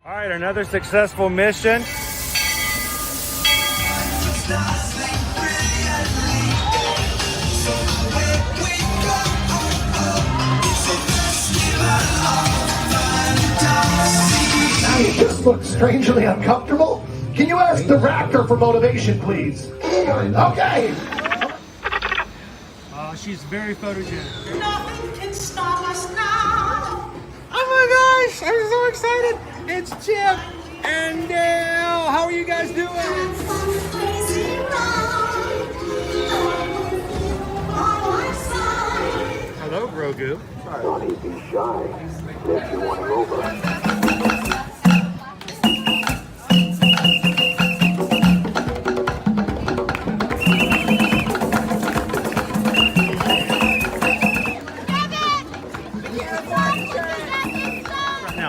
All right, another successful mission. You just look strangely uncomfortable. Can you ask the raptor for motivation, please? Okay. She's very photogenic. Nothing can stop us now. Oh my gosh, I'm so excited. It's Chip and Dale. How are you guys doing? Hello, Grogu. Don't he be shy? If you want to over.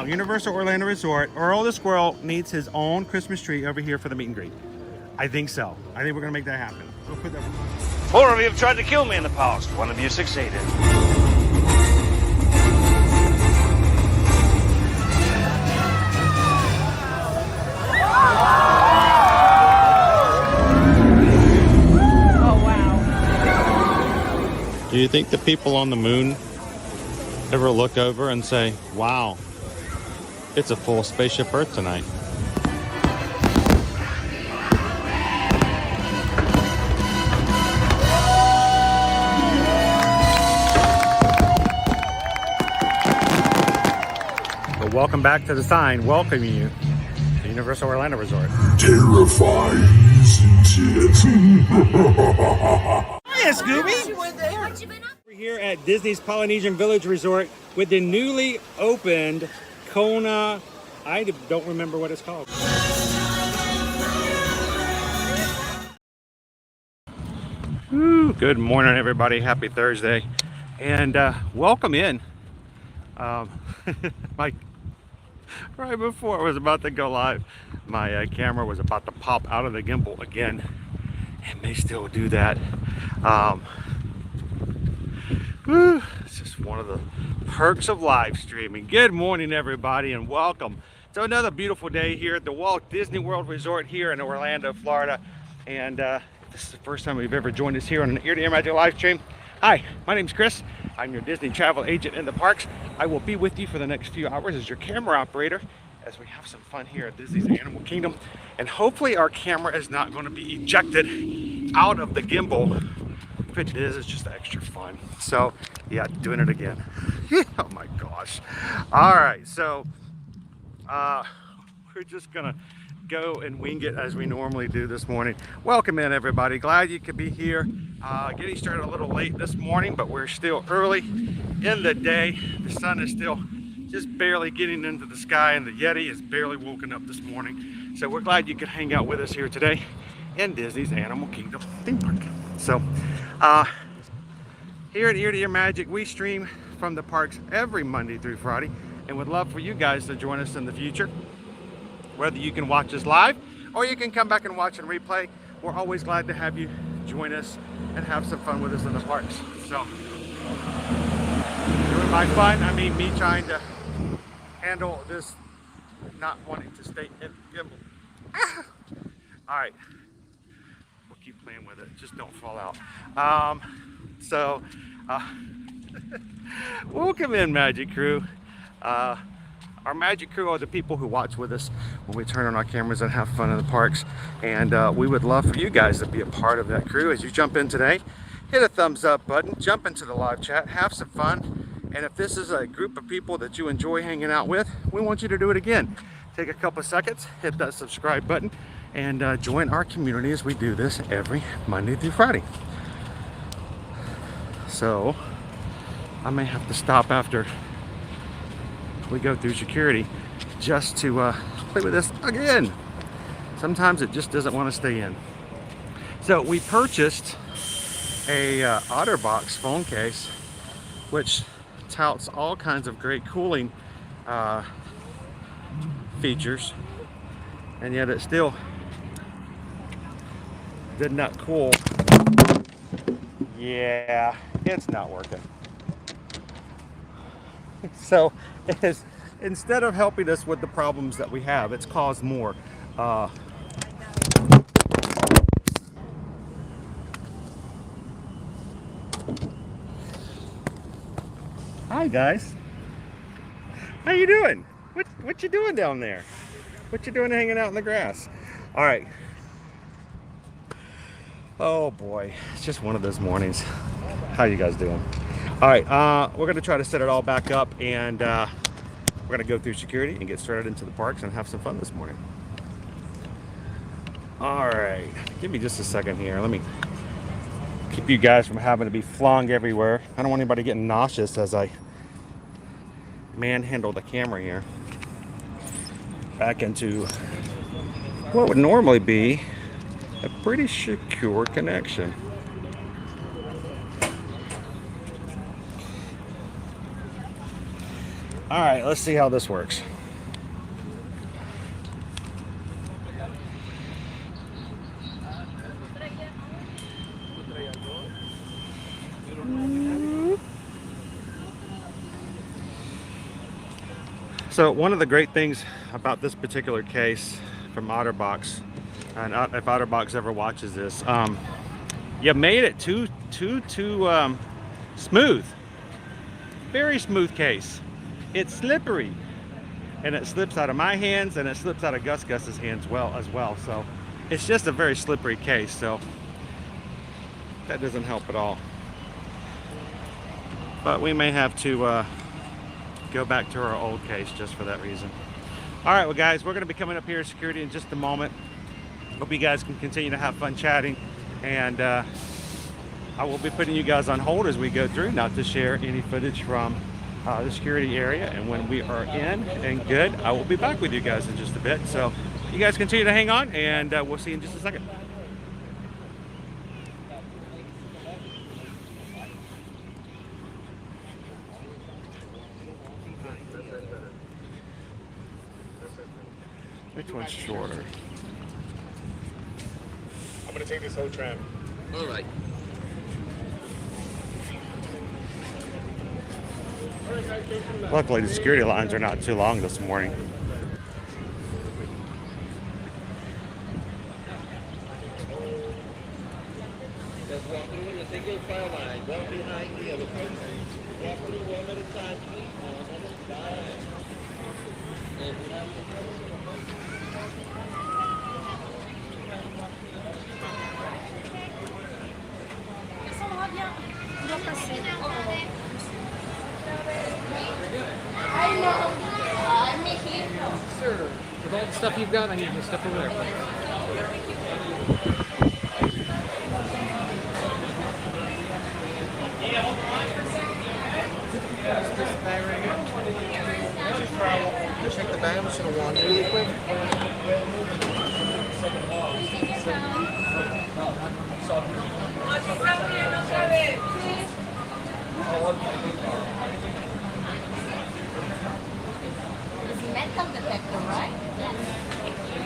Universal Orlando Resort, Earl the Squirrel needs his own Christmas tree over here for the meet and greet. I think so. I think we're gonna make that happen. We'll put that. 4 of you have tried to kill me in the past. 1 of you succeeded. Oh wow. Do you think the people on the moon ever look over and say, wow, it's a full spaceship Earth tonight? But welcome back to the sign welcoming you to Universal Orlando Resort. Terrifying, isn't it? Hiya, Scooby! We're here at Disney's Polynesian Village Resort with the newly opened Kona, I don't remember what it's called. Ooh, good morning, everybody. Happy Thursday. And welcome in. Right before I was about to go live, my camera was about to pop out of the gimbal again. It may still do that. It's just one of the perks of live streaming. Good morning, everybody, and welcome to another beautiful day here at the Walt Disney World Resort here in Orlando, Florida. And this is the first time we've ever joined us here on an ear-to-ear magic live stream. Hi, my name's Chris. I'm your Disney travel agent in the parks. I will be with you for the next few hours as your camera operator as we have some fun here at Disney's Animal Kingdom. And hopefully our camera is not going to be ejected out of the gimbal. If it is, it's just extra fun. So yeah, doing it again. Oh my gosh. All right, so we're just gonna go and wing it as we normally do this morning. Welcome in, everybody. Glad you could be here. Getting started a little late this morning, but we're still early in the day. The sun is still just barely getting into the sky, and the Yeti is barely woken up this morning. So we're glad you could hang out with us here today in Disney's Animal Kingdom theme park. So here at Ear to Ear Magic, we stream from the parks every Monday through Friday, and would love for you guys to join us in the future. Whether you can watch us live or you can come back and watch and replay, we're always glad to have you join us and have some fun with us in the parks. So doing my fun, I mean me trying to handle this not wanting to stay in gimbal. All right, we'll keep playing with it, just don't fall out. Welcome in, Magic Crew. Our Magic Crew are the people who watch with us when we turn on our cameras and have fun in the parks. And we would love for you guys to be a part of that crew. As you jump in today, hit a thumbs up button, jump into the live chat, have some fun. And if this is a group of people that you enjoy hanging out with, we want you to do it again. Take a couple seconds, hit that subscribe button, and join our community as we do this every Monday through Friday. So I may have to stop after we go through security just to play with this again. Sometimes it just doesn't want to stay in. So we purchased a OtterBox phone case, which touts all kinds of great cooling features, and yet it still did not cool. Yeah, it's not working. So instead of helping us with the problems that we have, it's caused more. Hi guys, how you doing? What you doing down there? What you doing hanging out in the grass? All right. Oh boy, it's just one of those mornings. How you guys doing? All right, we're gonna try to set it all back up, and we're gonna go through security and get started into the parks and have some fun this morning. All right, give me just a second here. Let me keep you guys from having to be flung everywhere. I don't want anybody getting nauseous as I manhandle the camera here back into what would normally be a pretty secure connection. All right, let's see how this works. So one of the great things about this particular case from OtterBox, and if OtterBox ever watches this, you made it too smooth. Very smooth case. It's slippery, and it slips out of my hands, and it slips out of Gus's hands as well. So it's just a very slippery case. So that doesn't help at all. But we may have to go back to our old case just for that reason. All right, well guys, we're going to be coming up here at security in just a moment. Hope you guys can continue to have fun chatting, and I will be putting you guys on hold as we go through, not to share any footage from the security area. And when we are in and good, I will be back with you guys in just a bit. So you guys continue to hang on, and we'll see you in just a second. Which one's shorter? I'm gonna take this whole tram. All right. Luckily, the security lines are not too long this morning. Just walk through the single file line. Walk behind the other person. Walk through one at a time, please. One at a time. And we have Sir, with all the stuff you've got, I need you to step over there. This bag right here. check the bag. I'm just gonna wander really quick. Metal detector, right? Yes.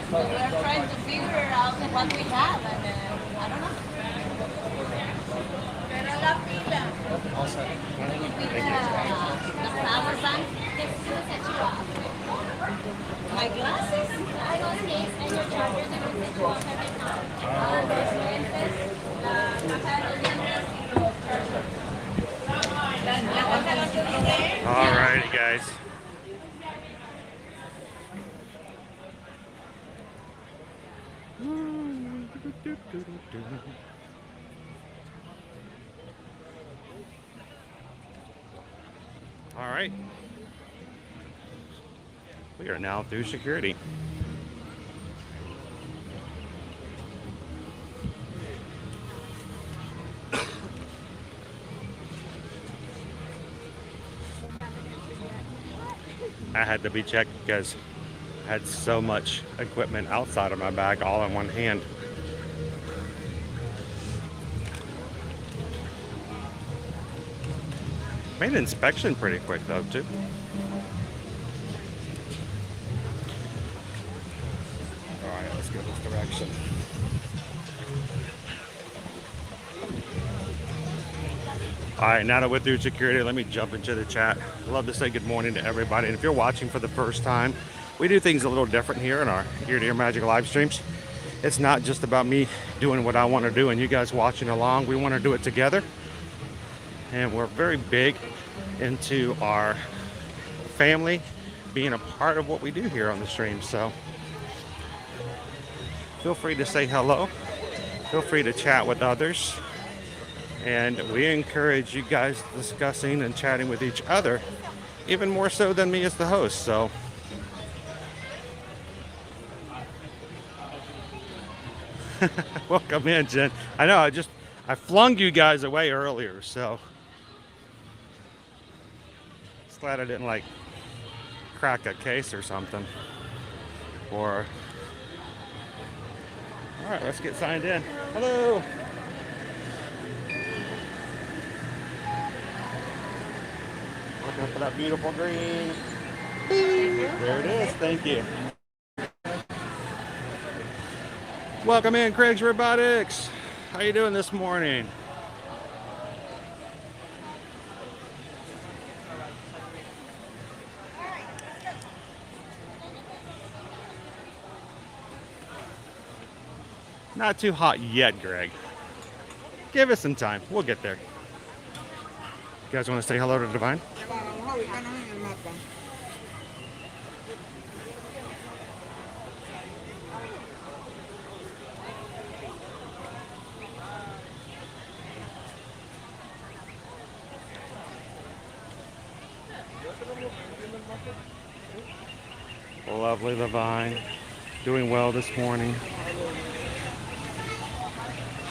So we're trying to figure out what we have, and I don't know. Pero la pila. The power bank. My glasses. I don't need and your chargers and everything. All righty, guys. All right. We are now through security. I had to be checked because I had so much equipment outside of my bag all in one hand. Made an inspection pretty quick though too. All right, let's go this direction. All right, now that we're through security, let me jump into the chat. I'd love to say good morning to everybody. And if you're watching for the first time, we do things a little different here in our ear-to-ear magic live streams. It's not just about me doing what I want to do and you guys watching along. We want to do it together. And we're very big into our family being a part of what we do here on the stream. So feel free to say hello. Feel free to chat with others. And we encourage you guys discussing and chatting with each other, even more so than me as the host. So welcome in, Jen. I know I flung you guys away earlier, so just glad I didn't like crack a case or something. Or all right, let's get signed in. Hello. Looking for that beautiful green. There it is. Thank you. Welcome in, Craig's Robotics. How you doing this morning? Not too hot yet, Greg. Give us some time. We'll get there. You guys want to say hello to Divine? Lovely Divine. Doing well this morning.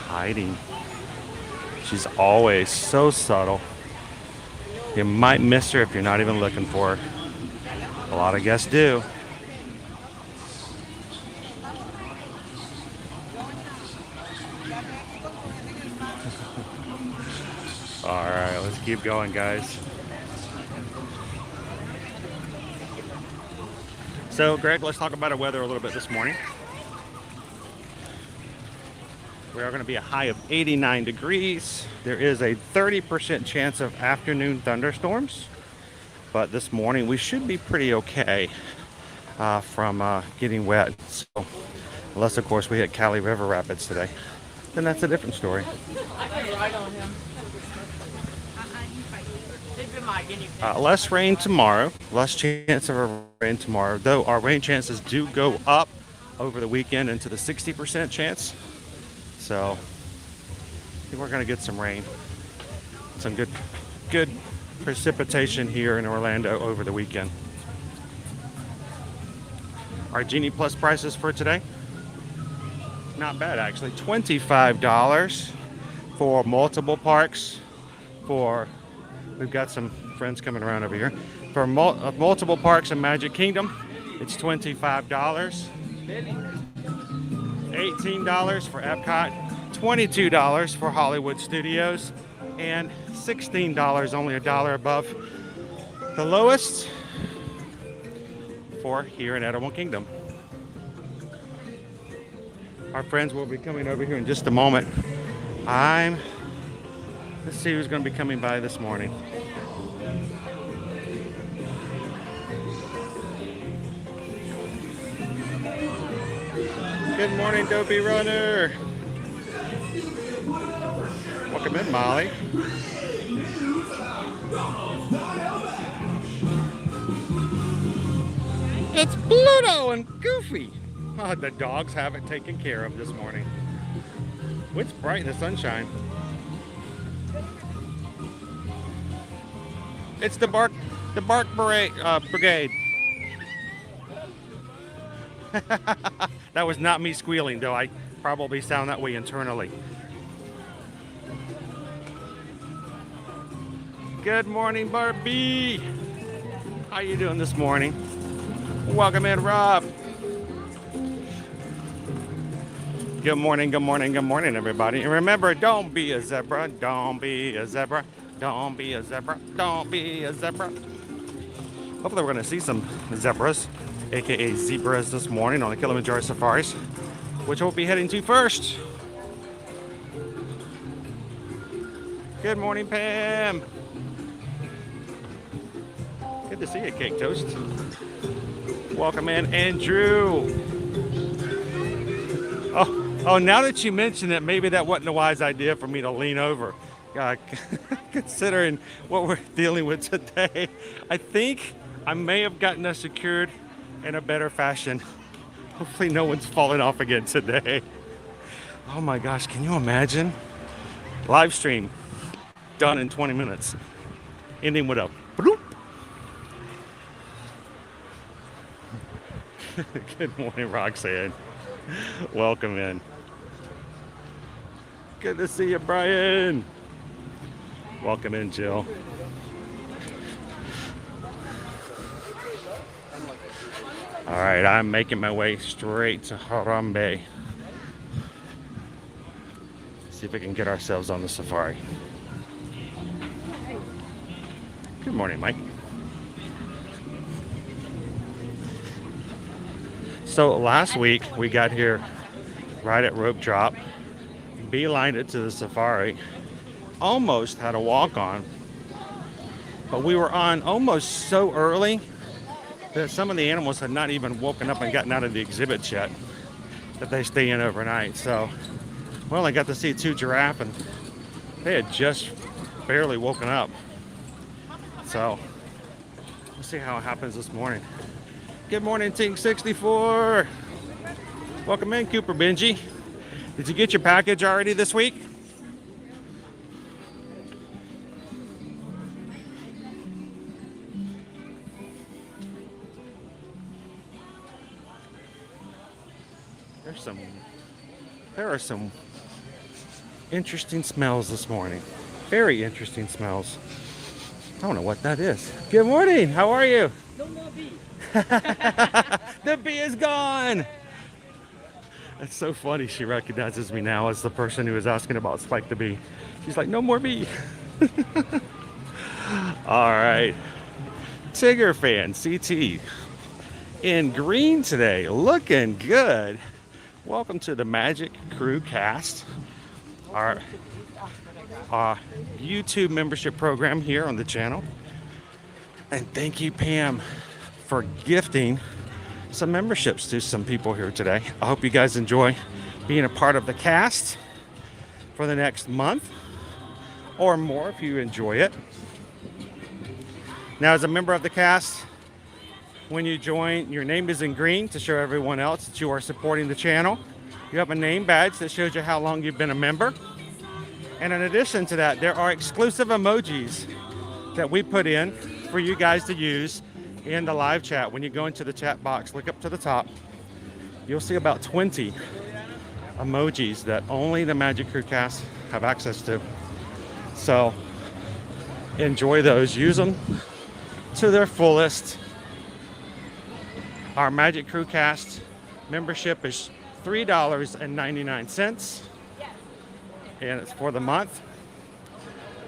Hiding. She's always so subtle. You might miss her if you're not even looking for her. A lot of guests do. All right, let's keep going, guys. So, Greg, let's talk about our weather a little bit this morning. We are going to be a high of 89 degrees. There is a 30% chance of afternoon thunderstorms. But this morning we should be pretty okay from getting wet. So, unless, of course, we hit Cali River Rapids today. Then that's a different story. I can ride on him. Less rain tomorrow. Less chance of rain tomorrow. Though our rain chances do go up over the weekend into the 60% chance. So I think we're going to get some rain. Some good precipitation here in Orlando over the weekend. Our Genie Plus prices for today? Not bad, actually. $25 for multiple parks. We've got some friends coming around over here. For multiple parks in Magic Kingdom, it's $25. $18 for Epcot, $22 for Hollywood Studios, and $16, only $1 above the lowest, for here in Animal Kingdom. Our friends will be coming over here in just a moment. Let's see who's going to be coming by this morning. Good morning, Dopey Runner. Welcome in, Molly. It's Pluto and Goofy. Oh, the dogs have it taken care of this morning. It's bright in the sunshine. It's the bark brigade. That was not me squealing, though. I probably sound that way internally. Good morning, Barbie. How you doing this morning? Welcome in, Rob. Good morning, everybody. And remember, don't be a zebra. Don't be a zebra. Don't be a zebra. Don't be a zebra. Hopefully we're going to see some zebras, aka zebras, this morning on the Kilimanjaro Safaris, which we'll be heading to first. Good morning, Pam. Good to see you, Cake Toast. Welcome in, Andrew. Oh, now that you mention it, maybe that wasn't a wise idea for me to lean over. Considering what we're dealing with today, I think I may have gotten us secured in a better fashion. Hopefully no one's falling off again today. Oh my gosh, can you imagine? Live stream done in 20 minutes. Ending with a bloop. Good morning, Roxanne. Welcome in. Good to see you, Brian. Welcome in, Jill. All right, I'm making my way straight to Harambe. See if we can get ourselves on the safari. Good morning, Mike. So last week we got here right at rope drop, beelined it to the safari, almost had a walk on, but we were on almost so early that some of the animals had not even woken up and gotten out of the exhibits yet, that they stay in overnight. So we only got to see 2 giraffe and they had just barely woken up. So we'll see how it happens this morning. Good morning, Tink 64. Welcome in, Cooper Benji. Did you get your package already this week? There are some interesting smells this morning. Very interesting smells. I don't know what that is. Good morning. How are you? No more bee. The bee is gone. That's so funny. She recognizes me now as the person who was asking about Spike the bee. She's like, no more bee. All right. Tigger fan, CT. In green today. Looking good. Welcome to the Magic Crew Cast, our YouTube membership program here on the channel. And thank you, Pam, for gifting some memberships to some people here today. I hope you guys enjoy being a part of the cast for the next month or more if you enjoy it. Now, as a member of the cast, when you join, your name is in green to show everyone else that you are supporting the channel. You have a name badge that shows you how long you've been a member. And in addition to that, there are exclusive emojis that we put in for you guys to use in the live chat. When you go into the chat box, look up to the top, you'll see about 20 emojis that only the Magic Crew Cast have access to. So enjoy those, use them to their fullest. Our Magic Crew Cast membership is $3.99, and it's for the month.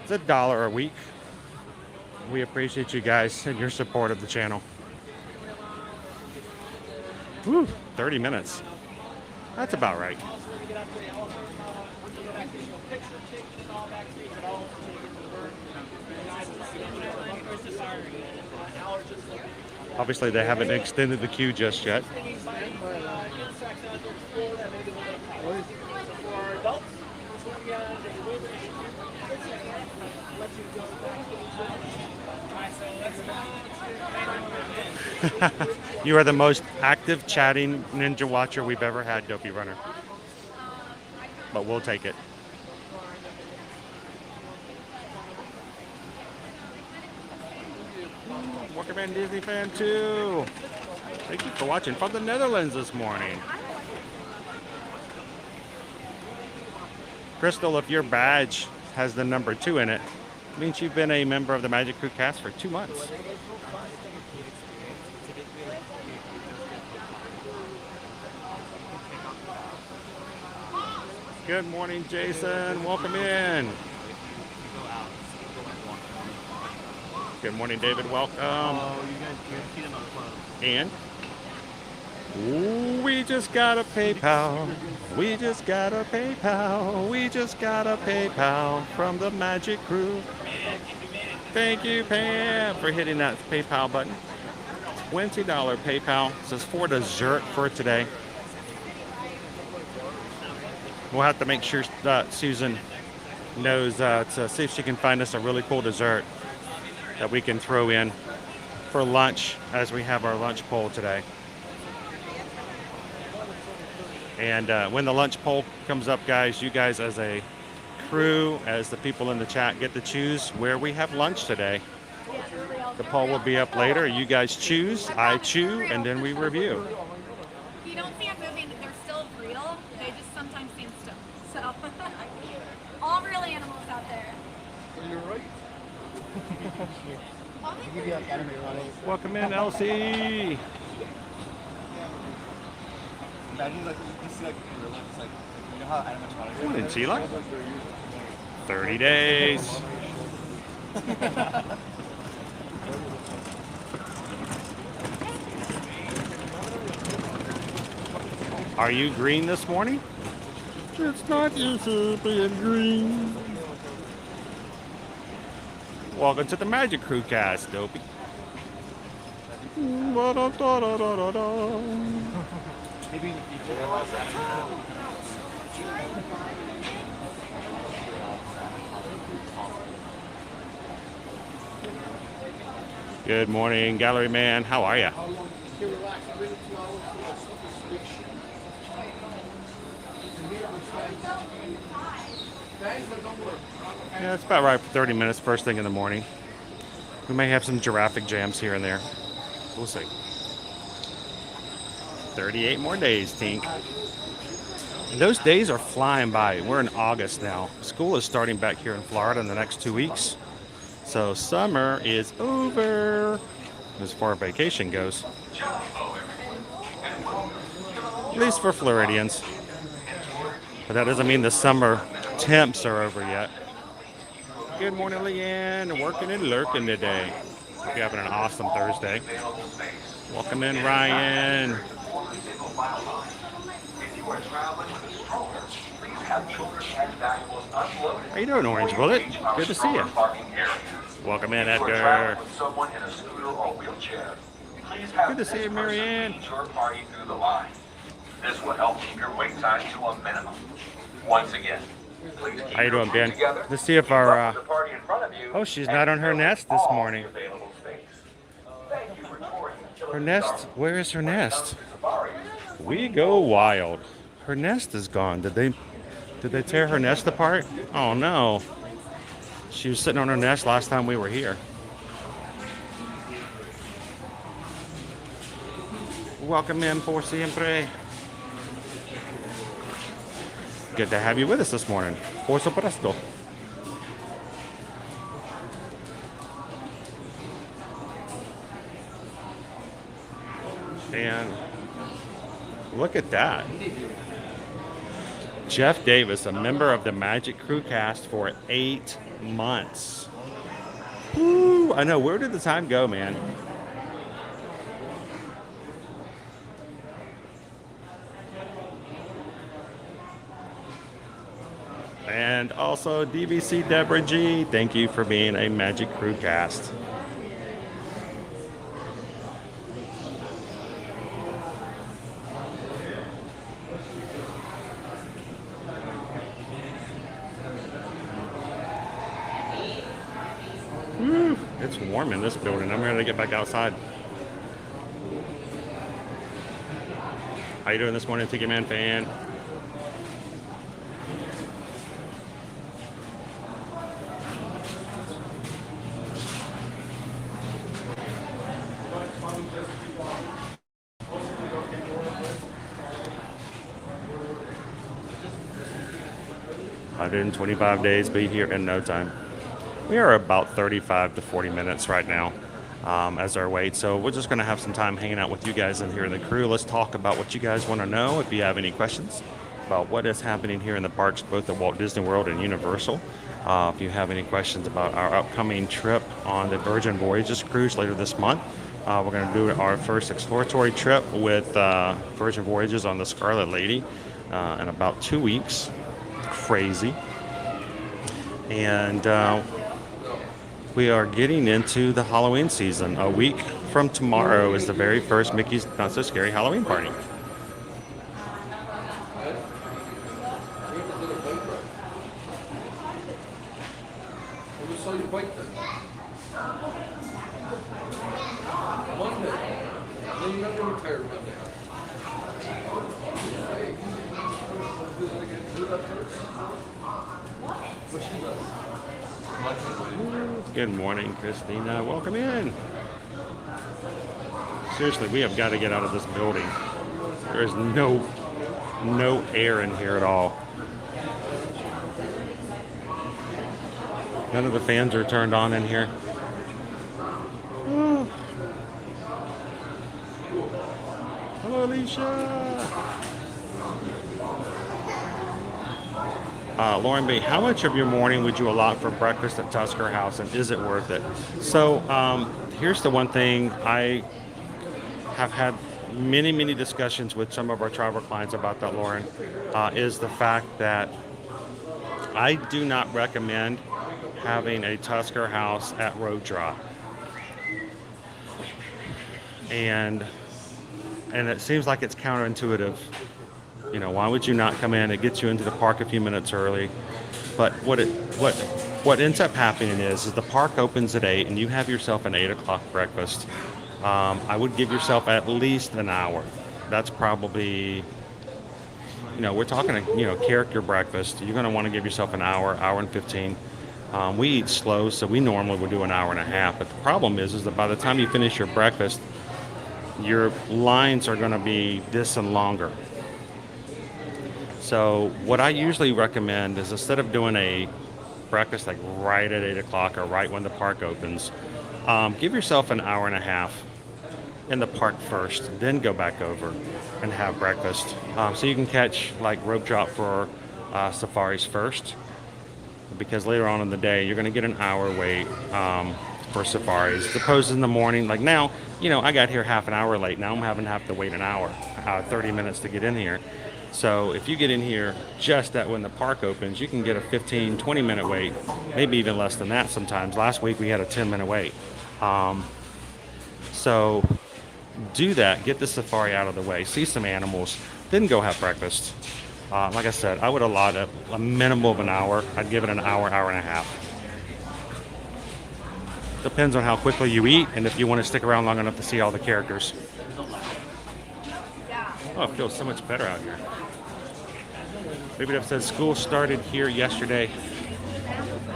It's $1 a week. We appreciate you guys and your support of the channel. Woo, 30 minutes. That's about right. Obviously, they haven't extended the queue just yet. You are the most active chatting ninja watcher we've ever had, Dopey Runner. But we'll take it. Welcome in, Disney fan 2. Thank you for watching from the Netherlands this morning. Crystal, if your badge has the number 2 in it, it means you've been a member of the Magic Crew Cast for 2 months. Good morning, Jason. Welcome in. Good morning, David. Welcome. And? Ooh-wee. We just got a PayPal. We just got a PayPal. We just got a PayPal from the Magic Crew. Thank you, Pam, for hitting that PayPal button. $20 PayPal. Says for dessert for today. We'll have to make sure that Susan knows to see if she can find us a really cool dessert that we can throw in for lunch as we have our lunch poll today. And when the lunch poll comes up, guys, you guys as a crew, as the people in the chat, get to choose where we have lunch today. The poll will be up later. You guys choose, I chew, and then we review. You don't see them moving, they're still real. They just sometimes seem still. So, all real animals out there. You're right. Welcome in, Elsie. Imagine like you see like gorilla, it's like you know how animatronics. What did she like? 30 days. Are you green this morning? It's not easy being green. Welcome to the Magic Crew cast, Dopey. Maybe in the future. Good morning, gallery man. How are you? Yeah, it's about right for 30 minutes first thing in the morning. We may have some giraffic jams here and there. We'll see. 38 more days, Tink. And those days are flying by. We're in August now. School is starting back here in Florida in the next 2 weeks. So summer is over as far as vacation goes. At least for Floridians. But that doesn't mean the summer temps are over yet. Good morning, Leanne. Working and lurking today. Hope you're having an awesome Thursday. Welcome in, Ryan. How you doing, Orange Bullet? Good to see you. Welcome in, Edgar. Good to see you, Marianne. This will help keep your wait time to a minimum. Once again, please keep how you doing, Ben? Let's see if our oh, she's not on her nest this morning. Her nest? Where is her nest? We go wild. Her nest is gone. Did they tear her nest apart? Oh no. She was sitting on her nest last time we were here. Welcome in, por siempre. Good to have you with us this morning. Por supuesto. And look at that. Jeff Davis, a member of the Magic Crew cast for 8 months. Woo, I know. Where did the time go, man? And also DVC Deborah G, thank you for being a Magic Crew cast. It's warm in this building. I'm ready to get back outside. How you doing this morning, Tiki Man fan? $125 days, be here in no time. We are about 35 to 40 minutes right now as our wait. So we're just going to have some time hanging out with you guys in here in the crew. Let's talk about what you guys want to know. If you have any questions about what is happening here in the parks, both at Walt Disney World and Universal. If you have any questions about our upcoming trip on the Virgin Voyages cruise later this month, We're going to do our first exploratory trip with Virgin Voyages on the Scarlet Lady in about 2 weeks. Crazy. And we are getting into the Halloween season. A week from tomorrow is the very first Mickey's Not So Scary Halloween party. Good morning, Christina. Welcome in. Seriously, we have got to get out of this building. There is no air in here at all. None of the fans are turned on in here. Oh. Hello, Alicia. Lauren B., how much of your morning would you allot for breakfast at Tusker House, and is it worth it? So here's the one thing. I have had many discussions with some of our travel clients about that, Lauren, is the fact that I do not recommend having a Tusker House at Road Draw. And it seems like it's counterintuitive. You know, why would you not come in? It gets you into the park a few minutes early. But what ends up happening is the park opens at 8 and you have yourself an 8 o'clock breakfast. I would give yourself at least an hour. That's probably, you know, we're talking, character breakfast. You're going to want to give yourself an hour and 15. We eat slow, so we normally would do an hour and a half. But the problem is that by the time you finish your breakfast, your lines are going to be this and longer. So what I usually recommend is instead of doing a breakfast like right at 8 o'clock or right when the park opens, give yourself an hour and a half in the park first, then go back over and have breakfast. So you can catch like rope drop for safaris first, because later on in the day you're going to get an hour wait for safaris. As opposed in the morning, like now, I got here half an hour late. Now I'm having to have to wait an hour, 30 minutes to get in here. So if you get in here just at when the park opens, you can get a 15-20 minute wait, maybe even less than that sometimes. Last week we had a 10-minute wait. So do that, get the safari out of the way, see some animals, then go have breakfast. Like I said, I would allot a minimum of an hour. I'd give it an hour and a half. Depends on how quickly you eat and if you want to stick around long enough to see all the characters. Oh, it feels so much better out here. Maybe it says school started here yesterday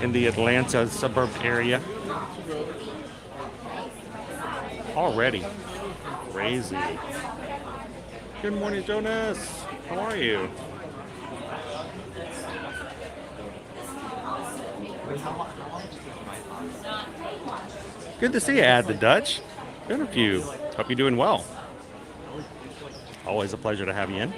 in the Atlanta suburb area. Already. Crazy. Good morning, Jonas. How are you? Good to see you, Add the Dutch. Been a few. Hope you're doing well. Always a pleasure to have you in.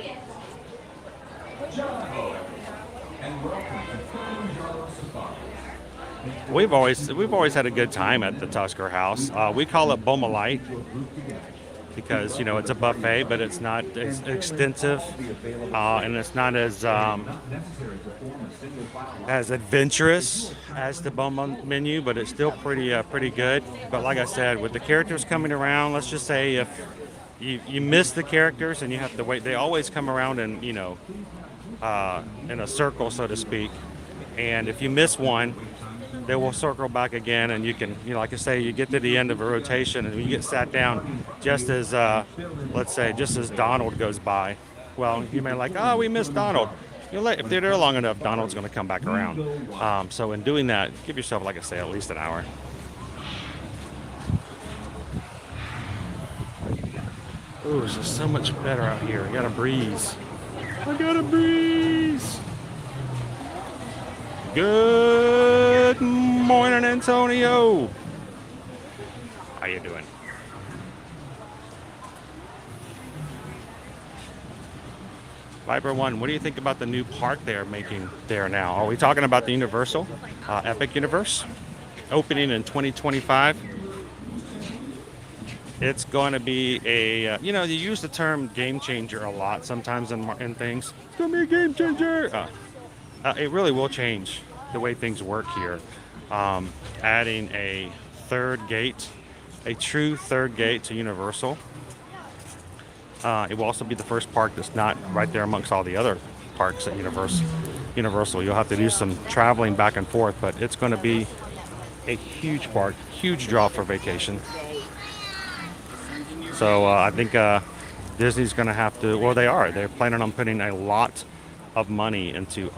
We've always had a good time at the Tusker House. We call it Boma Light because it's a buffet, but it's not as extensive and it's not as adventurous as the Boma menu, but it's still pretty good. But like I said, with the characters coming around, let's just say if you miss the characters and you have to wait, they always come around in a circle, so to speak. And if you miss one, they will circle back again, and you can, like I say, you get to the end of a rotation and you get sat down just as, let's say, just as Donald goes by. Well, you may we missed Donald. If they're there long enough, Donald's going to come back around. So in doing that, give yourself, like I say, at least an hour. Ooh, it's just so much better out here. I got a breeze. Good morning, Antonio. How you doing? Viber One, what do you think about the new park they're making there now? Are we talking about the Universal Epic Universe opening in 2025? it's going to be a, you know, you use the term game changer a lot sometimes in things. It's going to be a game changer. It really will change the way things work here. Adding a third gate, a true third gate to Universal. It will also be the first park that's not right there amongst all the other parks at Universal. You'll have to do some traveling back and forth, but it's going to be a huge park, huge draw for vacation. So I think Disney's going to have to, well, they're planning on putting a lot of money into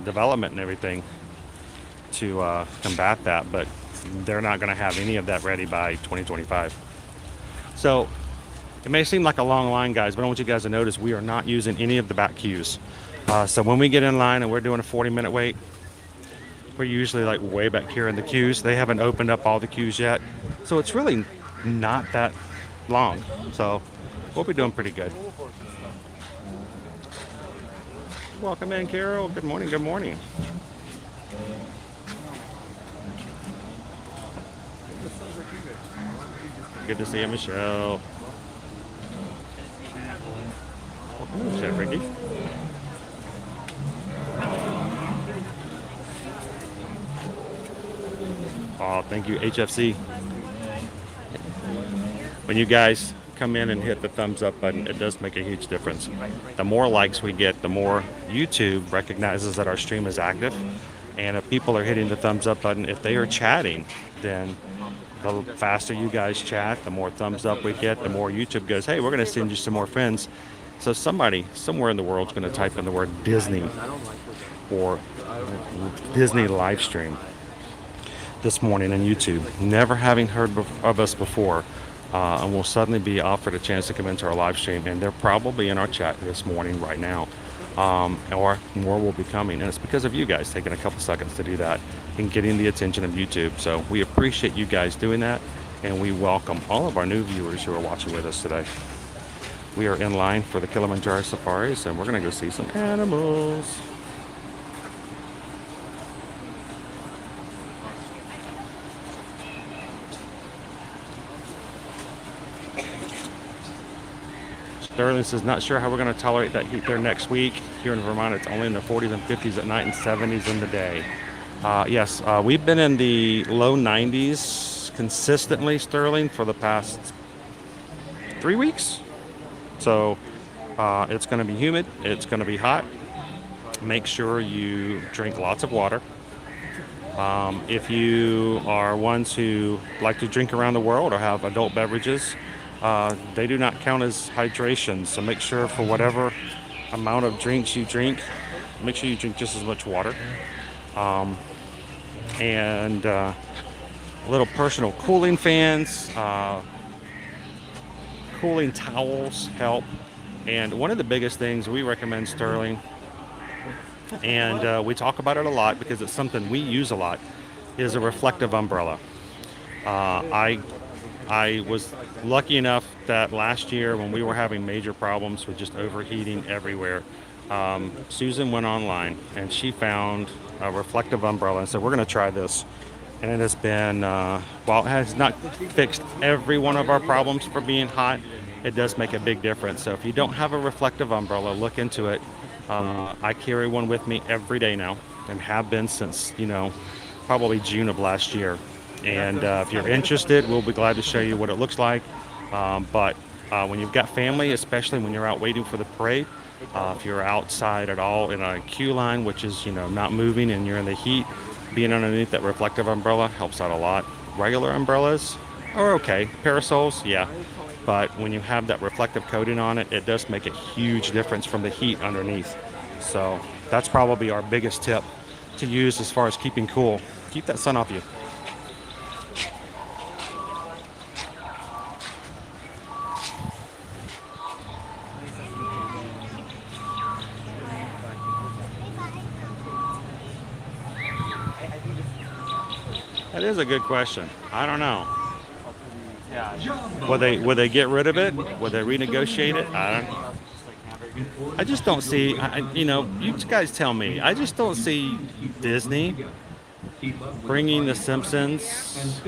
development and everything to combat that, but they're not going to have any of that ready by 2025. So it may seem like a long line, guys, but I want you guys to notice we are not using any of the back queues. So when we get in line and we're doing a 40-minute wait, we're usually like way back here in the queues. They haven't opened up all the queues yet. So it's really not that long. So we'll be doing pretty good. Welcome in, Carol. Good morning. Good morning. Good to see you, Michelle. Welcome in, Ricky. Oh, thank you, HFC. When you guys come in and hit the thumbs up button, it does make a huge difference. The more likes we get, the more YouTube recognizes that our stream is active. And if people are hitting the thumbs up button, if they are chatting, then the faster you guys chat, the more thumbs up we get, the more YouTube goes, hey, we're going to send you some more friends. So somebody somewhere in the world is going to type in the word Disney or Disney live stream this morning on YouTube, never having heard of us before, and will suddenly be offered a chance to come into our live stream, and they're probably in our chat this morning right now, or more will be coming, and it's because of you guys taking a couple seconds to do that and getting the attention of YouTube. So we appreciate you guys doing that, and we welcome all of our new viewers who are watching with us today. We are in line for the Kilimanjaro Safaris, and we're going to go see some animals. Sterling says, not sure how we're going to tolerate that heat there next week. Here in Vermont, it's only in the 40s and 50s at night and 70s in the day. Yes, we've been in the low 90s consistently, Sterling, for the past 3 weeks. So it's going to be humid. It's going to be hot. Make sure you drink lots of water. If you are ones who like to drink around the world or have adult beverages, they do not count as hydration. So make sure for whatever amount of drinks you drink, make sure you drink just as much water. And little personal cooling fans, cooling towels help. And one of the biggest things we recommend, Sterling, and we talk about it a lot because it's something we use a lot, is a reflective umbrella. I was lucky enough that last year when we were having major problems with just overheating everywhere, Susan went online and she found a reflective umbrella and said, we're going to try this. And it has been, while it has not fixed every one of our problems for being hot, it does make a big difference. So if you don't have a reflective umbrella, look into it. I carry one with me every day now and have been since, probably June of last year. And if you're interested, we'll be glad to show you what it looks like. But when you've got family, especially when you're out waiting for the parade, if you're outside at all in a queue line, which is, not moving and you're in the heat, being underneath that reflective umbrella helps out a lot. Regular umbrellas are okay. Parasols, yeah. But when you have that reflective coating on it, it does make a huge difference from the heat underneath. So that's probably our biggest tip to use as far as keeping cool. Keep that sun off you. That is a good question. I don't know. Will they get rid of it? Will they renegotiate it? I just don't see. You guys tell me. I just don't see Disney bringing the Simpsons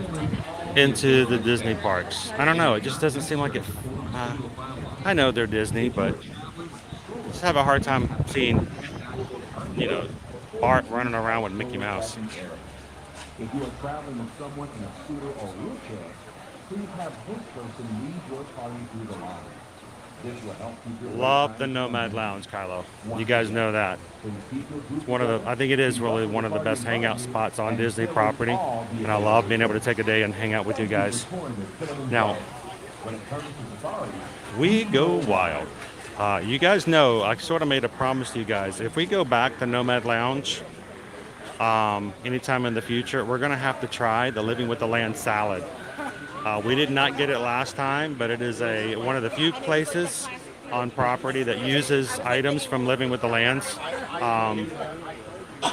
into the Disney parks. I don't know. It just doesn't seem like it. I know they're Disney, but just have a hard time seeing, you know, Bart running around with Mickey Mouse. If you are traveling with someone in a scooter or wheelchair, please have this person lead your party through the line. This will help keep your Love the Nomad Lounge, Kylo. You guys know that. It's one of the, I think it is really one of the best hangout spots on Disney property, and I love being able to take a day and hang out with you guys. Now, we go wild. You guys know, I sort of made a promise to you guys. If we go back to Nomad Lounge anytime in the future, we're going to have to try the Living with the Land salad. We did not get it last time, but it is one of the few places on property that uses items from Living with the Land's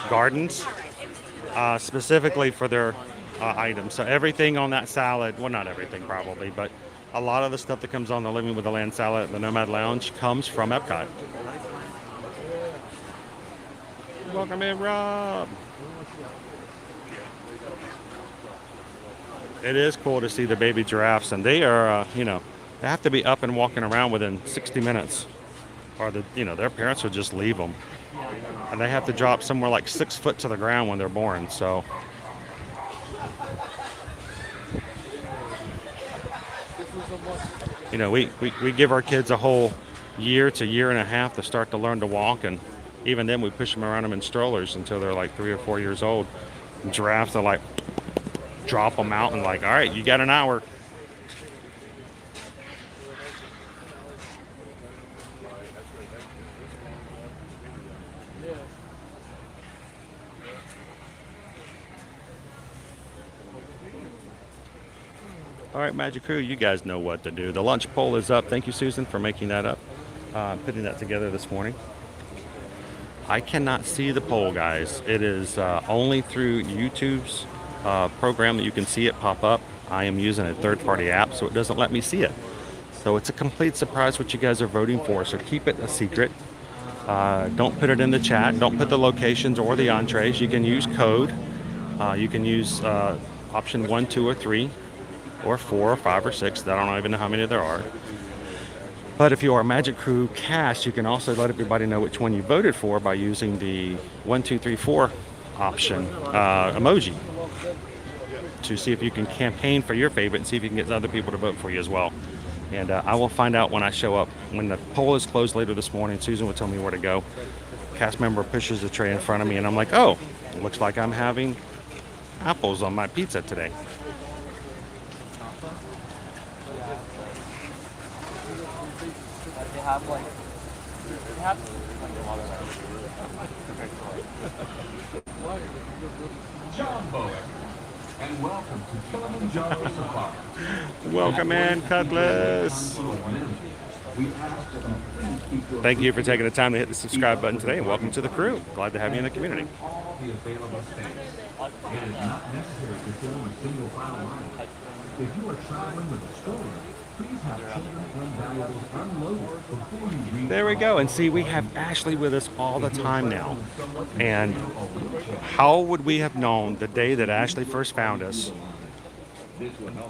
gardens, specifically for their items. So everything on that salad, well, not everything probably, but a lot of the stuff that comes on the Living with the Land salad at the Nomad Lounge comes from Epcot. Welcome in, Rob. It is cool to see the baby giraffes, and they are, you know, they have to be up and walking around within 60 minutes, or their parents would just leave them, and they have to drop somewhere like 6 foot to the ground when they're born. So, you know, we give our kids a whole year to year and a half to start to learn to walk, and even then we push them around them in strollers until they're like 3 or 4 years old. And giraffes are like, drop them out and like, all right, you got an hour. All right, Magic Crew, you guys know what to do. The lunch poll is up. Thank you, Susan, for making that up, putting that together this morning. I cannot see the poll, guys. It is only through YouTube's program that you can see it pop up. I am using a third-party app, so it doesn't let me see it. So it's a complete surprise what you guys are voting for, so keep it a secret. Don't put it in the chat. Don't put the locations or the entrees. You can use code. You can use option 1, 2, or 3, or 4, or 5, or 6. I don't even know how many there are. But if you are Magic Crew Cast, you can also let everybody know which one you voted for by using the 1, 2, 3, 4 option emoji, to see if you can campaign for your favorite and see if you can get other people to vote for you as well. And I will find out when I show up. When the poll is closed later this morning, Susan will tell me where to go. Cast member pushes the tray in front of me, and I'm like, oh, it looks like I'm having apples on my pizza today. John Bowen, and welcome to Kilimanjaro Safaris. Welcome in, Cutlass. Thank you for taking the time to hit the subscribe button today, and welcome to the crew. Glad to have you in the community. It is not necessary to film a single file line. If you are traveling with a stroller, please have children and valuables unloaded before you reach. There we go. And see, we have Ashley with us all the time now. And how would we have known the day that Ashley first found us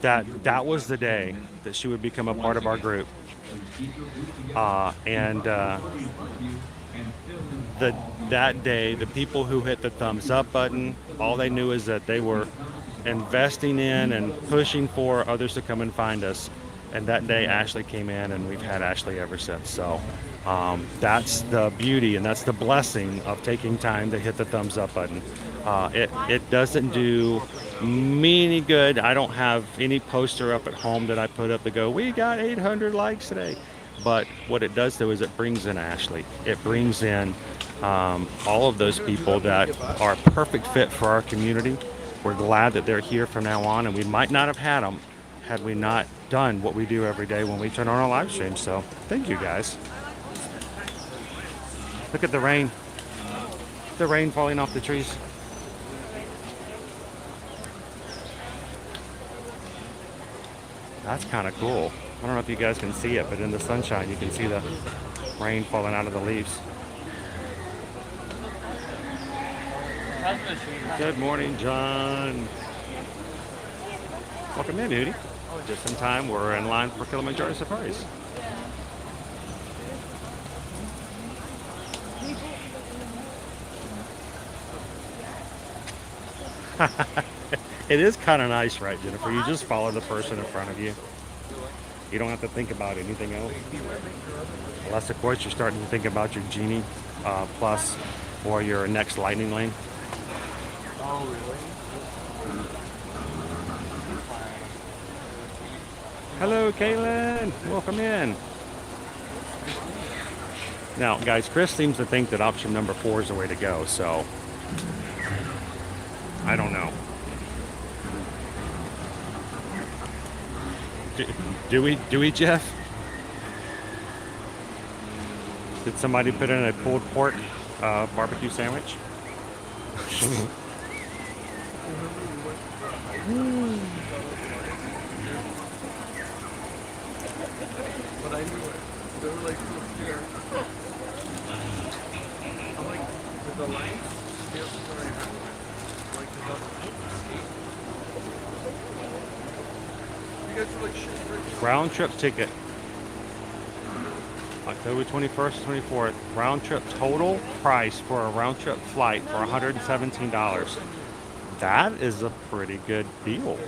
that was the day that she would become a part of our group? That day, the people who hit the thumbs up button, all they knew is that they were investing in and pushing for others to come and find us. And that day, Ashley came in, and we've had Ashley ever since. So that's the beauty and that's the blessing of taking time to hit the thumbs up button. It doesn't do me any good. I don't have any poster up at home that I put up to go, we got 800 likes today. But what it does do is it brings in Ashley. It brings in all of those people that are a perfect fit for our community. We're glad that they're here from now on, and we might not have had them had we not done what we do every day when we turn on our live stream. So thank you guys. Look at the rain. The rain falling off the trees. That's kind of cool. I don't know if you guys can see it, but in the sunshine you can see the rain falling out of the leaves. Good morning, John. Welcome in, Hootie. Just in time, we're in line for Kilimanjaro Safaris. It is kind of nice, right, Jennifer? You just follow the person in front of you. You don't have to think about anything else. Unless, of course, you're starting to think about your Genie Plus or your next Lightning Lane. Oh, really? Hello, Kaylin. Welcome in. Now, guys, Chris seems to think that option number 4 is the way to go, so I don't know. Do we, Jeff? Did somebody put in a pulled pork barbecue sandwich? But I knew it. They were like, here. I'm like, with the lights, here's what I have. Like, the double. You guys are like shit. Round trip ticket. October 21st, 24th. Round trip total price for a round trip flight for $117. That is a pretty good deal.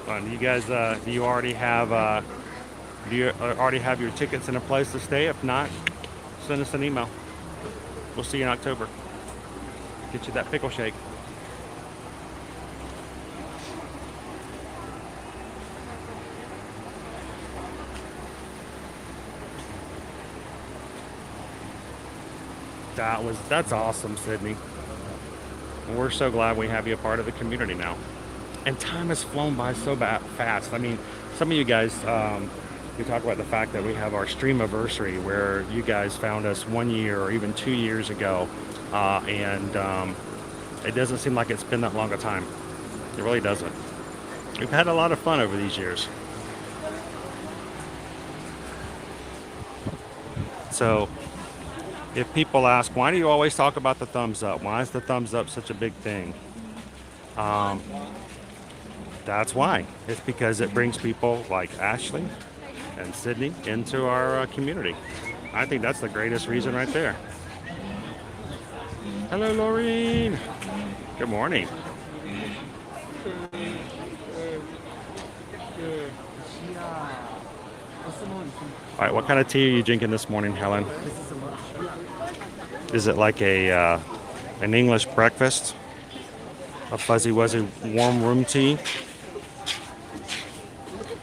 Do you guys, do you already have your tickets and a place to stay? If not, send us an email. We'll see you in October. Get you that pickle shake. That's awesome, Sydney. And we're so glad we have you a part of the community now. And time has flown by so fast. I mean, some of you guys, you talk about the fact that we have our stream anniversary where you guys found us 1 year or even 2 years ago. And it doesn't seem like it's been that long a time. It really doesn't. We've had a lot of fun over these years. So if people ask, why do you always talk about the thumbs up? Why is the thumbs up such a big thing? That's why. It's because it brings people like Ashley and Sydney into our community. I think that's the greatest reason right there. Hello, Laureen. Good morning. All right, what kind of tea are you drinking this morning, Helen? Is it like an English breakfast? A fuzzy wuzzy warm room tea?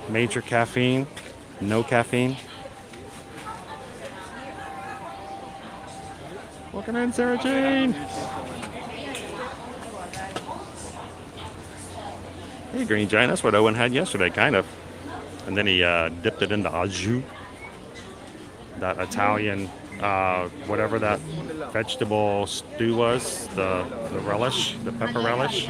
Major caffeine? No caffeine? Welcome in, Sarah Jane. Hey, Green Giant. That's what Owen had yesterday, kind of. And then he dipped it into au jus. That Italian, whatever that vegetable stew was, the relish, the pepper relish.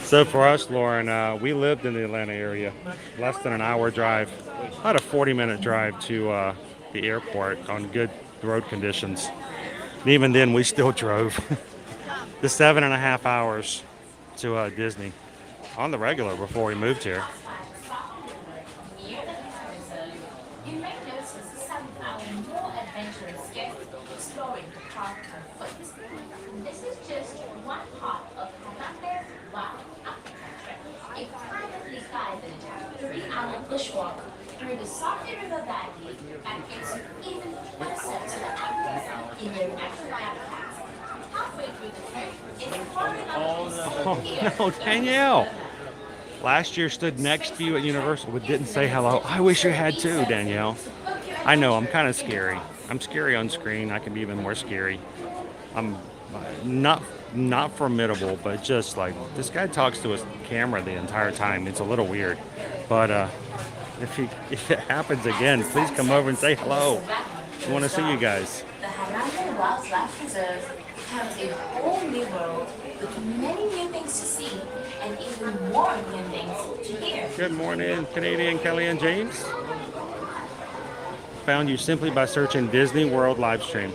So for us, Lauren, we lived in the Atlanta area, less than an hour drive, about a 40-minute drive to the airport on good road conditions. And even then, we still drove the 7.5 hours to Disney on the regular before we moved here. You may notice some more adventurous guests exploring the park. This is just one part of Pandora Wow Africa, a privately guided 3-hour bushwalk through the Salty River Valley and gets you even closer to the Ambersweet in your natural habitat. Halfway through the trip, it's pouring Oh no, Danielle! Last year stood next to you at Universal but didn't say hello. I wish you had too, Danielle. I know, I'm kind of scary. I'm scary on screen. I can be even more scary. I'm not formidable, but just like this guy talks to his camera the entire time. It's a little weird, but If it happens again, please come over and say hello. We want to see you guys. The Harambe Wildlife Reserve becomes a whole new world with many new things to see and even more new things to hear. Good morning, Canadian Kelly and James. Found you simply by searching Disney World Livestream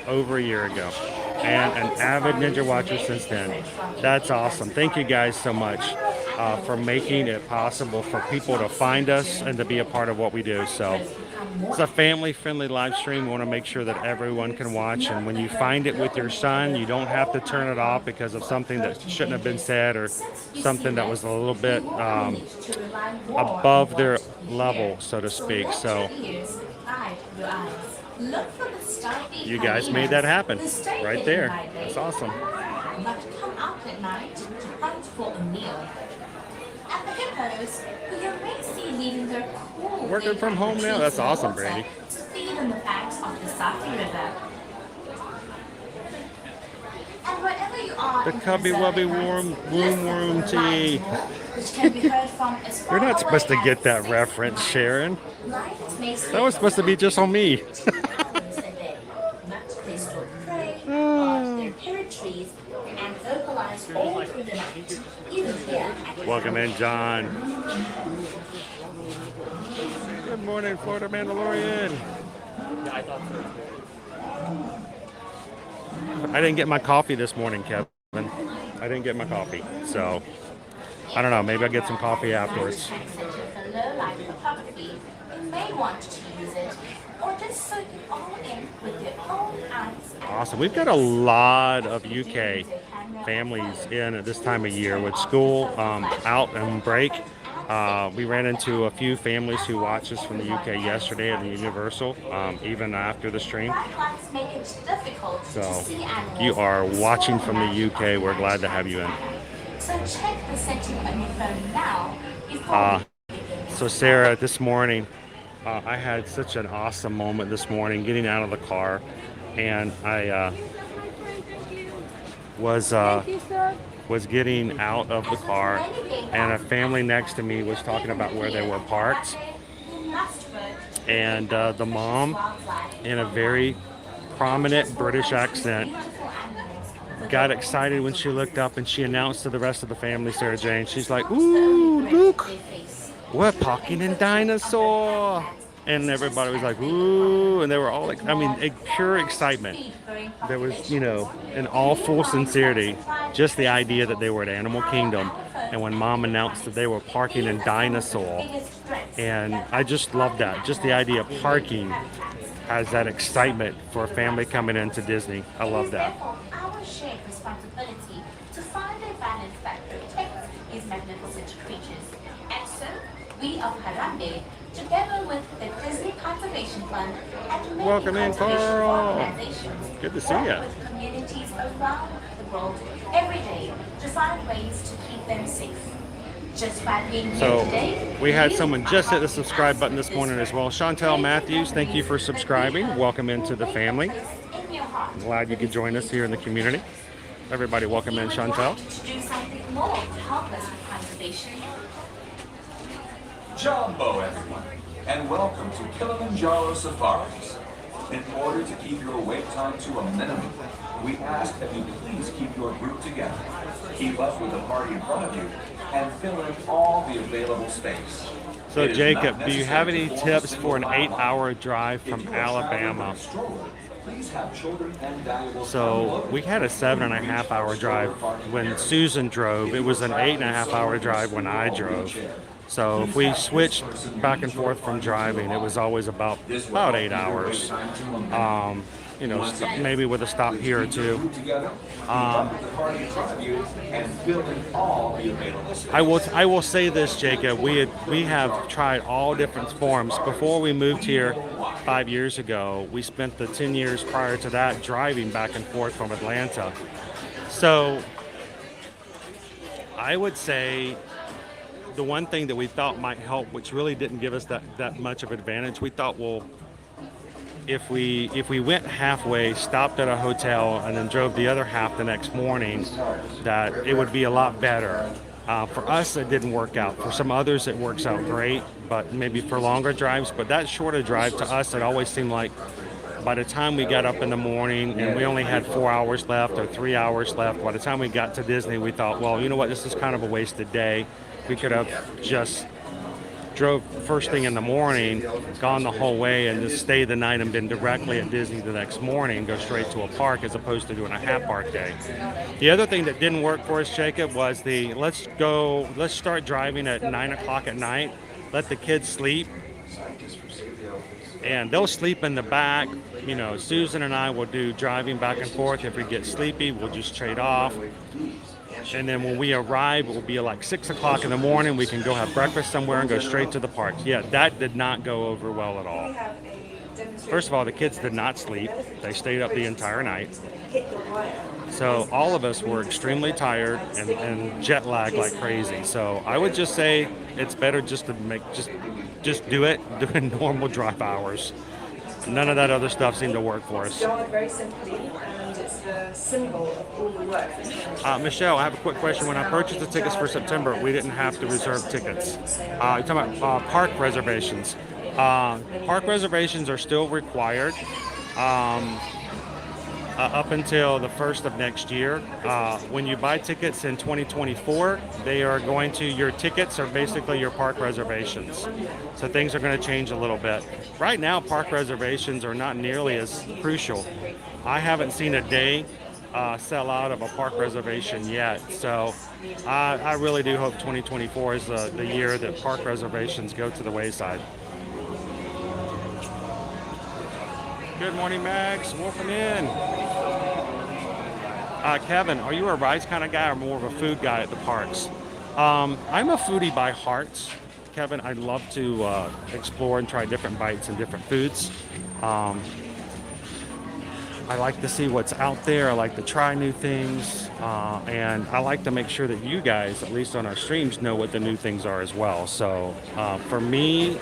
over a year ago, and an avid Ninja watcher since then. That's awesome. Thank you guys so much for making it possible for people to find us and to be a part of what we do. So it's a family-friendly live stream. We want to make sure that everyone can watch, and when you find it with your son, you don't have to turn it off because of something that shouldn't have been said or something that was a little bit above their level, so to speak. So you guys made that happen right there. That's awesome. But come out at night to hunt for a meal. And the hippos, who you may see leaving their cool Working from home now? That's awesome, Brandy. To feed on the banks of the Safi River. And wherever you are, The Cubby Wubby Worm tea. which can be heard from as far You're not supposed to away get as that 6 reference, Sharon. Light may slip That was supposed to be just on me. hours a day. But they still pray, guard their territories, and vocalize all through the night, even here at Welcome in, John. Good morning, Florida Mandalorian. I didn't get my coffee this morning, Kevin. I didn't get my coffee, so I don't know. Maybe I'll get some coffee afterwards. The low light photography, you may want to use it, or just soak it all in with your own eyes. Awesome. We've got a lot of UK families in at this time of year with school out and break. We ran into a few families who watched us from the UK yesterday at the Universal, even after the stream. So you are watching from the UK. We're glad to have you in. So check the setting on your phone now before So Sarah, this morning, I had such an awesome moment this morning getting out of the car, and I was getting out of the car, and a family next to me was talking about where they were parked, and the mom, in a very prominent British accent, got excited when she looked up and she announced to the rest of the family, Sarah Jane, she's like, "Ooh, look, we're parking in Dinosaur." And everybody was like, "Ooh," and they were all like, I mean, a pure excitement. There was, you know, in all full sincerity, just the idea that they were at Animal Kingdom. And when Mom announced that they were parking in Dinosaur, and I just love that. Just the idea of parking has that excitement for a family coming into Disney. I love that. Our shared responsibility to find a balance that protects these magnificent creatures. And so, we of Harambe, together with the Disney Conservation Fund and many Welcome in, conservation Carl. organizations, Good to see work ya. with communities around the world every day to find ways to keep them safe. Just by being here So today, we had you someone just hit the subscribe button this this morning as well. work. Chantel Matthews, thank you for subscribing. Welcome into the family. In your heart. Glad you could join us here in the community. Everybody, welcome in, Chantel. To do something more to help us with conservation. Jumbo, everyone, and welcome to Kilimanjaro Safaris. In order to keep your wait time to a minimum, we ask that you please keep your group together, keep up with the party in front of you, and fill in all the available space. So It is Jacob, not do you have any necessary to form a tips single for an file 8-hour drive If from you are traveling Alabama? with a stroller, please have children and valuables So unloaded. we had a 7.5-hour drive when Susan drove. It was an 8.5-hour drive when I drove. So if we switched back and forth from driving, it was always about 8 hours. You know, maybe with a stop here or two. I will say this, Jacob. We have tried all different forms. Before we moved here 5 years ago, we spent the 10 years prior to that driving back and forth from Atlanta. So I would say the one thing that we thought might help, which really didn't give us that much of an advantage, we thought, well, if we went halfway, stopped at a hotel, and then drove the other half the next morning, that it would be a lot better. For us, it didn't work out. For some others, it works out great, but maybe for longer drives. But that shorter drive to us, it always seemed like by the time we got up in the morning and we only had 4 hours left or 3 hours left, by the time we got to Disney, we thought, well, you know what, this is kind of a wasted day. We could have just drove first thing in the morning, gone the whole way, and just stayed the night and been directly at Disney the next morning and go straight to a park as opposed to doing a half park day. The other thing that didn't work for us, Jacob, was the let's start driving at 9 o'clock at night, let the kids sleep, and they'll sleep in the back. You know, Susan and I will do driving back and forth. If we get sleepy, we'll just trade off. And then when we arrive, it will be like 6 o'clock in the morning. We can go have breakfast somewhere and go straight to the park. Yeah, that did not go over well at all. First of all, the kids did not sleep. They stayed up the entire night. So all of us were extremely tired and jet lagged like crazy. So I would just say it's better just to just do it during normal drive hours. None of that other stuff seemed to work for us. Very simply, and it's the symbol of all the work that's been Michelle, I have a quick question. When I purchased the tickets for September, we didn't have to reserve tickets. You're talking about park reservations. Park reservations are still required up until the 1st of next year. When you buy tickets in 2024, they are going to, your tickets are basically your park reservations. So things are going to change a little bit. Right now, park reservations are not nearly as crucial. I haven't seen a day sell out of a park reservation yet. So I really do hope 2024 is the year that park reservations go to the wayside. Good morning, Max. Welcome in. Kevin, are you a rides kind of guy or more of a food guy at the parks? I'm a foodie by heart. Kevin, I love to explore and try different bites and different foods. I like to see what's out there. I like to try new things. And I like to make sure that you guys, at least on our streams, know what the new things are as well. So for me,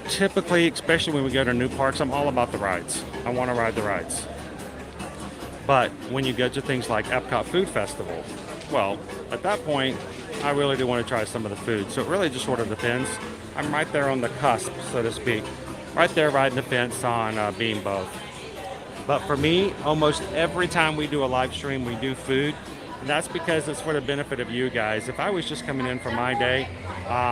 typically, especially when we go to new parks, I'm all about the rides. I want to ride the rides. But when you go to things like Epcot Food Festival, well, at that point, I really do want to try some of the food. So it really just sort of depends. I'm right there on the cusp, so to speak. Right there riding the fence on being both. But for me, almost every time we do a live stream, we do food. And that's because it's for the benefit of you guys. If I was just coming in for my day,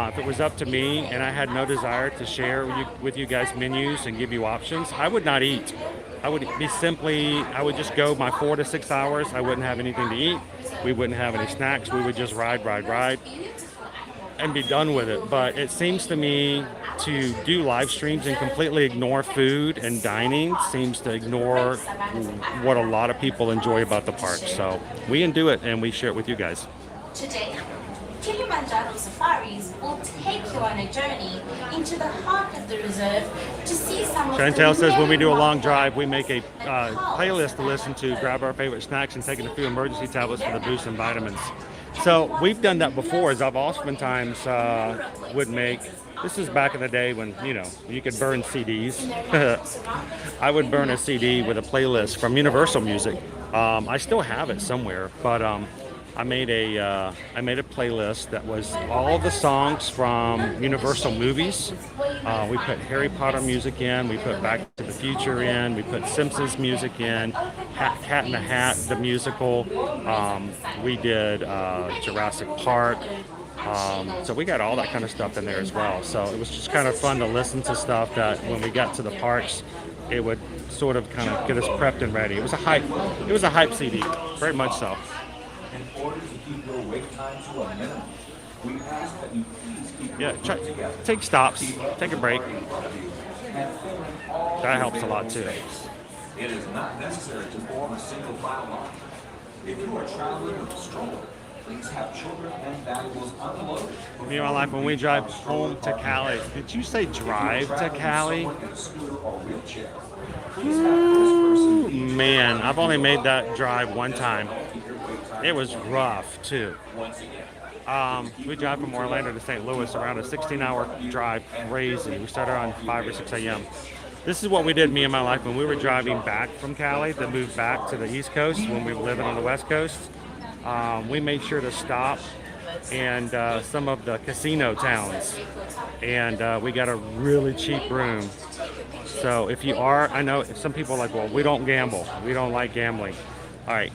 if it was up to me and I had no desire to share with you guys menus and give you options, I would not eat. I would I would just go my 4 to 6 hours. I wouldn't have anything to eat. We wouldn't have any snacks. We would just ride and be done with it. But it seems to me to do live streams and completely ignore food and dining seems to ignore what a lot of people enjoy about the park. So we can do it and we share it with you guys. Today, Kilimanjaro Safaris will take you on a journey into the heart of the reserve to see some of Chantel the says when we do a long wonderful drive, we make a playlist to listen to, grab our favorite snacks, and take a few emergency tablets for the boost and vitamins. So we've done that before, as I've oftentimes would make. This is back in the day when, you know, you could burn CDs. I would burn a CD with a playlist from Universal Music. I still have it somewhere, but I made a playlist that was all the songs from Universal movies. We put Harry Potter music in, we put Back to the Future in, we put Simpsons music in, Cat in the Hat, the musical. We did Jurassic Park. So we got all that kind of stuff in there as well. So it was just kind of fun to listen to stuff that when we got to the parks, it would sort of kind of get us prepped and ready. It was a hype CD, very much so. In order to keep your wait time to a minimum, we ask that you please keep your Yeah, take stops, take a break. That helps a lot too. It is not necessary to form a single file line. If you are traveling with a stroller, please have children and valuables unloaded. Me and my life, when we drive home to Cali. Did you say drive to Cali? Ooh, man, I've only made that drive one time. It was rough too. We drive from Orlando to St. Louis, around a 16-hour drive, crazy. We started around 5 or 6 a.m. This is what we did, me and my life, when we were driving back from Cali to move back to the East Coast when we were living on the West Coast. we made sure to stop in some of the casino towns, and we got a really cheap room. So if you are, I know some people are like, well, we don't gamble. We don't like gambling. All right,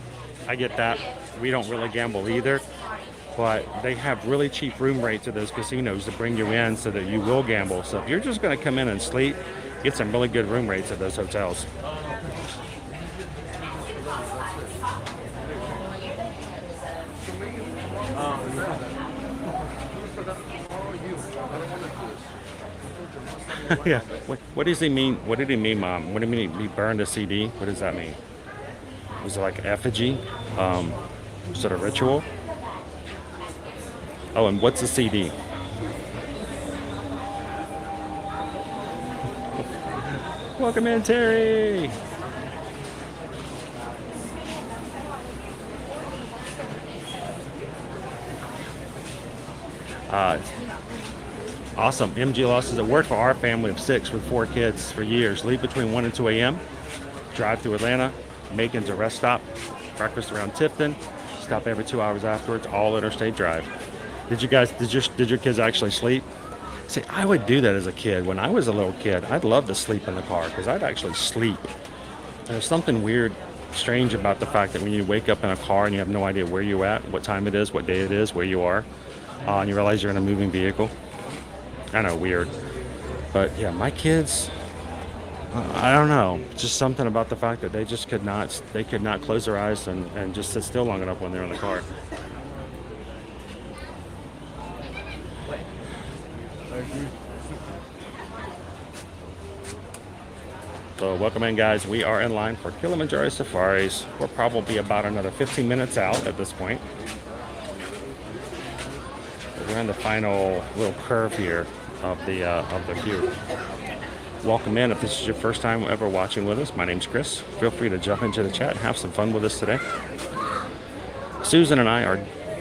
I get that. We don't really gamble either. But they have really cheap room rates at those casinos to bring you in so that you will gamble. So if you're just going to come in and sleep, get some really good room rates at those hotels. Yeah. What does he mean? What did he mean, Mom? What did he mean? He burned a CD? What does that mean? Was it like effigy? Sort of ritual? Oh, and what's a CD? Welcome in, Terry. Awesome. MG Losses at work for our family of 6 with 4 kids for years. Leave between 1 and 2 a.m. Drive through Atlanta. Macon's a rest stop. Breakfast around Tifton. Stop every 2 hours afterwards. All interstate drive. Did your kids actually sleep? See, I would do that as a kid. When I was a little kid, I'd love to sleep in the car because I'd actually sleep. There's something weird, strange about the fact that when you wake up in a car and you have no idea where you're at, what time it is, what day it is, where you are, and you realize you're in a moving vehicle. I know, weird. But yeah, my kids, I don't know, just something about the fact that they just could not close their eyes and just sit still long enough when they're in the car. So welcome in, guys. We are in line for Kilimanjaro Safaris. We're probably about another 15 minutes out at this point. We're in the final little curve here of the queue. Welcome in. If this is your first time ever watching with us, my name's Chris. Feel free to jump into the chat and have some fun with us today. Susan and I are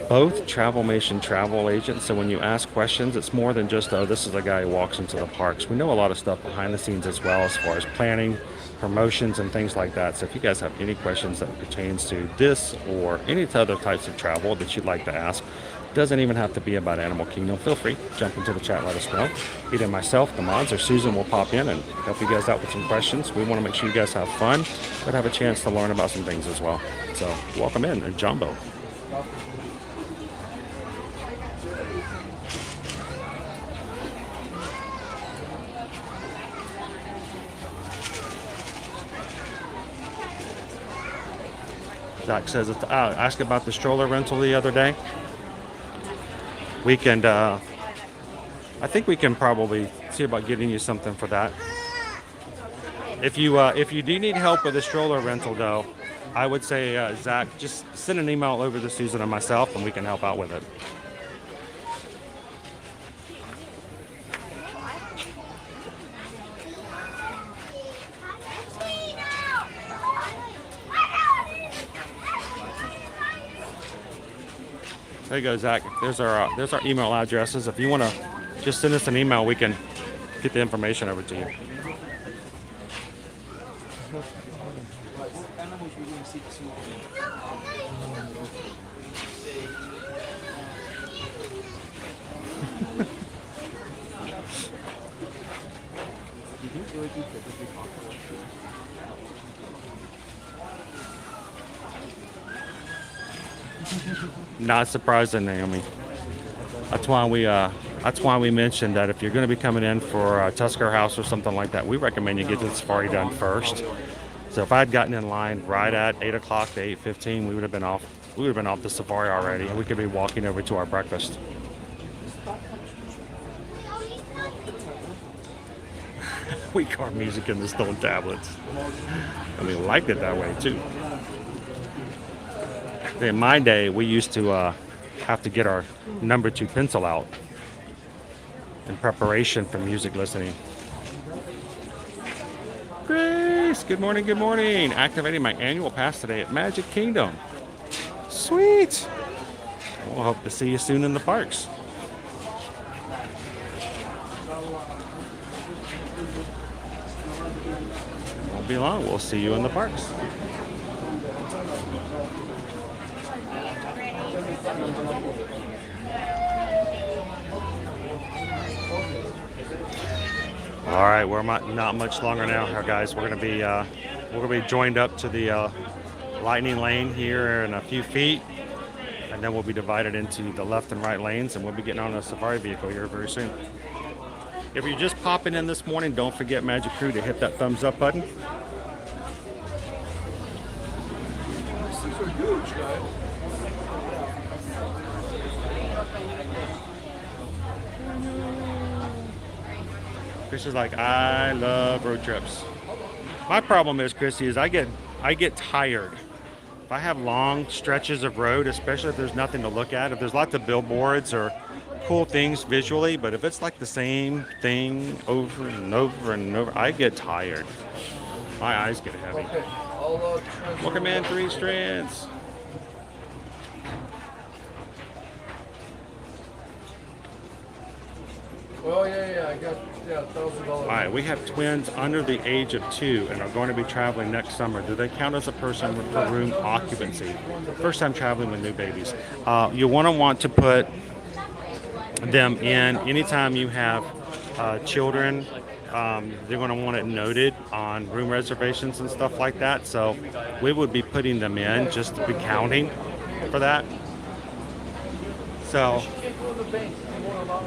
both Travelmation travel agents, so when you ask questions, it's more than just, oh, this is the guy who walks into the parks. We know a lot of stuff behind the scenes as well, as far as planning, promotions, and things like that. So if you guys have any questions that pertains to this or any other types of travel that you'd like to ask, it doesn't even have to be about Animal Kingdom. Feel free, jump into the chat and let us know. Either myself, the mods, or Susan will pop in and help you guys out with some questions. We want to make sure you guys have fun, but have a chance to learn about some things as well. So welcome in, Jumbo. Zach says, asked about the stroller rental the other day. We can, I think we can probably see about getting you something for that. If you do need help with the stroller rental, though, I would say, Zach, just send an email over to Susan and myself, and we can help out with it. There you go, Zach. There's our email addresses. If you want to just send us an email, we can get the information over to you. Not surprising, Naomi. That's why we mentioned that if you're going to be coming in for Tusker House or something like that, we recommend you get the safari done first. So if I had gotten in line right at 8 o'clock to 8:15, we would have been off. We would have been off the safari already, and we could be walking over to our breakfast. We car music in the stone tablets. And we liked it that way too. In my day, we used to have to get our number 2 pencil out in preparation for music listening. Grace, good morning, good morning. Activating my annual pass today at Magic Kingdom. Sweet. We'll hope to see you soon in the parks. Won't be long. We'll see you in the parks. All right, we're not much longer now, here, guys. We're gonna be joined up to the lightning lane here in a few feet, and then we'll be divided into the left and right lanes, and we'll be getting on a safari vehicle here very soon. If you're just popping in this morning, don't forget, Magic Crew, to hit that thumbs up button. These things are huge, guys. Chris is like, I love road trips. My problem is, Chrissy, is I get tired. If I have long stretches of road, especially if there's nothing to look at, if there's lots of billboards or cool things visually, but if it's like the same thing over and over and over, I get tired. My eyes get heavy. Okay, Welcome in, 3 Strands. Oh yeah, I got $1,000. All right, we have twins under the age of 2 and are going to be traveling next summer. Do they count as a person for room occupancy? First time traveling with new babies. You want to put them in anytime you have children. They're going to want it noted on room reservations and stuff like that. So we would be putting them in just to be counting for that. So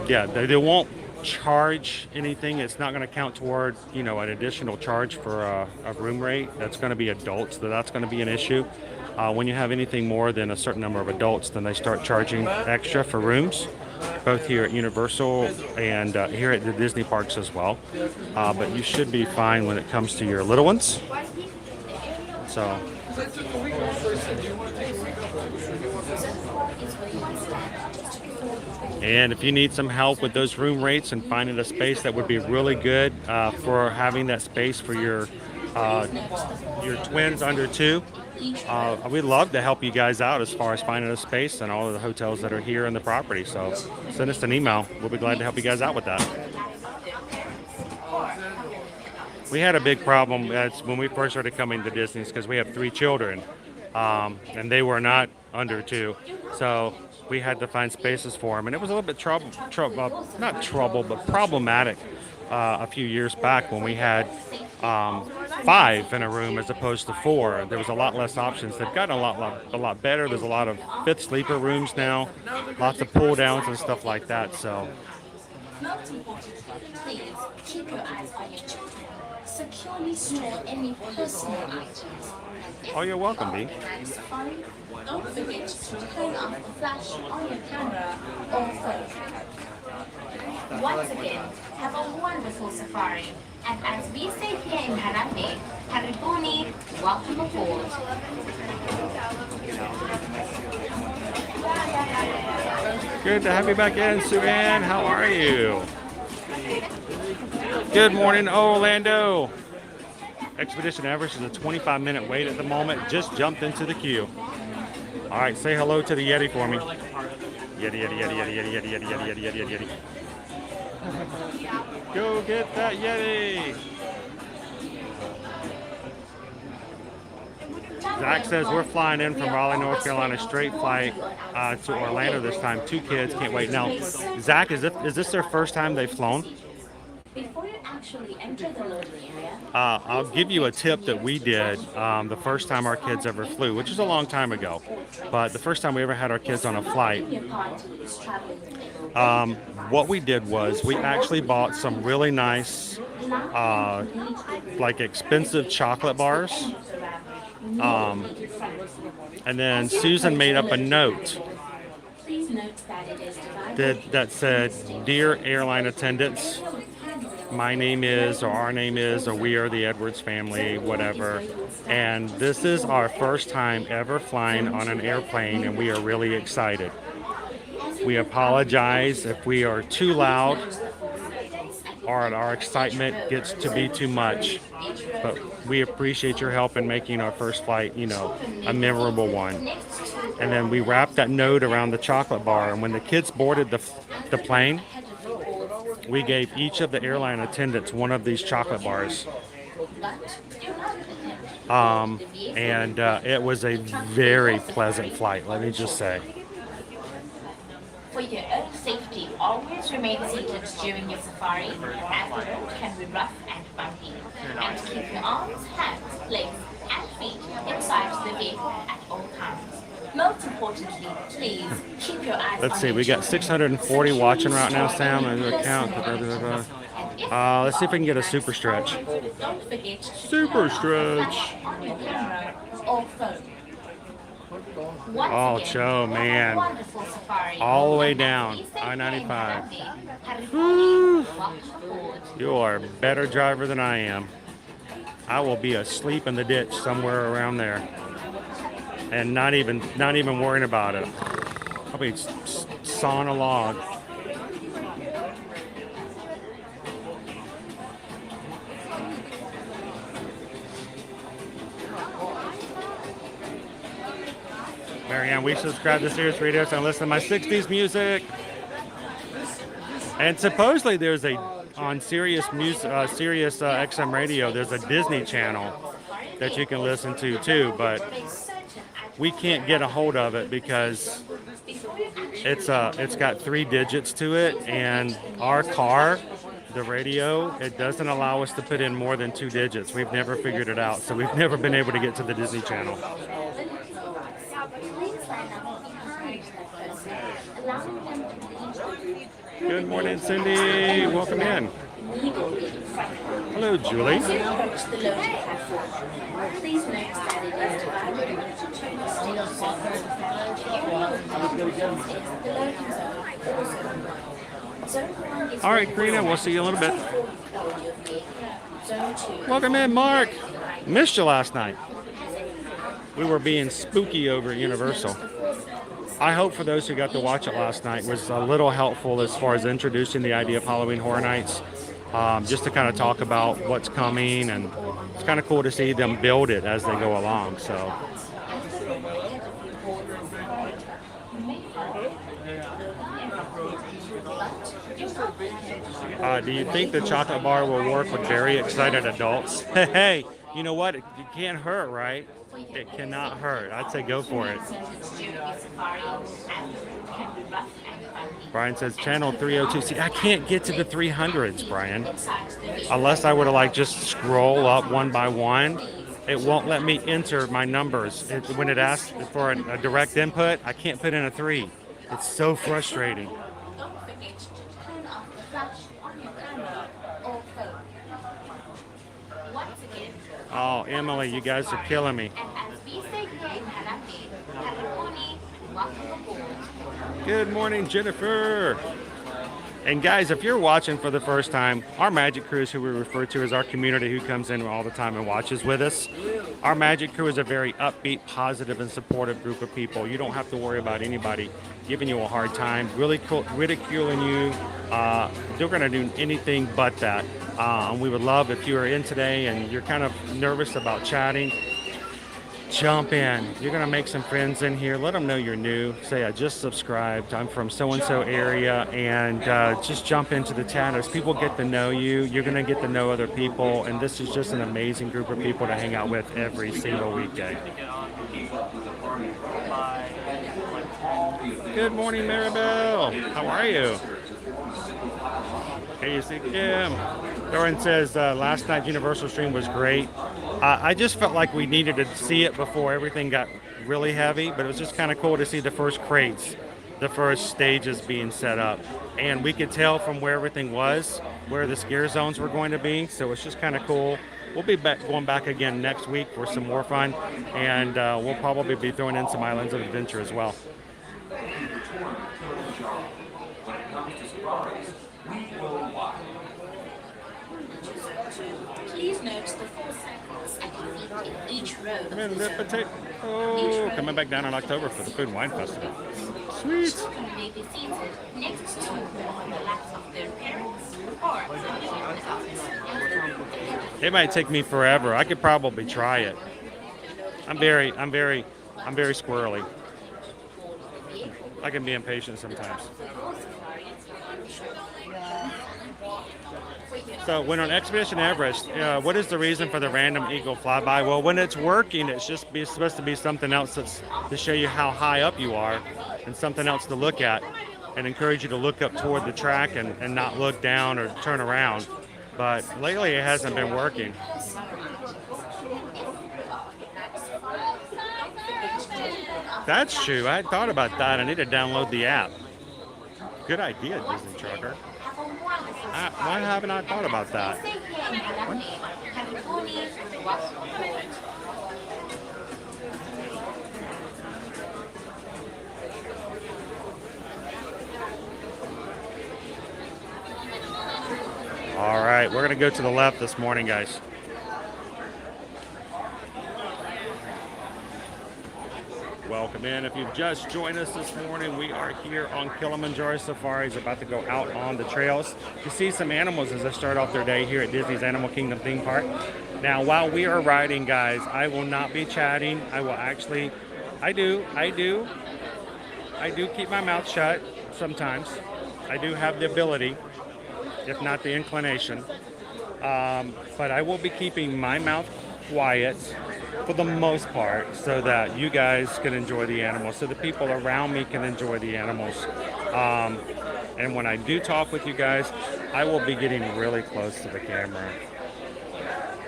yeah, they won't charge anything. It's not going to count toward, an additional charge for a room rate. That's going to be adults, so that's going to be an issue. When you have anything more than a certain number of adults, then they start charging extra for rooms, both here at Universal and here at the Disney parks as well. But you should be fine when it comes to your little ones. So and if you need some help with those room rates and finding a space that would be really good for having that space for your twins under 2, we'd love to help you guys out as far as finding a space and all of the hotels that are here in the property. So send us an email. We'll be glad to help you guys out with that. We had a big problem when we first started coming to Disney's because we have 3 children and they were not under 2. So we had to find spaces for them, and it was a little bit problematic a few years back when we had 5 in a room as opposed to 4. There was a lot less options. They've gotten a lot better. There's a lot of 5th sleeper rooms now, lots of pull downs and stuff like that. So Most importantly, please keep your eyes on your children. Securely store any personal items. oh, you're welcome, B. Don't forget to turn off the flash on your camera or phone. Once again, have a wonderful safari. And as we say here in Harare, Karibuni, welcome aboard. Good to have you back in, Sue Ann. How are you? Good morning, Orlando. Expedition Everest is a 25-minute wait at the moment. Just jumped into the queue. All right, say hello to the Yeti for me. Yeti, Yeti, Yeti, Yeti, Yeti, Yeti, Yeti, Yeti, Yeti, Yeti, Yeti. Go get that Yeti. Zach says we're flying in from Raleigh, North Carolina, straight flight to Orlando this time. 2 kids, can't wait. Now, Zach, is this their first time they've flown? Before you actually enter the loading area, I'll give you a tip that we did the first time our kids ever flew, which is a long time ago. But the first time we ever had our kids on a flight, what we did was we actually bought some really nice, like expensive chocolate bars. And then Susan made up a note that said, "Dear airline attendants, my name is, or our name is, or we are the Edwards family, whatever. And this is our first time ever flying on an airplane, and we are really excited. We apologize if we are too loud or our excitement gets to be too much, but we appreciate your help in making our first flight, a memorable one." And then we wrapped that note around the chocolate bar, and when the kids boarded the plane, we gave each of the airline attendants one of these chocolate bars. And it was a very pleasant flight, let me just say. remain seated during your safari, as the road can be rough and bumpy, and keep your arms, hands, legs, and feet inside the vehicle at all times. Most importantly, please keep your eyes Let's on see, your we got children. 640 watching right now, Sam. Count. Let's see if we can get a super stretch. Don't forget to Super stretch. flash on your camera or phone. Once Oh, again, Joe, have a man. wonderful safari. All the way And down be safe I-95. and happy. Welcome aboard. You are a better driver than I am. I will be asleep in the ditch somewhere around there, and not even worrying about it. I'll be sawing a log. Marianne, we subscribe to Sirius Radio and listen to my 60s music. And supposedly there's on Sirius XM Radio, there's a Disney channel that you can listen to too, but we can't get a hold of it because it's got 3 digits to it, and our car, the radio, it doesn't allow us to put in more than 2 digits. We've never figured it out, so we've never been able to get to the Disney channel. Good morning, Cindy. Welcome in. Hello, Julie. As you approach the loading platform, please note that it is divided into 2 distinct sections. The loading zone. Zone 1 is All right, Karina, we'll see you in a little bit. Zone 2. Welcome in, Mark. Missed you last night. We were being spooky over at Universal. I hope for those who got to watch it last night was a little helpful as far as introducing the idea of Halloween Horror Nights, just to kind of talk about what's coming, and it's kind of cool to see them build it as they go along. So. Do you think the chocolate bar will work with very excited adults? Hey, you know what? It can't hurt, right? It cannot hurt. I'd say go for it. Brian says channel 302. See, I can't get to the 300s, Brian. Unless I would have just scroll up one by one. It won't let me enter my numbers. When it asks for a direct input, I can't put in a 3. It's so frustrating. Oh, Emily, you guys are killing me. Good morning, Jennifer. And guys, if you're watching for the first time, our Magic Crew is who we refer to as our community who comes in all the time and watches with us. Our Magic Crew is a very upbeat, positive, and supportive group of people. You don't have to worry about anybody giving you a hard time, really ridiculing you. They're going to do anything but that. We would love if you are in today and you're kind of nervous about chatting, jump in. You're going to make some friends in here. Let them know you're new. Say, I just subscribed. I'm from so-and-so area. And just jump into the chat. As people get to know you, you're going to get to know other people. And this is just an amazing group of people to hang out with every single weekday. Good morning, Maribel. How are you? Hey, you see Kim. Doran says last night's Universal stream was great. I just felt like we needed to see it before everything got really heavy, but it was just kind of cool to see the first crates, the first stages being set up. And we could tell from where everything was, where the scare zones were going to be, so it's just kind of cool. We'll be going back again next week for some more fun, and we'll probably be throwing in some Islands of Adventure as well. Please note the 4 cycles at your feet in each row of the zone. Oh, coming back down in October for the Food and Wine Festival. Sweet. Children may be seated next to on the laps of their parents or It might take me forever. I could probably try it. I'm very squirrely. I can be impatient sometimes. So when on Expedition Everest, what is the reason for the random eagle flyby? Well, when it's working, it's just supposed to be something else that's to show you how high up you are and something else to look at. and encourage you to look up toward the track and not look down or turn around. But lately it hasn't been working. That's true. I had thought about that. I need to download the app. Good idea, Disney Trucker. Why haven't I thought about that? All right, we're going to go to the left this morning, guys. Welcome in. If you've just joined us this morning, we are here on Kilimanjaro Safaris, about to go out on the trails to see some animals as they start off their day here at Disney's Animal Kingdom theme park. Now, while we are riding, guys, I will not be chatting. I will actually, I do keep my mouth shut sometimes. I do have the ability, if not the inclination, but I will be keeping my mouth quiet for the most part, so that you guys can enjoy the animals, so the people around me can enjoy the animals. And when I do talk with you guys, I will be getting really close to the camera.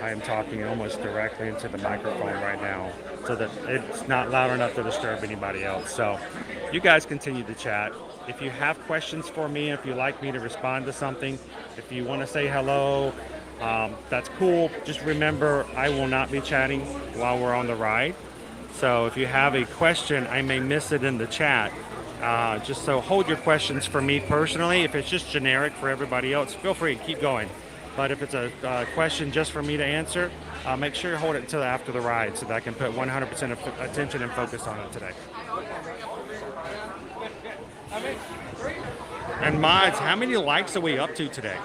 I am talking almost directly into the microphone right now, so that it's not loud enough to disturb anybody else. So you guys continue to chat. If you have questions for me, if you'd like me to respond to something, if you want to say hello, that's cool. Just remember, I will not be chatting while we're on the ride. So if you have a question, I may miss it in the chat. Just so hold your questions for me personally. If it's just generic for everybody else, feel free to keep going. But if it's a question just for me to answer, make sure you hold it until after the ride so that I can put 100% of attention and focus on it today. And mods, how many likes are we up to today?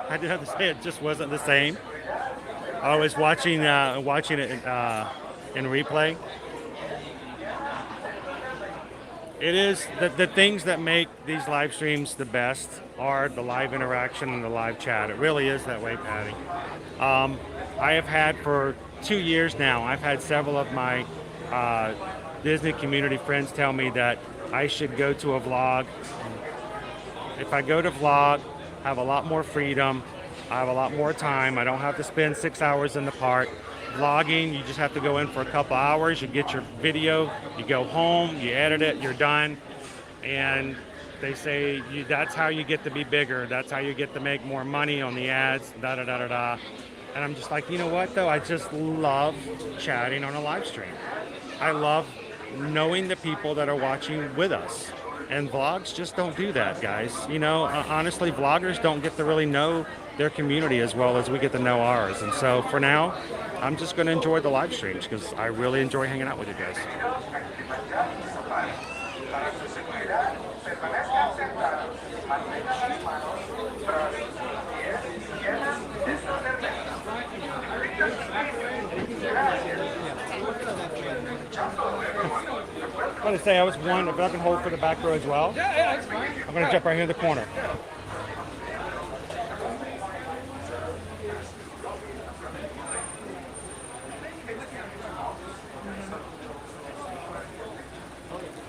I did have to say it just wasn't the same. I was watching it in replay. It is the things that make these live streams the best are the live interaction and the live chat. It really is that way, Patty. I have had for 2 years now, I've had several of my Disney community friends tell me that I should go to a vlog. If I go to vlog, I have a lot more freedom. I have a lot more time. I don't have to spend 6 hours in the park. Vlogging, you just have to go in for a couple hours. You get your video, you go home, you edit it, you're done. And they say that's how you get to be bigger. That's how you get to make more money on the ads, da-da-da-da-da. And I'm just like, you know what, though? I just love chatting on a live stream. I love knowing the people that are watching with us. And vlogs just don't do that, guys. You know, honestly, vloggers don't get to really know their community as well as we get to know ours. And so for now, I'm just going to enjoy the live streams because I really enjoy hanging out with you guys. I'm going to say I was one, if I can hold for the back row as well. Yeah, that's fine. I'm going to jump right here in the corner.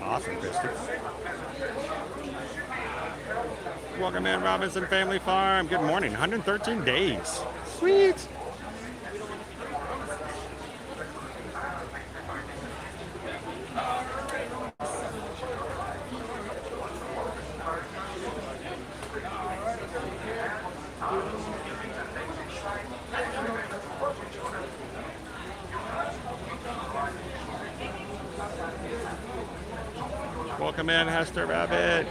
Awesome, Christy. Welcome in, Robinson Family Farm. Good morning. 113 days. Sweet. Welcome in, Hester Rabbit.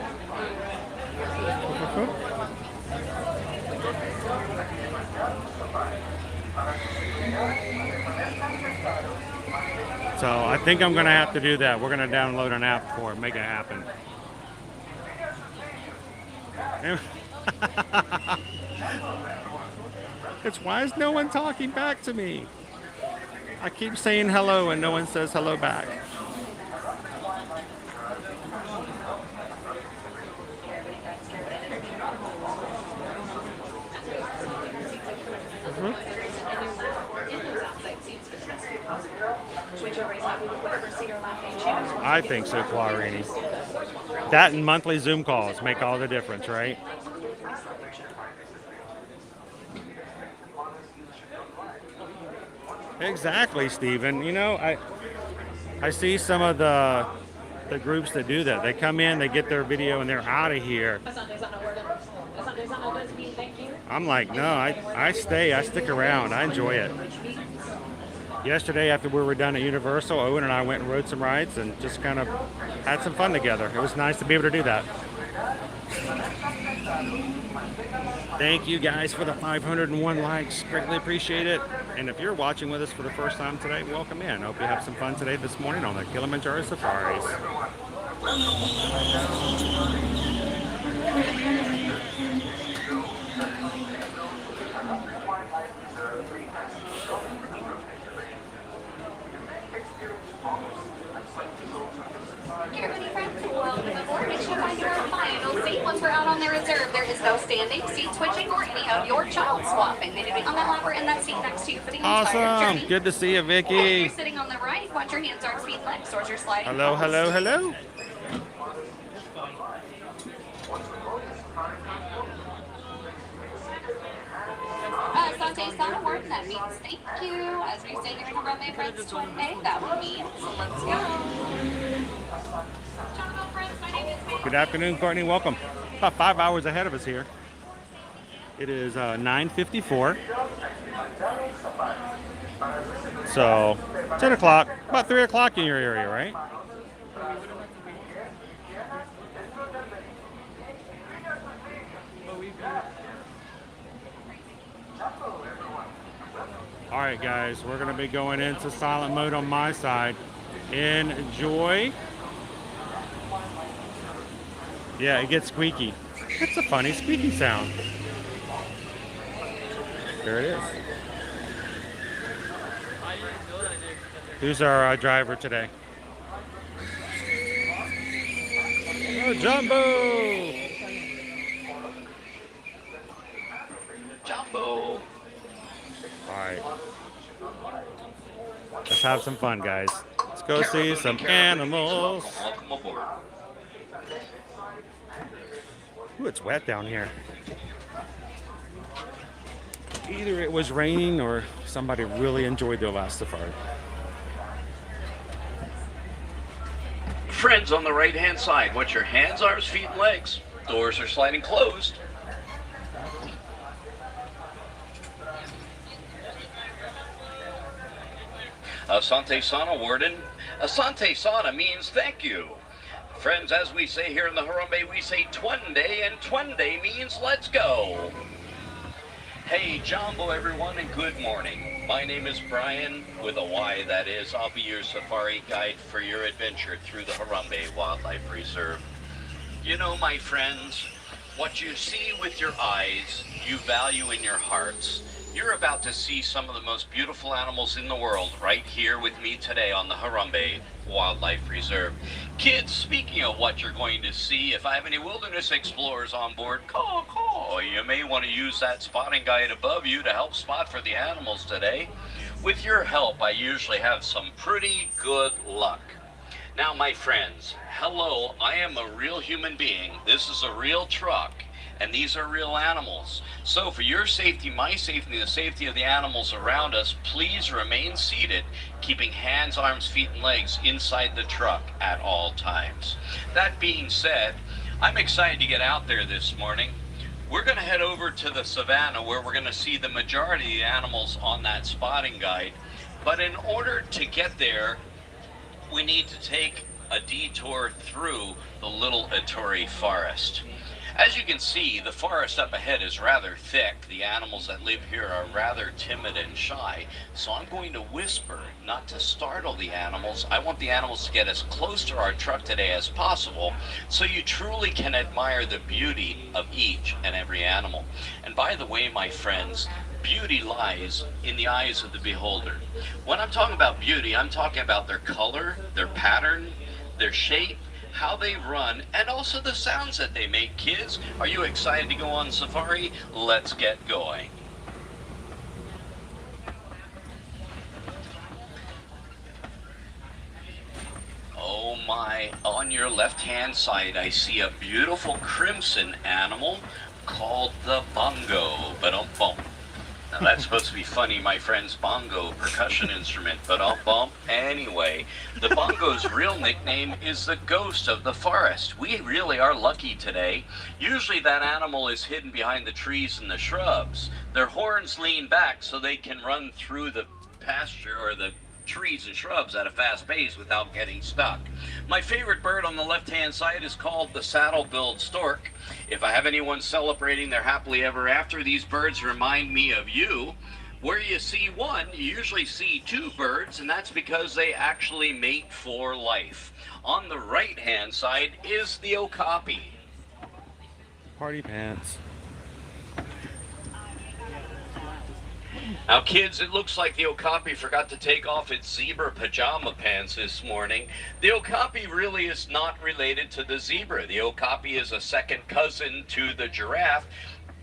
So I think I'm going to have to do that. We're going to download an app for it, make it happen. It's why is no one talking back to me? I keep saying hello and no one says hello back. There isn't any in those outside seats for the rest of you. Whichever is happy with whatever seat or lap they choose. I think so, Clarini. That and monthly Zoom calls make all the difference, right? Exactly, Stephen. You know, I see some of the groups that do that. They come in, they get their video, and they're out of here. I'm like, no, I stay, I stick around, I enjoy it. Yesterday, after we were done at Universal, Owen and I went and rode some rides and just kind of had some fun together. It was nice to be able to do that. Thank you guys for the 501 likes. Greatly appreciate it. And if you're watching with us for the first time today, welcome in. Hope you have some fun today this morning on the Kilimanjaro Safaris. Once we're out on the reserve, there is no standing, seat switching, or any of your child swapping. They need to be on that lap or in that seat next to you for the entire journey. Good to see you, Vicky. If you're sitting on the right, watch your hands, arms, feet, legs, towards your sliding. Hello, hello, hello. Asante Sana word, that means thank you. As we say here in Harambe, friends, Twende, that would mean, so let's go. Good afternoon, Courtney. Welcome. About 5 hours ahead of us here. It is 9:54. So 10 o'clock, about 3 o'clock in your area, right? All right, guys, we're going to be going into silent mode on my side. Enjoy. Yeah, it gets squeaky. It's a funny squeaky sound. There it is. Who's our driver today? Oh, Jumbo! Jumbo! Alright. Let's have some fun, guys. Let's go see some animals. Welcome aboard. Ooh, it's wet down here. Either it was raining or somebody really enjoyed their last safari. Friends on the right-hand side, watch your hands, arms, feet, and legs. Doors are sliding closed. Asante Sana, Warden. Asante Sana means thank you. Friends, as we say here in the Harambe, we say Twende, and Twende means let's go. Hey, Jumbo, everyone, and good morning. My name is Brian, with a Y, that is. I'll be your safari guide for your adventure through the Harambe Wildlife Reserve. You know, my friends, what you see with your eyes, you value in your hearts. You're about to see some of the most beautiful animals in the world right here with me today on the Harambe Wildlife Reserve. Kids, speaking of what you're going to see, if I have any wilderness explorers on board, call. You may want to use that spotting guide above you to help spot for the animals today. With your help, I usually have some pretty good luck. Now, my friends, hello, I am a real human being. This is a real truck. And these are real animals. So for your safety, my safety, and the safety of the animals around us, please remain seated, keeping hands, arms, feet, and legs inside the truck at all times. That being said, I'm excited to get out there this morning. We're going to head over to the savannah where we're going to see the majority of the animals on that spotting guide. But in order to get there, we need to take a detour through the Little Ettore Forest. As you can see, the forest up ahead is rather thick. The animals that live here are rather timid and shy. So I'm going to whisper, not to startle the animals. I want the animals to get as close to our truck today as possible so you truly can admire the beauty of each and every animal. And by the way, my friends, beauty lies in the eyes of the beholder. When I'm talking about beauty, I'm talking about their color, their pattern, their shape, how they run, and also the sounds that they make. Kids, are you excited to go on safari? Let's get going. my, on your left-hand side, I see a beautiful crimson animal called the bongo. Ba-dum-bum. Now that's supposed to be funny, my friends. Bongo, percussion instrument, ba-dum-bum. Anyway, the bongo's real nickname is the ghost of the forest. We really are lucky today. Usually that animal is hidden behind the trees and the shrubs. Their horns lean back so they can run through the pasture or the trees and shrubs at a fast pace without getting stuck. My favorite bird on the left-hand side is called the saddle-billed stork. If I have anyone celebrating their happily ever after, these birds remind me of you. Where you see one, you usually see two birds, and that's because they actually mate for life. On the right-hand side is the okapi. Party pants. Now kids, it looks like the okapi forgot to take off its zebra pajama pants this morning. The okapi really is not related to the zebra. The okapi is a second cousin to the giraffe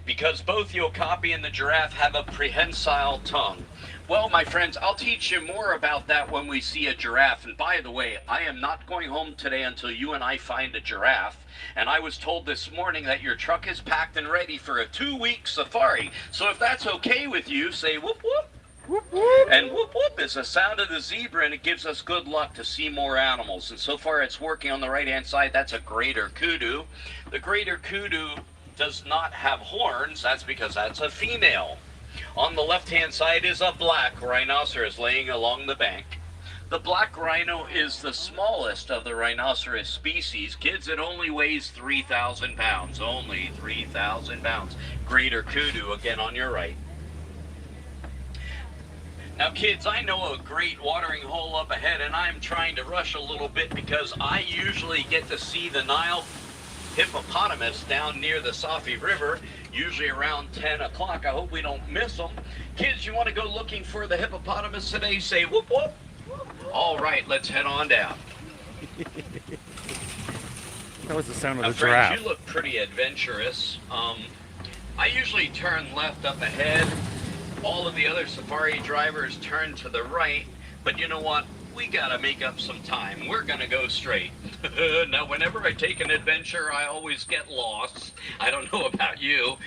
because both the okapi and the giraffe have a prehensile tongue. Well, my friends, I'll teach you more about that when we see a giraffe. And by the way, I am not going home today until you and I find a giraffe. And I was told this morning that your truck is packed and ready for a 2-week safari. So if that's okay with you, say whoop whoop. Whoop whoop. And whoop whoop is the sound of the zebra, and it gives us good luck to see more animals. And so far it's working. On the right-hand side, that's a greater kudu. The greater kudu does not have horns. That's because that's a female. On the left-hand side is a black rhinoceros laying along the bank. The black rhino is the smallest of the rhinoceros species. Kids, it only weighs 3,000 pounds. Only 3,000 pounds. Greater kudu, again on your right. Now, kids, I know a great watering hole up ahead, and I'm trying to rush a little bit because I usually get to see the Nile hippopotamus down near the Safi River, usually around 10 o'clock. I hope we don't miss them. Kids, you want to go looking for the hippopotamus today? Say whoop whoop. All right, let's head on down. That was the sound of now, the friends, giraffe. you look pretty adventurous. I usually turn left up ahead. All of the other safari drivers turn to the right. But you know what? We gotta make up some time. We're gonna go straight. Now, whenever I take an adventure, I always get lost. I don't know about you.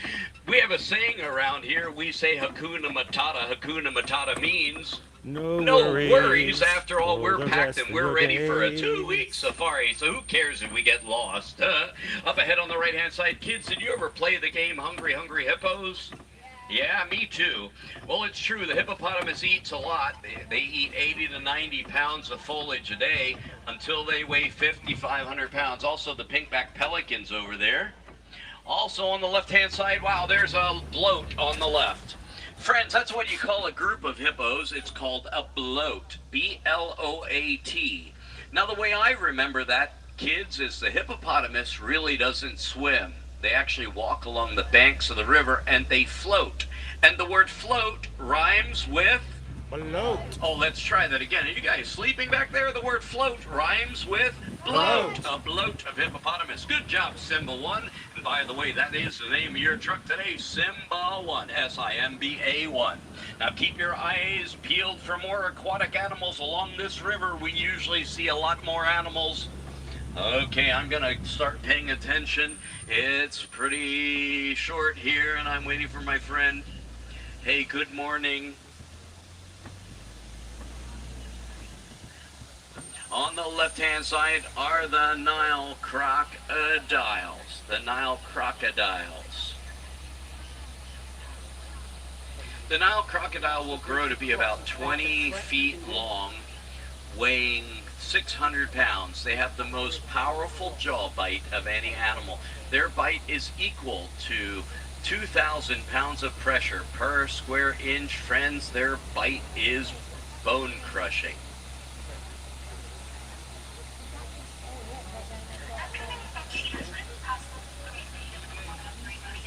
We have a saying around here. We say Hakuna Matata. Hakuna Matata means no worries. After all, we're packed and we're ready for a 2-week safari. So who cares if we get lost? Up ahead on the right-hand side, kids, did you ever play the game Hungry Hungry Hippos? Yeah, me too. Well, it's true. The hippopotamus eats a lot. They eat 80 to 90 pounds of foliage a day until they weigh 5,500 pounds. Also, the pink-backed pelicans over there. Also, on the left-hand side, wow, there's a bloat on the left. Friends, that's what you call a group of hippos. It's called a bloat. B-L-O-A-T. Now, the way I remember that, kids, is the hippopotamus really doesn't swim. They actually walk along the banks of the river and they float. And the word float rhymes with bloat. Oh, let's try that again. Are you guys sleeping back there? The word float rhymes with bloat. A bloat of hippopotamus. Good job, Simba 1. And by the way, that is the name of your truck today, Simba 1. S-I-M-B-A 1. Now keep your eyes peeled for more aquatic animals along this river. We usually see a lot more animals. Okay, I'm gonna start paying attention. It's pretty short here, and I'm waiting for my friend. Hey, good morning. On the left-hand side are the Nile crocodiles. The Nile crocodiles. The Nile crocodile will grow to be about 20 feet long, weighing 600 pounds. They have the most powerful jaw bite of any animal. Their bite is equal to 2,000 pounds of pressure per square inch. Friends, their bite is bone crushing.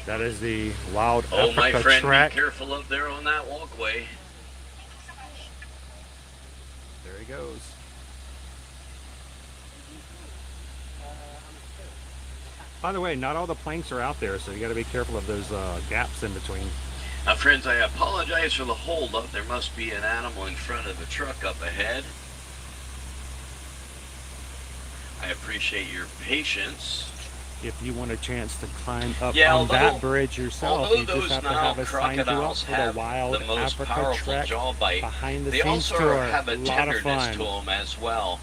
That is the Wild Oh, Africa my friend, track. be careful up there on that walkway. There he goes. By the way, not all the planks are out there, so you got to be careful of those gaps in between. Now, friends, I apologize for the holdup. There must be an animal in front of the truck up ahead. I appreciate your patience. If you want a chance to climb up Yeah, on that bridge yourself, you just have to have us sign you up crocodiles for the have Wild the most Africa powerful Trek jaw bite, behind the they scenes also tour. have a lot of tenderness fun. to them as well.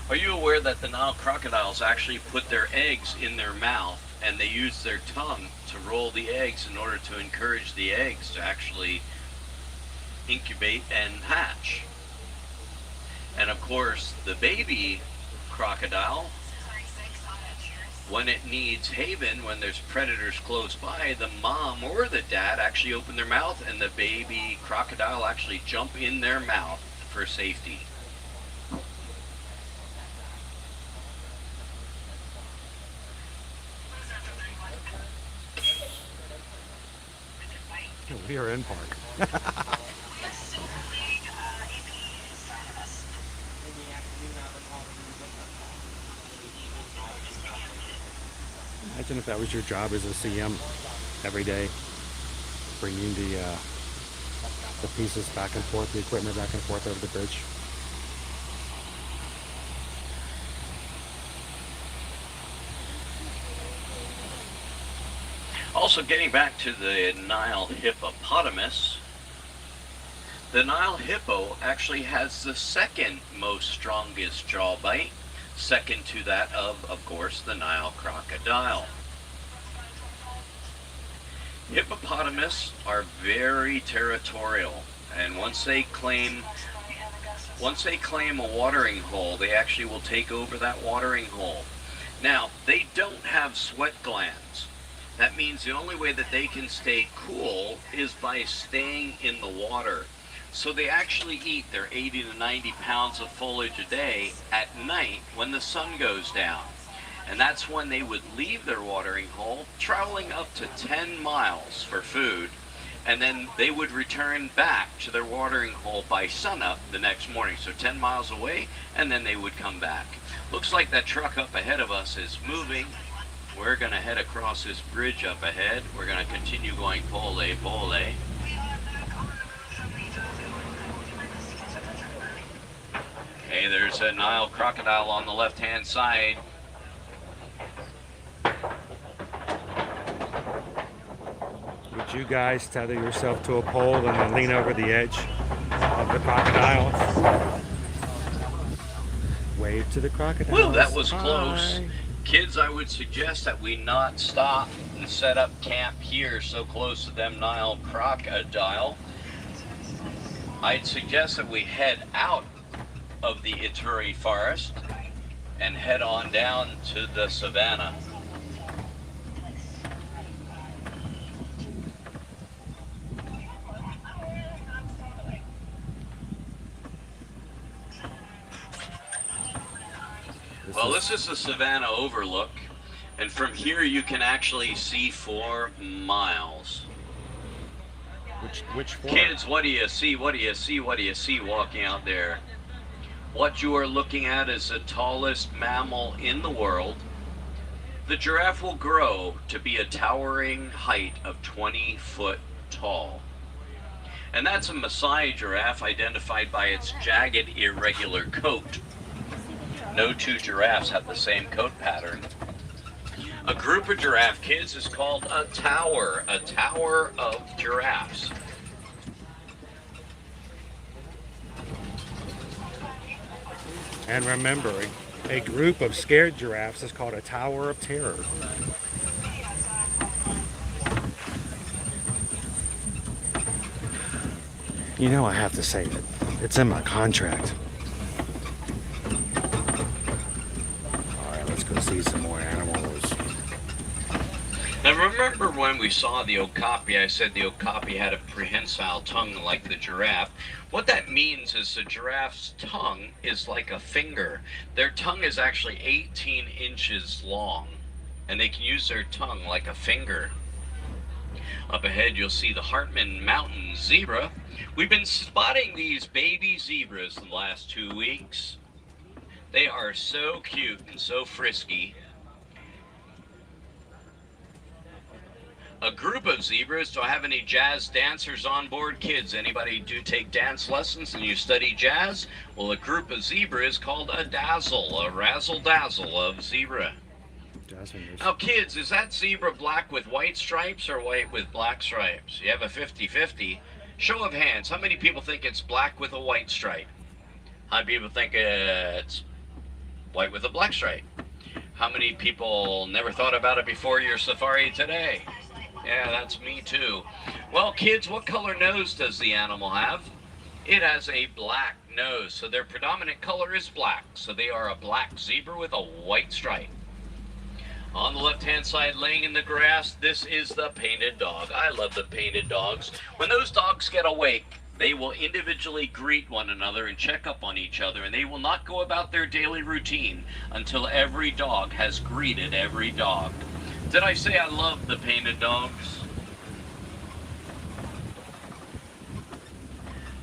Are you aware that the Nile crocodiles actually put their eggs in their mouth and they use their tongue to roll the eggs in order to encourage the eggs to actually incubate and hatch? And of course, the baby crocodile, when it needs haven, when there's predators close by, the mom or the dad actually open their mouth and the baby crocodile actually jump in their mouth for safety. We are in park. Imagine if that was your job as a CM every day, bringing the pieces back and forth, the equipment back and forth over the bridge. Also, getting back to the Nile hippopotamus, the Nile hippo actually has the second most strongest jaw bite, second to that of course, the Nile crocodile. Hippopotamus are very territorial, and once they claim a watering hole, they actually will take over that watering hole. Now, they don't have sweat glands. That means the only way that they can stay cool is by staying in the water. So they actually eat their 80 to 90 pounds of foliage a day at night when the sun goes down. And that's when they would leave their watering hole, traveling up to 10 miles for food, and then they would return back to their watering hole by sunup the next morning. So 10 miles away, and then they would come back. Looks like that truck up ahead of us is moving. We're going to head across this bridge up ahead. We're going to continue going pole, pole. Okay, there's a Nile crocodile on the left-hand side. Would you guys tether yourself to a pole and then lean over the edge of the crocodile? Wave to the crocodile. Well, that was close. Kids, I would suggest that we not stop and set up camp here so close to them Nile crocodile. I'd suggest that we head out of the Ituri forest and head on down to the savannah. Well, this is the savannah overlook, and from here you can actually see 4 miles. Which 4? Kids, what do you see? What do you see? What do you see walking out there? What you are looking at is the tallest mammal in the world. The giraffe will grow to be a towering height of 20 foot tall. And that's a Maasai giraffe identified by its jagged, irregular coat. No two giraffes have the same coat pattern. A group of giraffe kids is called a tower of giraffes. And remember, a group of scared giraffes is called a tower of terror. You know I have to say it. It's in my contract. Alright, let's go see some more animals. Now remember when we saw the okapi, I said the okapi had a prehensile tongue like the giraffe. What that means is the giraffe's tongue is like a finger. Their tongue is actually 18 inches long, and they can use their tongue like a finger. Up ahead you'll see the Hartman Mountain zebra. We've been spotting these baby zebras the last 2 weeks. They are so cute and so frisky. A group of zebras. Do I have any jazz dancers on board? Kids, anybody do take dance lessons and you study jazz? Well, a group of zebra is called a dazzle, a razzle-dazzle of zebra. Now, kids, is that zebra black with white stripes or white with black stripes? You have a 50-50. Show of hands. How many people think it's black with a white stripe? How many people think it's white with a black stripe? How many people never thought about it before your safari today? Yeah, that's me too. Well, kids, what color nose does the animal have? It has a black nose, so their predominant color is black. So they are a black zebra with a white stripe. On the left-hand side, laying in the grass, this is the painted dog. I love the painted dogs. When those dogs get awake, they will individually greet one another and check up on each other, and they will not go about their daily routine until every dog has greeted every dog. Did I say I love the painted dogs?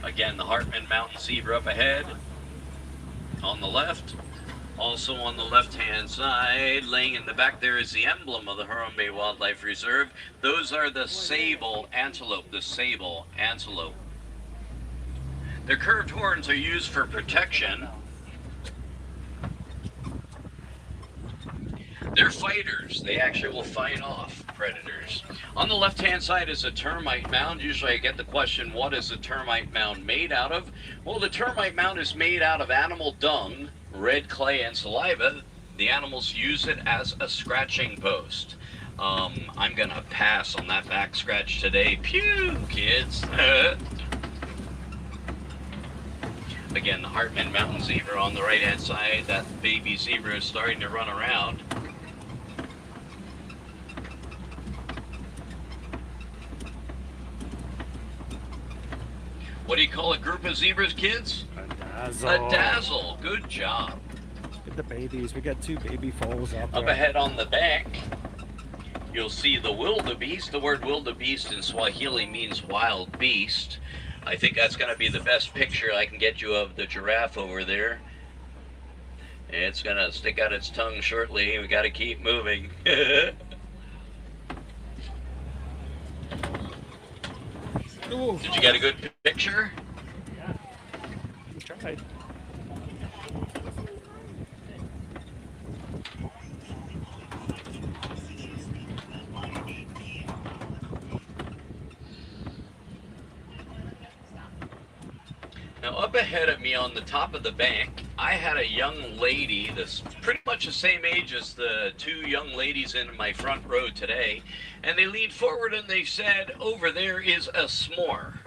Again, the Hartman Mountain zebra up ahead on the left. Also on the left-hand side, laying in the back there is the emblem of the Harambe Wildlife Reserve. Those are the sable antelope, the sable antelope. Their curved horns are used for protection. They're fighters. They actually will fight off predators. On the left-hand side is a termite mound. Usually I get the question, what is a termite mound made out of? Well, the termite mound is made out of animal dung, red clay, and saliva. The animals use it as a scratching post. I'm going to pass on that back scratch today. Pew, kids. Again, the Hartman Mountain zebra on the right-hand side. That baby zebra is starting to run around. What do you call a group of zebras, kids? A dazzle. A dazzle. Good job. Look at the babies. We got two baby foals out there. Up ahead on the back, you'll see the wildebeest. The word wildebeest in Swahili means wild beast. I think that's going to be the best picture I can get you of the giraffe over there. It's going to stick out its tongue shortly. We got to keep moving. Did you get a good picture? Yeah. We tried. Now up ahead of me on the top of the bank, I had a young lady that's pretty much the same age as the two young ladies in my front row today, and they leaned forward and they said, over there is a s'more.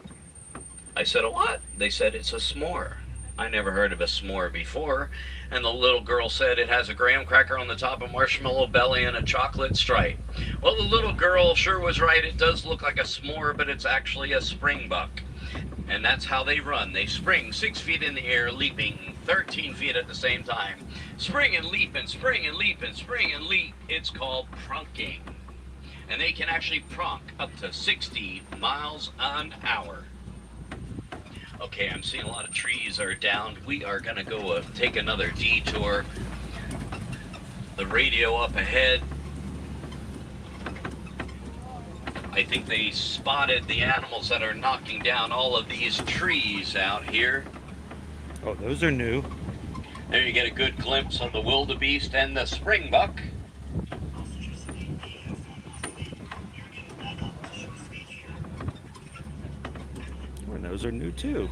I said, a what? They said, it's a s'more. I never heard of a s'more before. And the little girl said, it has a graham cracker on the top, a marshmallow belly, and a chocolate stripe. Well, the little girl sure was right. It does look like a s'more, but it's actually a springbuck. And that's how they run. They spring 6 feet in the air, leaping 13 feet at the same time. Spring and leap and spring and leap and spring and leap. It's called prunking. And they can actually prunk up to 60 miles an hour. Okay, I'm seeing a lot of trees are down. We are going to go take another detour. The radio up ahead. I think they spotted the animals that are knocking down all of these trees out here. Oh, those are new. There you get a good glimpse of the wildebeest and the springbuck. And those are new too.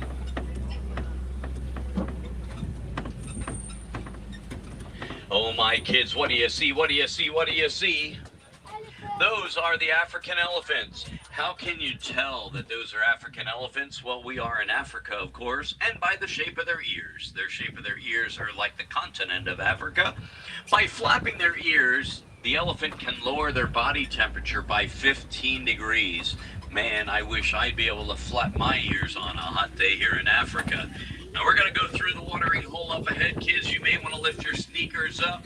Oh my kids, what do you see? What do you see? What do you see? Those are the African elephants. How can you tell that those are African elephants? Well, we are in Africa, of course, and by the shape of their ears. Their shape of their ears are like the continent of Africa. By flapping their ears, the elephant can lower their body temperature by 15 degrees. Man, I wish I'd be able to flap my ears on a hot day here in Africa. Now we're going to go through the watering hole up ahead, kids. You may want to lift your sneakers up.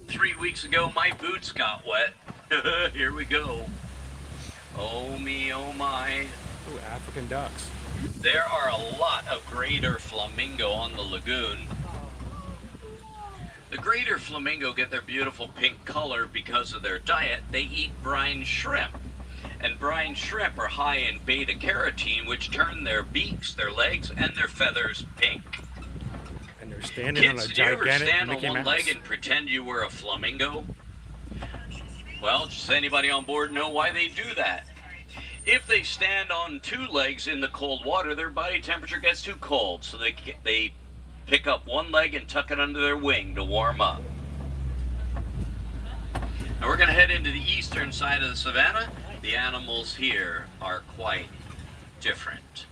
3 weeks ago, my boots got wet. Here we go. Oh me, oh my. Ooh, African ducks. There are a lot of greater flamingo on the lagoon. The greater flamingo get their beautiful pink color because of their diet. They eat brine shrimp. And brine shrimp are high in beta carotene, which turn their beaks, their legs, and their feathers pink. And they're standing Kids, on a did you ever gigantic stand Mickey on one Mouse. leg and pretend you were a flamingo? Well, does anybody on board know why they do that? If they stand on two legs in the cold water, their body temperature gets too cold, so they pick up one leg and tuck it under their wing to warm up. Now we're going to head into the eastern side of the savannah. The animals here are quite different.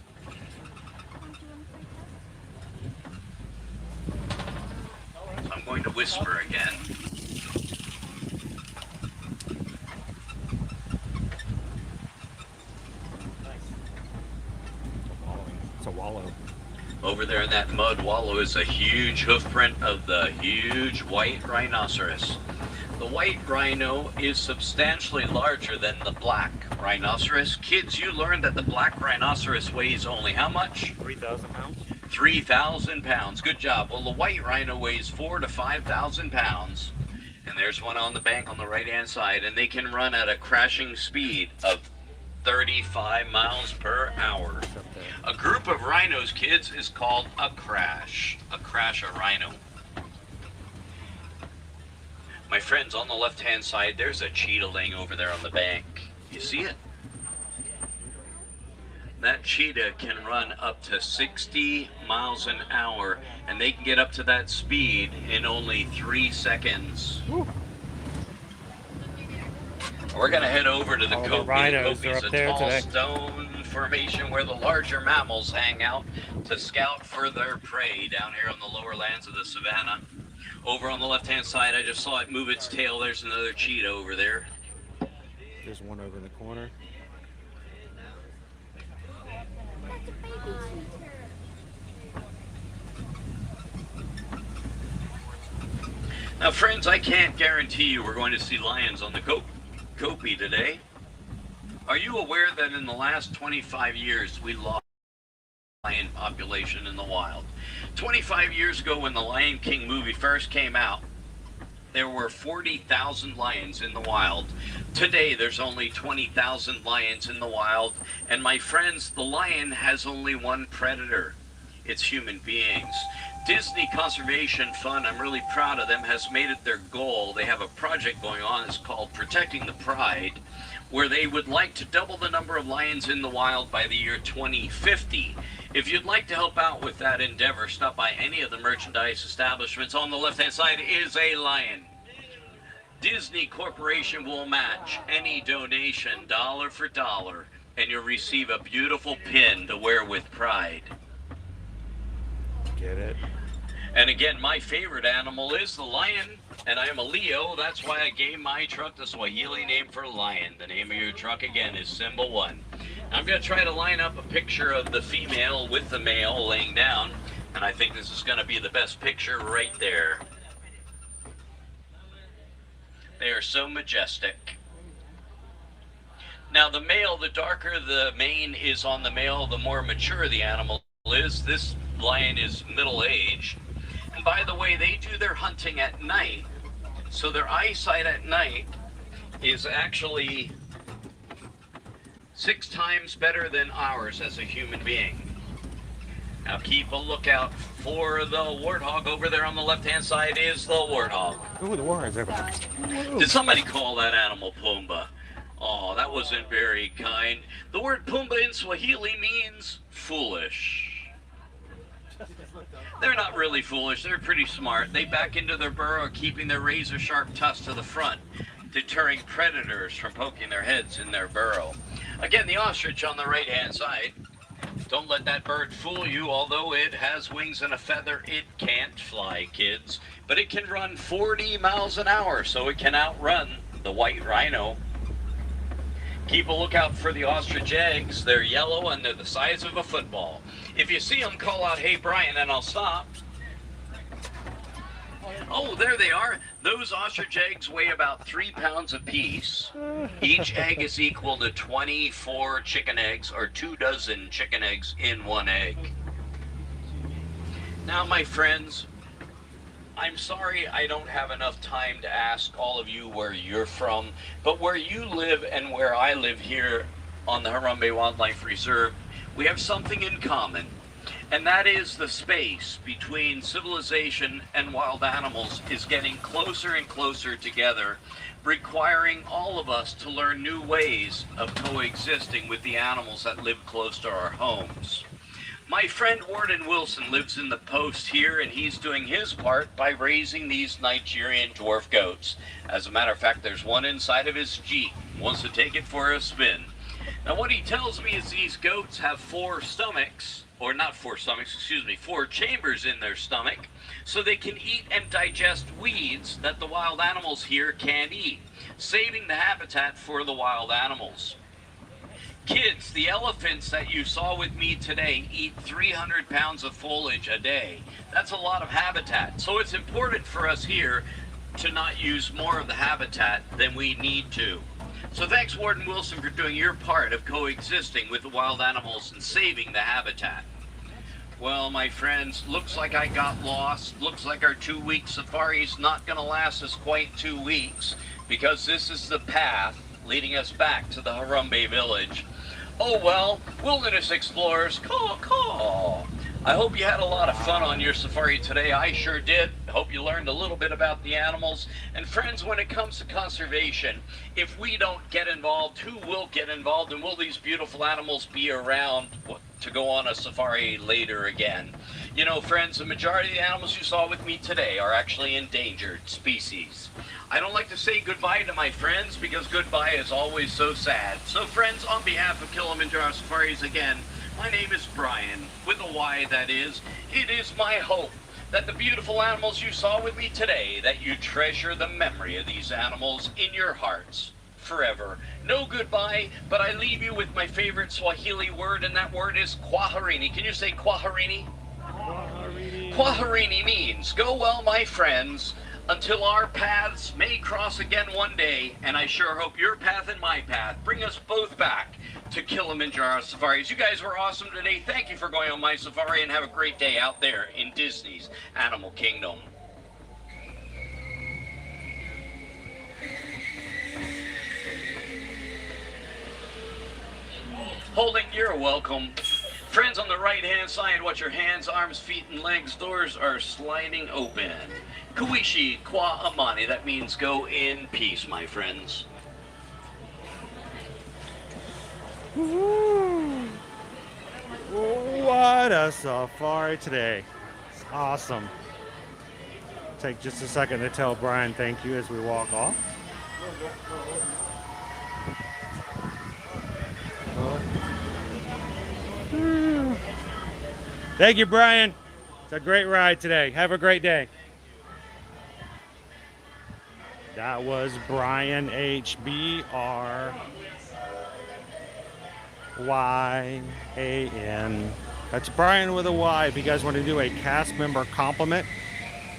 So I'm going to whisper again. It's a wallow. Over there in that mud wallow is a huge hoof print of the huge white rhinoceros. The white rhino is substantially larger than the black rhinoceros. Kids, you learned that the black rhinoceros weighs only how much? 3,000 pounds. 3,000 pounds. Good job. Well, the white rhino weighs 4,000 to 5,000 pounds. And there's one on the bank on the right-hand side, and they can run at a crashing speed of 35 miles per hour. A group of rhinos, kids, is called a crash. A crash of rhino. My friends, on the left-hand side, there's a cheetah laying over there on the bank. You see it? That cheetah can run up to 60 miles an hour, and they can get up to that speed in only 3 seconds. Woo. We're going to head over to the All the Kopi. rhinos are Kopi's up a there tall today. stone formation where the larger mammals hang out to scout for their prey down here on the lower lands of the savannah. Over on the left-hand side, I just saw it move its tail. There's another cheetah over there. There's one over in the corner. Now, friends, I can't guarantee you we're going to see lions on the Kopi today. Are you aware that in the last 25 years we lost lion population in the wild? 25 years ago, when the Lion King movie first came out, there were 40,000 lions in the wild. Today, there's only 20,000 lions in the wild. And my friends, the lion has only one predator. It's human beings. Disney Conservation Fund, I'm really proud of them, has made it their goal. They have a project going on. It's called Protecting the Pride, where they would like to double the number of lions in the wild by the year 2050. If you'd like to help out with that endeavor, stop by any of the merchandise establishments. On the left-hand side is a lion. Disney Corporation will match any donation, dollar for dollar, and you'll receive a beautiful pin to wear with pride. Get it? And again, my favorite animal is the lion, and I am a Leo. That's why I gave my truck the Swahili name for lion. The name of your truck, again, is Symbol 1. I'm going to try to line up a picture of the female with the male laying down, and I think this is going to be the best picture right there. They are so majestic. Now, the male, the darker the mane is on the male, the more mature the animal is. This lion is middle-aged. And by the way, they do their hunting at night, so their eyesight at night is actually 6 times better than ours as a human being. Now keep a lookout for the warthog. Over there on the left-hand side is the warthog. Ooh, the warthog's over there. Did somebody call that animal Pumbaa? Oh, that wasn't very kind. The word Pumbaa in Swahili means foolish. They're not really foolish. They're pretty smart. They back into their burrow, keeping their razor-sharp tusks to the front, deterring predators from poking their heads in their burrow. Again, the ostrich on the right-hand side. Don't let that bird fool you. Although it has wings and a feather, it can't fly, kids. But it can run 40 miles an hour, so it can outrun the white rhino. Keep a lookout for the ostrich eggs. They're yellow and they're the size of a football. If you see them, call out, "Hey, Brian," and I'll stop. Oh, there they are. Those ostrich eggs weigh about 3 pounds apiece. Each egg is equal to 24 chicken eggs, or 2 dozen chicken eggs in one egg. Now, my friends, I'm sorry I don't have enough time to ask all of you where you're from, but where you live and where I live here on the Harambe Wildlife Reserve, we have something in common, and that is the space between civilization and wild animals is getting closer and closer together, requiring all of us to learn new ways of coexisting with the animals that live close to our homes. My friend Warden Wilson lives in the post here, and he's doing his part by raising these Nigerian dwarf goats. As a matter of fact, there's one inside of his Jeep. He wants to take it for a spin. Now, what he tells me is these goats have four chambers in their stomach, so they can eat and digest weeds that the wild animals here can't eat, saving the habitat for the wild animals. Kids, the elephants that you saw with me today eat 300 pounds of foliage a day. That's a lot of habitat. So it's important for us here to not use more of the habitat than we need to. So thanks, Warden Wilson, for doing your part of coexisting with the wild animals and saving the habitat. Well, my friends, looks like I got lost. Looks like our 2-week safari is not going to last us quite 2 weeks, because this is the path leading us back to the Harambe village. Oh well, wilderness explorers, caw. I hope you had a lot of fun on your safari today. I sure did. I hope you learned a little bit about the animals. And friends, when it comes to conservation, if we don't get involved, who will get involved? And will these beautiful animals be around to go on a safari later again? You know, friends, the majority of the animals you saw with me today are actually endangered species. I don't like to say goodbye to my friends because goodbye is always so sad. So friends, on behalf of Kilimanjaro Safaris again, my name is Brian, with a Y that is. It is my hope that the beautiful animals you saw with me today, that you treasure the memory of these animals in your hearts forever. No goodbye, but I leave you with my favorite Swahili word, and that word is kwaherini. Can you say kwaherini? Kwaherini. Kwaherini means, go well, my friends, until our paths may cross again one day, and I sure hope your path and my path bring us both back to Kilimanjaro Safaris. You guys were awesome today. Thank you for going on my safari, and have a great day out there in Disney's Animal Kingdom. Holding, you're welcome. Friends, on the right-hand side, watch your hands, arms, feet, and legs. Doors are sliding open. Kuishi kwa amani. That means go in peace, my friends. Woo. What a safari today. It's awesome. Take just a second to tell Brian thank you as we walk off. Thank you, Brian. It's a great ride today. Have a great day. That was Brian, HBRYAN. That's Brian with a Y. If you guys want to do a cast member compliment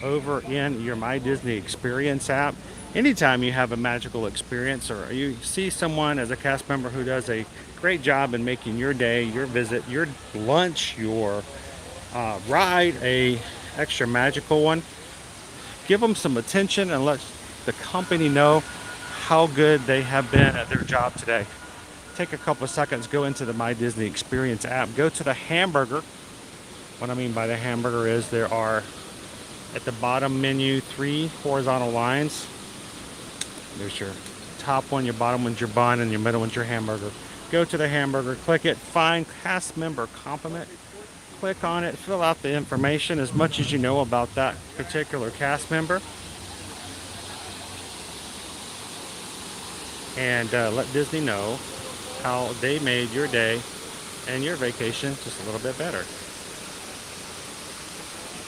over in your My Disney Experience app, anytime you have a magical experience or you see someone as a cast member who does a great job in making your day, your visit, your lunch, your ride a extra magical one, give them some attention and let the company know how good they have been at their job today. Take a couple of seconds, go into the My Disney Experience app, go to the hamburger. What I mean by the hamburger is there are at the bottom menu 3 horizontal lines. There's your top one, your bottom one's your bun, and your middle one's your hamburger. Go to the hamburger, click it, find cast member compliment, click on it, fill out the information as much as you know about that particular cast member, and let Disney know how they made your day and your vacation just a little bit better.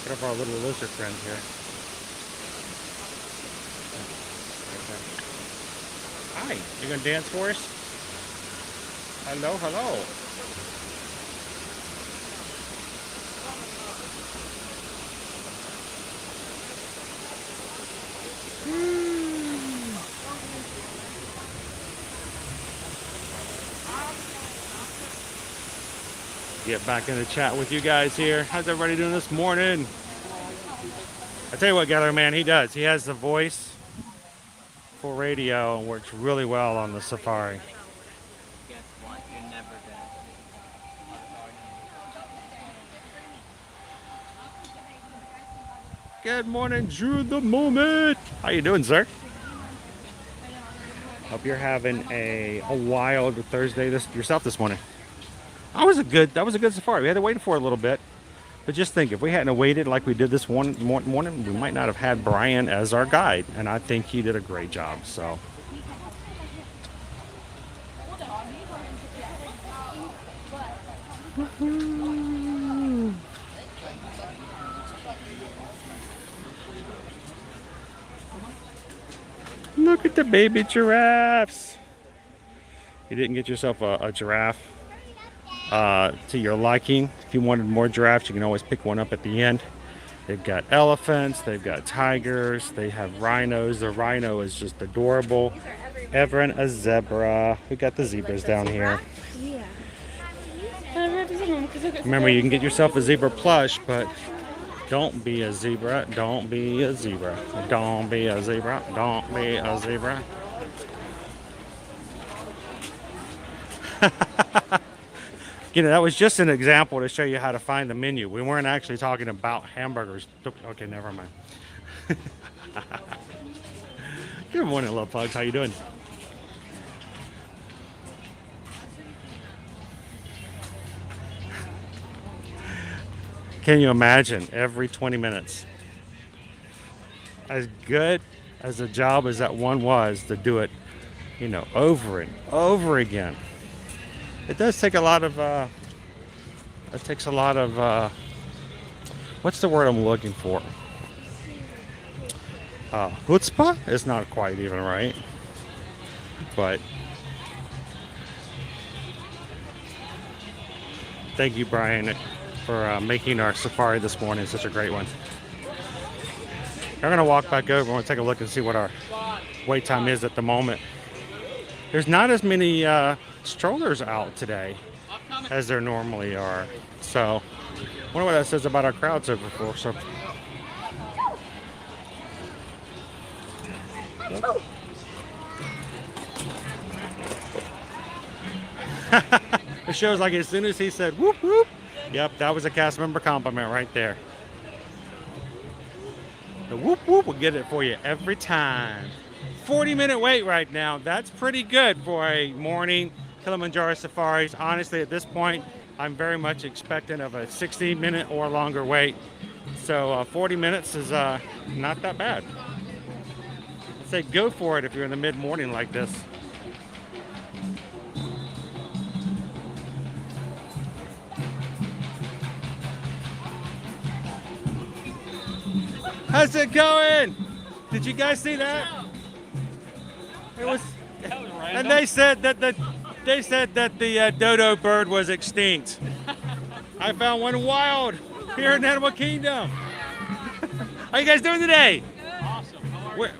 What of our little lizard friend here? Hi, you gonna dance for us? Hello, hello. Get back in the chat with you guys here. How's everybody doing this morning? I tell you what, Geller, man, he does. He has the voice for radio and works really well on the Safari. Guess what? You're never dead. Good morning, Drew the Moment. How you doing, sir? Hope you're having a wild Thursday yourself this morning. That was a good safari. We had to wait for it a little bit. But just think, if we hadn't waited like we did this one morning, we might not have had Brian as our guide. And I think he did a great job. So. Look at the baby giraffes. You didn't get yourself a giraffe to your liking. If you wanted more giraffes, you can always pick one up at the end. They've got elephants, they've got tigers, they have rhinos. The rhino is just adorable. Everin, a zebra. We got the zebras down here. Remember, you can get yourself a zebra plush, but don't be a zebra. Don't be a zebra. Don't be a zebra. Don't be a zebra. You know, that was just an example to show you how to find the menu. We weren't actually talking about hamburgers. Okay, never mind. Good morning, little pugs. How you doing? Can you imagine every 20 minutes? As good as the job as that one was to do it, you know, over and over again. It does take a lot of, what's the word I'm looking for? Chutzpah? It's not quite even right. But thank you, Brian, for making our safari this morning such a great one. We're going to walk back over. We're going to take a look and see what our wait time is at the moment. There's not as many strollers out today as there normally are. So, I wonder what that says about our crowds over for. So, it shows like as soon as he said whoop whoop. Yep, that was a cast member compliment right there. The whoop whoop will get it for you every time. 40-minute wait right now. That's pretty good for a morning Kilimanjaro Safaris. Honestly, at this point, I'm very much expectant of a 60-minute or longer wait. So 40 minutes is not that bad. I'd say go for it if you're in the mid-morning like this. How's it going? Did you guys see that? It was, and they said that the dodo bird was extinct. I found one wild here in Animal Kingdom. How you guys doing today? Awesome.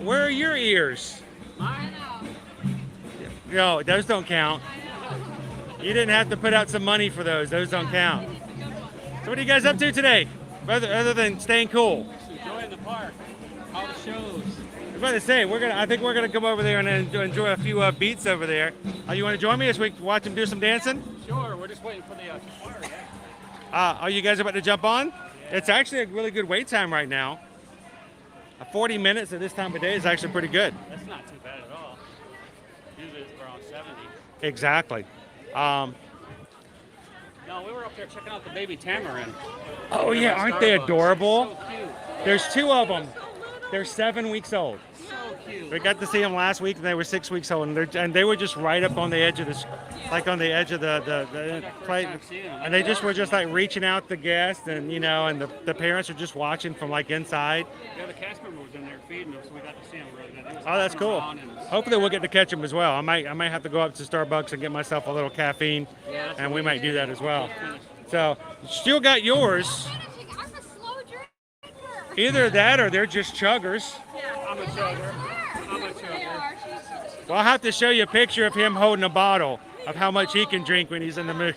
Where are your ears? No, those don't count. You didn't have to put out some money for those. Those don't count. So what are you guys up to today? Other than staying cool? Enjoying the park. All the shows. I was about to say, I think we're gonna come over there and enjoy a few beats over there. You want to join me as we watch them do some dancing? Sure, we're just waiting for the safari. Are you guys about to jump on? Yeah. It's actually a really good wait time right now. 40 minutes at this time of day is actually pretty good. That's not too bad at all. Usually it's around 70. Exactly. No, we were up there checking out the baby tamarin. Oh yeah, aren't they adorable? So cute. There's two of them. They're 7 weeks old. So cute. We got to see them last week, and they were 6 weeks old, and they were just right up on the edge of this, like on the edge of the plate, and they just were just like reaching out the guests, and you know, and the parents are just watching from like inside. Yeah, the cast member was in there feeding them, so we got to see them really good. Oh, that's cool. Hopefully we'll get to catch them as well. I might have to go up to Starbucks and get myself a little caffeine, and we might do that as well. So, still got yours. Either that or they're just chuggers. I'm a chugger. Well, I'll have to show you a picture of him holding a bottle of how much he can drink when he's in the mood.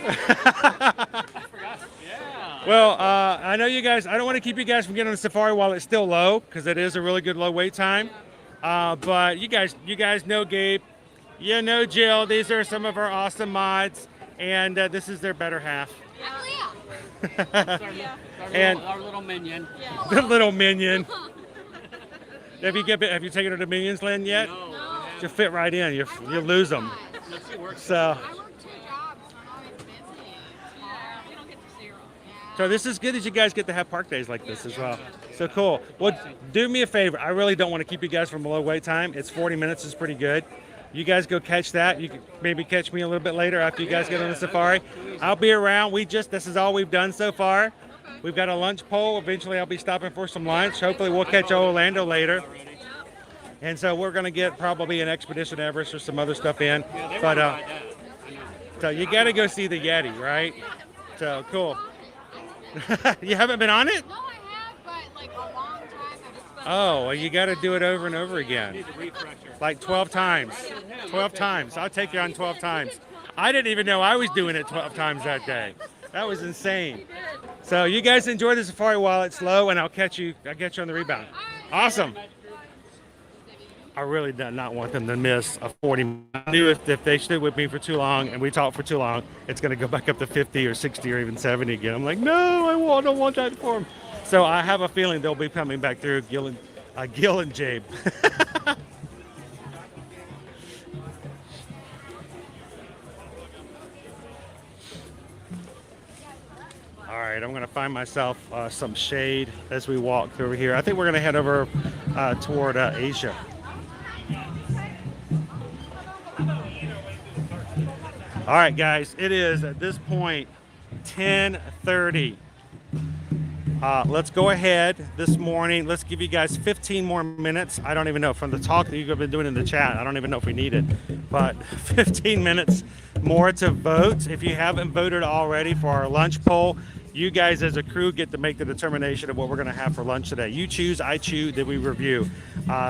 I forgot. Yeah. Well, I know you guys, I don't want to keep you guys from getting on the safari while it's still low, because it is a really good low wait time. But you guys know Gabe, you know Jill. These are some of our awesome mods, and this is their better half. And our little minion. The little minion. Have you taken her to Minions Land yet? No. She'll fit right in. You lose them. So this is good that you guys get to have park days like this as well. So cool. Well, do me a favor. I really don't want to keep you guys from below wait time. It's 40 minutes. It's pretty good. You guys go catch that. You can maybe catch me a little bit later after you guys get on the safari. I'll be around. This is all we've done so far. We've got a lunch poll. Eventually I'll be stopping for some lunch. Hopefully we'll catch Orlando later. And so we're going to get probably an Expedition Everest or some other stuff in. But so you got to go see the Yeti, right? So cool. You haven't been on it? No, I have, but like a long time. Oh, well, you got to do it over and over again. Like 12 times. 12 times. I'll take you on 12 times. I didn't even know I was doing it 12 times that day. That was insane. So you guys enjoy the safari while it's low, and I'll get you on the rebound. Awesome. I really did not want them to miss a 40. I knew if they stood with me for too long and we talked for too long, it's going to go back up to 50 or 60 or even 70 again. I'm like, no, I don't want that for them. So I have a feeling they'll be coming back through Gil and Jabe. All right, I'm going to find myself some shade as we walk through here. I think we're going to head over toward Asia. All right, guys, it is at this point 10:30. Let's go ahead this morning. Let's give you guys 15 more minutes. I don't even know, from the talk that you've been doing in the chat, I don't even know if we need it, but 15 minutes more to vote. If you haven't voted already for our lunch poll, you guys as a crew get to make the determination of what we're going to have for lunch today. You choose, I choose, that we review.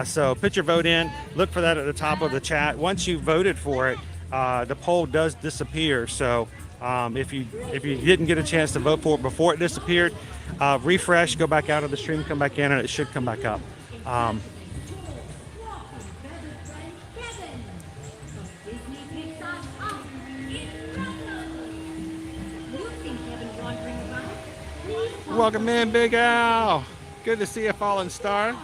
So put your vote in. Look for that at the top of the chat. Once you voted for it, the poll does disappear. So if you didn't get a chance to vote for it before it disappeared, refresh, go back out of the stream, come back in, and it should come back up. Welcome in, Big Al. Good to see a fallen star.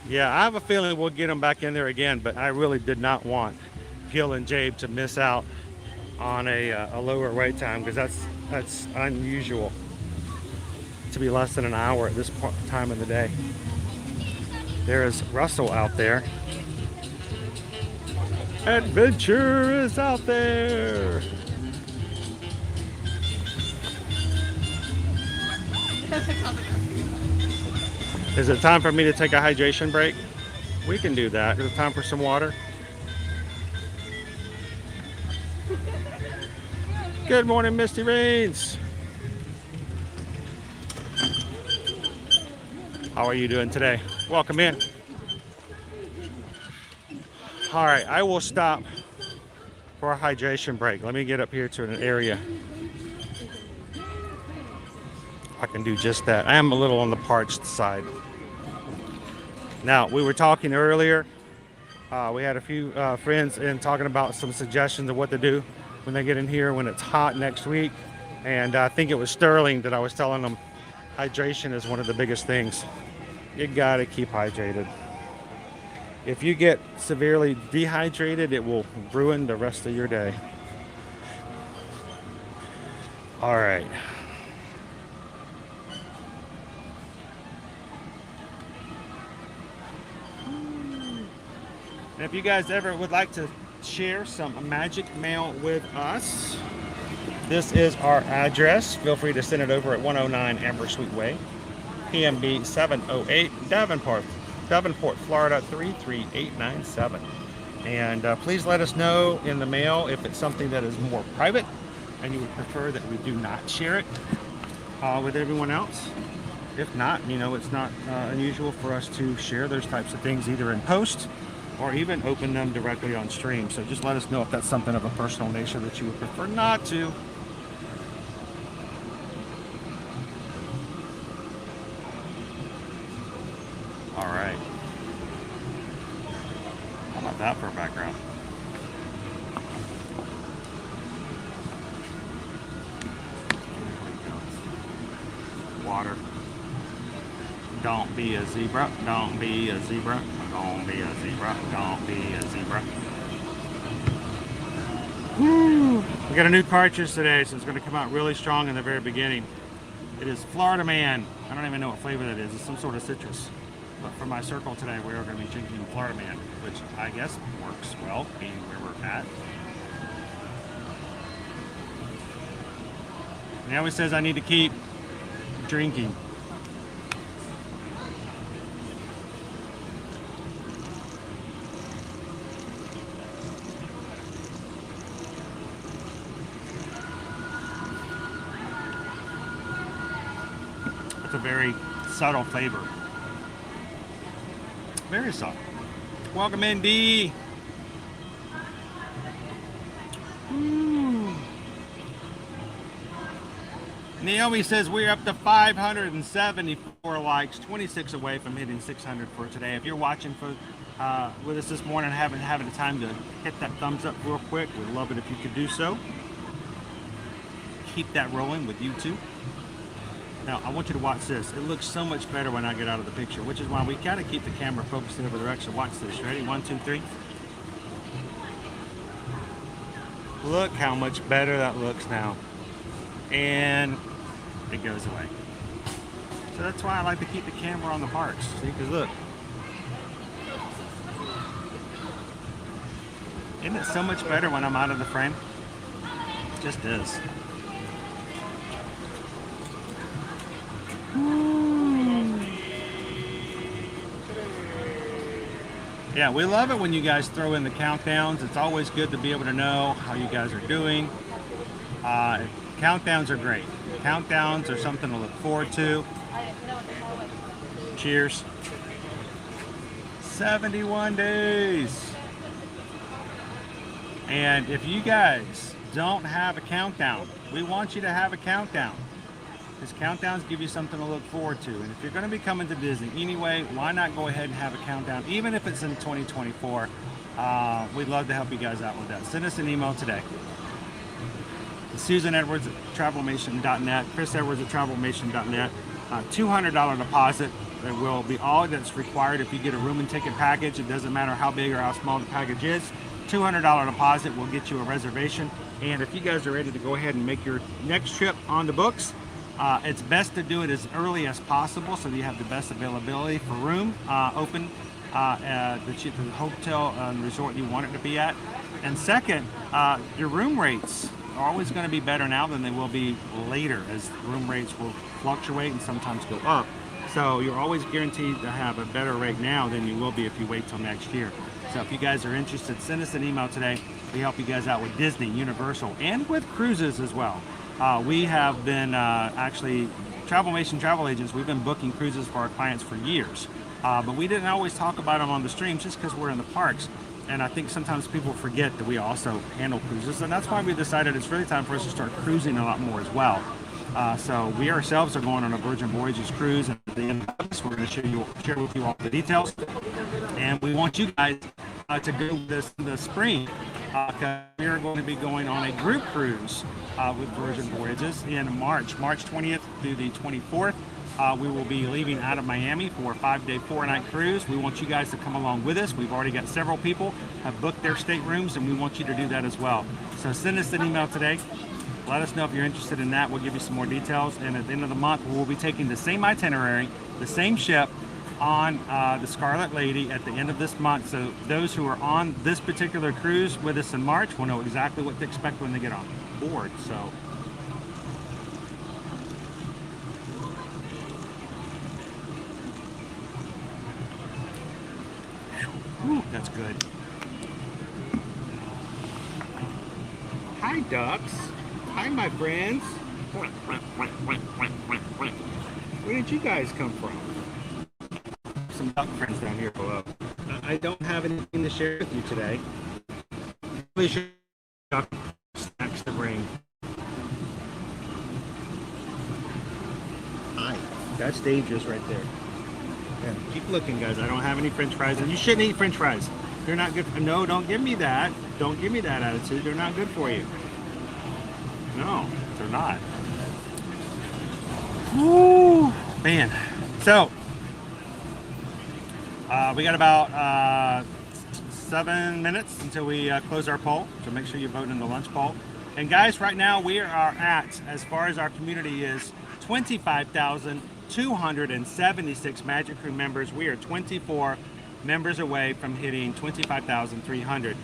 Yeah, I have a feeling we'll get them back in there again, but I really did not want Gil and Jabe to miss out on a lower wait time, because that's unusual to be less than an hour at this time of the day. There is Russell out there. Adventure is out there. Is it time for me to take a hydration break? We can do that. Is it time for some water? Good morning, Misty Rains. How are you doing today? Welcome in. All right, I will stop for a hydration break. Let me get up here to an area I can do just that. I am a little on the parched side. Now, we were talking earlier. We had a few friends in talking about some suggestions of what to do when they get in here when it's hot next week. And I think it was Sterling that I was telling them hydration is one of the biggest things. You gotta keep hydrated. If you get severely dehydrated, it will ruin the rest of your day. All right. And if you guys ever would like to share some magic mail with us, this is our address. Feel free to send it over at 109 Ambersweet Way, PMB 708, Davenport, Florida 33897. And please let us know in the mail if it's something that is more private and you would prefer that we do not share it with everyone else. If not, you know, it's not unusual for us to share those types of things either in post or even open them directly on stream. So just let us know if that's something of a personal nature that you would prefer not to. water. Don't be a zebra. Don't be a zebra. Don't be a zebra. Don't be a zebra. Woo! We got a new cartridge today, so it's going to come out really strong in the very beginning. It is Florida Man. I don't even know what flavor that is. It's some sort of citrus. But for my circle today, we are going to be drinking Florida Man, which I guess works well, being where we're at. He always says I need to keep drinking. It's a very subtle flavor. Very subtle. Welcome in, D. Naomi says we're up to 574 likes, 26 away from hitting 600 for today. If you're watching with us this morning and haven't had the time to hit that thumbs up real quick, we'd love it if you could do so. Keep that rolling with YouTube. Now, I want you to watch this. It looks so much better when I get out of the picture, which is why we gotta keep the camera focused in every direction. Watch this. Ready? 1, 2, 3. Look how much better that looks now. And it goes away. So that's why I like to keep the camera on the parks. See, because look. Isn't it so much better when I'm out of the frame? It just is. Yeah, we love it when you guys throw in the countdowns. It's always good to be able to know how you guys are doing. Countdowns are great. Countdowns are something to look forward to. Cheers. 71 days. And if you guys don't have a countdown, we want you to have a countdown. Because countdowns give you something to look forward to. And if you're going to be coming to Disney anyway, why not go ahead and have a countdown, even if it's in 2024. We'd love to help you guys out with that. Send us an email today. Susan Edwards at travelmation.net, Chris Edwards at travelmation.net. $200 deposit. That will be all that's required if you get a room and ticket package. It doesn't matter how big or how small the package is. $200 deposit will get you a reservation. And if you guys are ready to go ahead and make your next trip on the books, it's best to do it as early as possible so that you have the best availability for room open at the hotel and resort you want it to be at. And second, your room rates are always going to be better now than they will be later, as room rates will fluctuate and sometimes go up. So you're always guaranteed to have a better rate now than you will be if you wait till next year. So if you guys are interested, send us an email today. We help you guys out with Disney, Universal, and with cruises as well. We have been actually, Travelmation travel agents, we've been booking cruises for our clients for years. But we didn't always talk about them on the streams just because we're in the parks. And I think sometimes people forget that we also handle cruises. And that's why we decided it's really time for us to start cruising a lot more as well. So we ourselves are going on a Virgin Voyages cruise. And at the end of this, we're going to share with you all the details. And we want you guys to go this in the spring. We are going to be going on a group cruise with Virgin Voyages in March 20th through the 24th. We will be leaving out of Miami for a 5-day, 4-night cruise. We want you guys to come along with us. We've already got several people have booked their staterooms, and we want you to do that as well. So send us an email today. Let us know if you're interested in that. We'll give you some more details. And at the end of the month, we'll be taking the same itinerary, the same ship, on the Scarlet Lady at the end of this month. So those who are on this particular cruise with us in March will know exactly what to expect when they get on board. So whew, that's good. Hi, ducks. Hi, my friends. Where did you guys come from? Some duck friends down here below. I don't have anything to share with you today. Really should duck snacks to bring. Hi. That's dangerous right there. Yeah, keep looking, guys. I don't have any French fries, and you shouldn't eat French fries. They're not good. No, don't give me that. Don't give me that attitude. They're not good for you. No, they're not. Woo, man. So we got about 7 minutes until we close our poll, so make sure you vote in the lunch poll. And guys, right now we are at, as far as our community is, 25,276 Magic Crew members. We are 24 members away from hitting 25,300.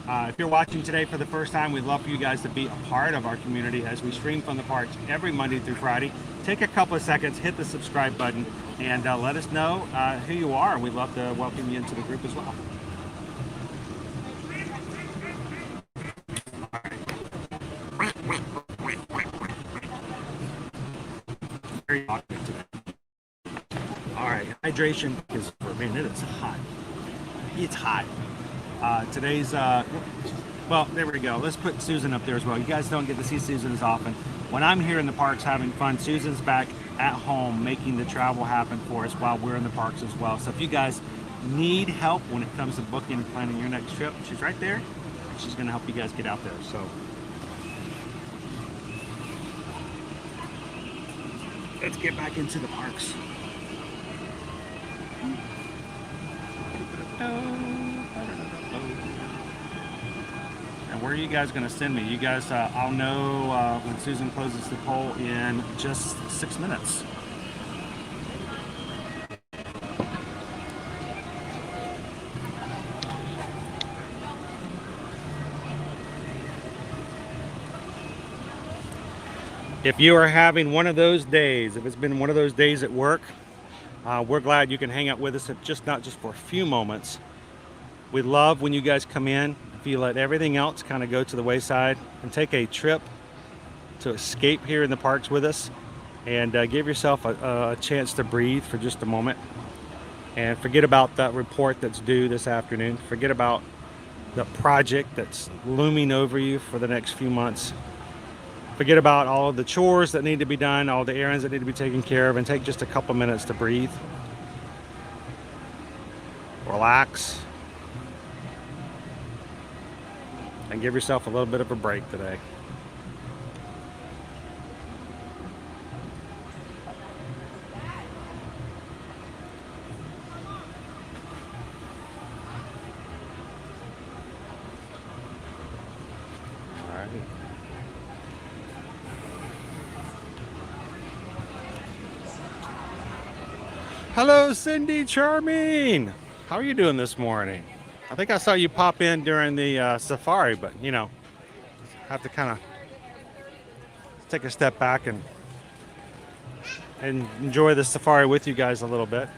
If you're watching today for the first time, we'd love for you guys to be a part of our community as we stream from the parks every Monday through Friday. Take a couple of seconds, hit the subscribe button, and let us know who you are. We'd love to welcome you into the group as well. Very awkward today. All right, hydration is, man, it is hot. It's hot. Today's, well, there we go. Let's put Susan up there as well. You guys don't get to see Susan as often. When I'm here in the parks having fun, Susan's back at home making the travel happen for us while we're in the parks as well. So if you guys need help when it comes to booking and planning your next trip, she's right there. She's going to help you guys get out there. So let's get back into the parks. And where are you guys going to send me? You guys, I'll know when Susan closes the poll in just 6 minutes. If you are having one of those days, if it's been one of those days at work, we're glad you can hang out with us, if just not just for a few moments. We love when you guys come in. If you let everything else kind of go to the wayside and take a trip to escape here in the parks with us, and give yourself a chance to breathe for just a moment, and forget about that report that's due this afternoon. Forget about the project that's looming over you for the next few months. Forget about all of the chores that need to be done, all the errands that need to be taken care of, and take just a couple minutes to breathe, relax, and give yourself a little bit of a break today. All right. Hello, Cindy Charming. How are you doing this morning? I think I saw you pop in during the safari, but you know, have to kind of take a step back and enjoy the safari with you guys a little bit.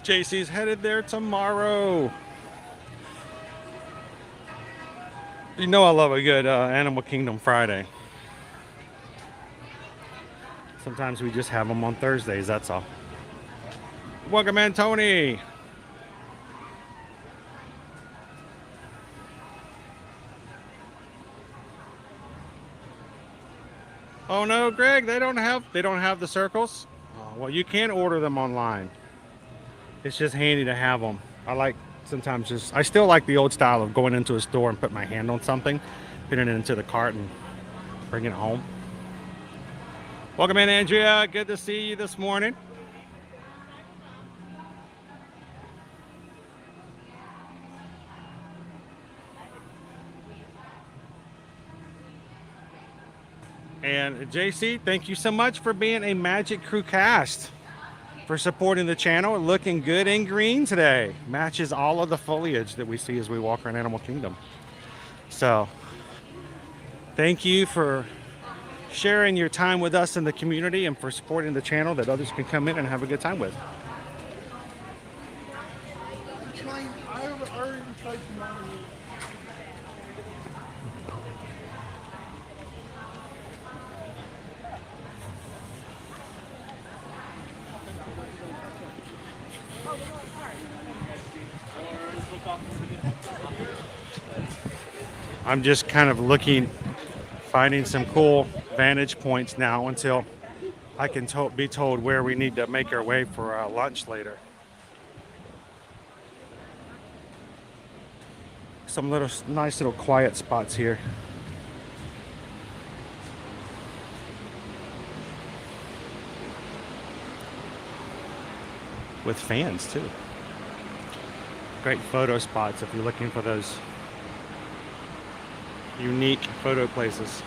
JC's headed there tomorrow. You know I love a good Animal Kingdom Friday. Sometimes we just have them on Thursdays, that's all. Welcome in, Tony. Oh no, Greg, they don't have the circles. Oh, well, you can order them online. It's just handy to have them. I like sometimes just, I still like the old style of going into a store and put my hand on something, putting it into the cart and bringing it home. Welcome in, Andrea. Good to see you this morning. And JC, thank you so much for being a Magic Crew cast, for supporting the channel. Looking good in green today. Matches all of the foliage that we see as we walk around Animal Kingdom. So, thank you for sharing your time with us in the community and for supporting the channel that others can come in and have a good time with. I'm just kind of looking, finding some cool vantage points now until I can be told where we need to make our way for lunch later. Some nice little quiet spots here. with fans too. Great photo spots if you're looking for those unique photo places.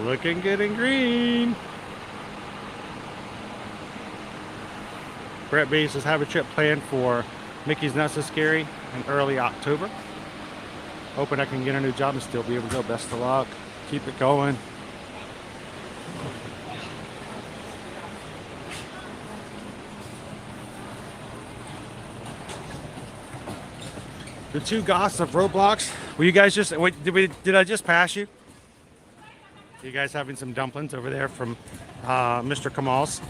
Looking good and green. Brett B says, have a trip planned for Mickey's Not So Scary in early October. Hoping I can get a new job and still be able to go. Best of luck. Keep it going. The two goths of Roblox. Were you guys just, wait, did I just pass you? You guys having some dumplings over there from Mr. Kamal's?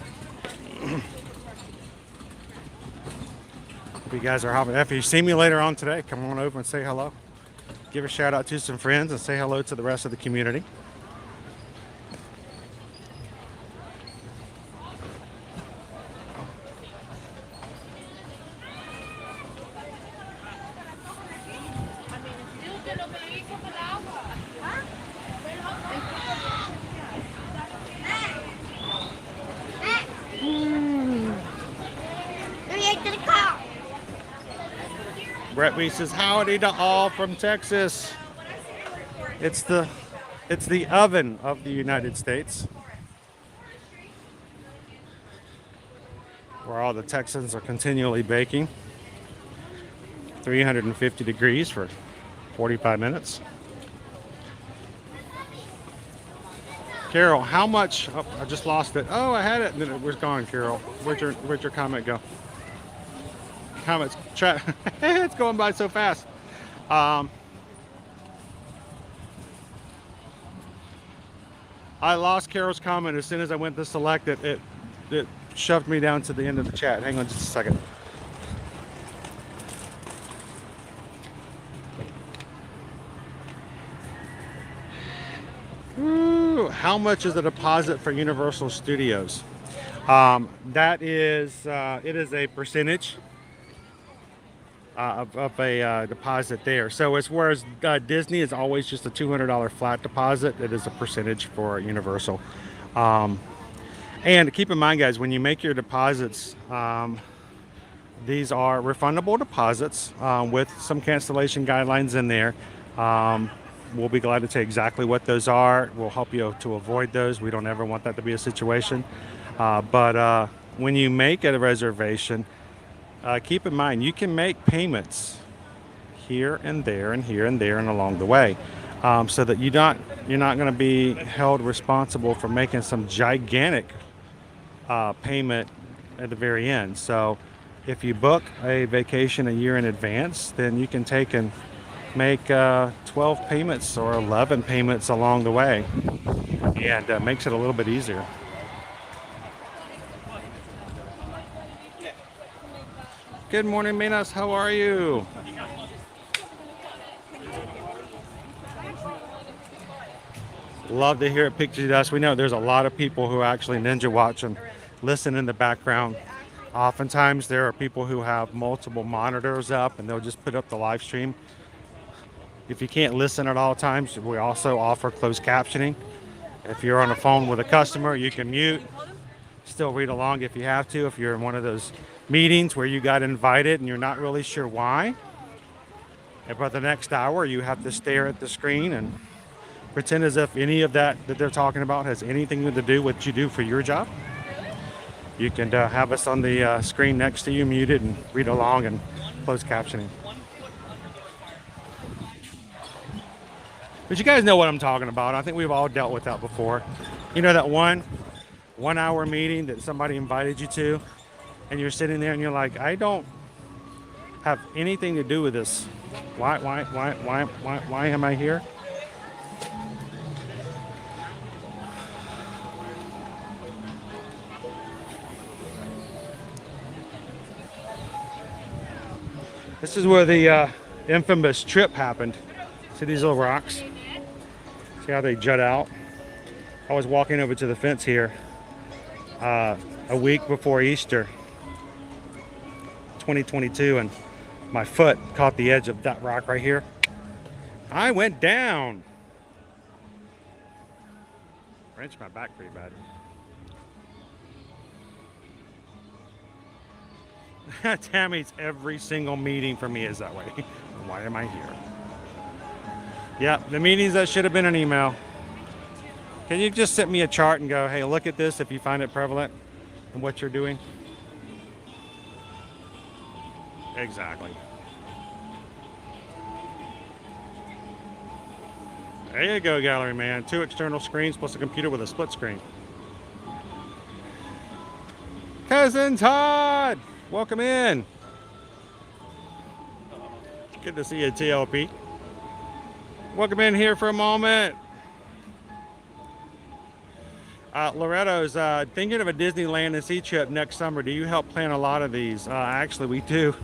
If you guys are hopping, if you see me later on today, come on over and say hello. Give a shout out to some friends and say hello to the rest of the community. Brett B says, howdy to all from Texas. It's the oven of the United States, where all the Texans are continually baking. 350 degrees for 45 minutes. Carol, how much? Oh, I just lost it. Oh, I had it and then it was gone, Carol. Where'd your comment go? Comments. It's going by so fast. I lost Carol's comment as soon as I went to select it. It shoved me down to the end of the chat. Hang on just a second. Ooh, how much is the deposit for Universal Studios? That is, it is a percentage of a deposit there. So as far as Disney is always just a $200 flat deposit, it is a percentage for Universal. And keep in mind, guys, when you make your deposits, these are refundable deposits with some cancellation guidelines in there. We'll be glad to tell you exactly what those are. We'll help you to avoid those. We don't ever want that to be a situation. But when you make a reservation, keep in mind you can make payments here and there and here and there and along the way, so that you're not going to be held responsible for making some gigantic payment at the very end. So if you book a vacation a year in advance, then you can take and make 12 payments or 11 payments along the way, and makes it a little bit easier. Good morning, Minas. How are you? Love to hear it, Picture Dust. We know there's a lot of people who actually ninja watch and listen in the background. Oftentimes there are people who have multiple monitors up and they'll just put up the live stream. If you can't listen at all times, we also offer closed captioning. If you're on the phone with a customer, you can mute, still read along if you have to. If you're in one of those meetings where you got invited and you're not really sure why, and for the next hour you have to stare at the screen and pretend as if any of that they're talking about has anything to do with what you do for your job, you can have us on the screen next to you muted and read along and closed captioning. But you guys know what I'm talking about. I think we've all dealt with that before. You know that one hour meeting that somebody invited you to, and you're sitting there and you're like, I don't have anything to do with this. Why am I here? This is where the infamous trip happened. See these little rocks? See how they jut out? I was walking over to the fence here a week before Easter 2022, and my foot caught the edge of that rock right here. I went down. Wrenched my back pretty bad. Tammy's every single meeting for me is that way. Why am I here? Yeah, the meetings that should have been an email. Can you just send me a chart and go, hey, look at this if you find it prevalent in what you're doing? Exactly. There you go, gallery man. 2 external screens plus a computer with a split screen. Cousin Todd, welcome in. Good to see you, TLP. Welcome in here for a moment. Loretto's thinking of a Disneyland and Sea trip next summer. Do you help plan a lot of these? Actually, we do.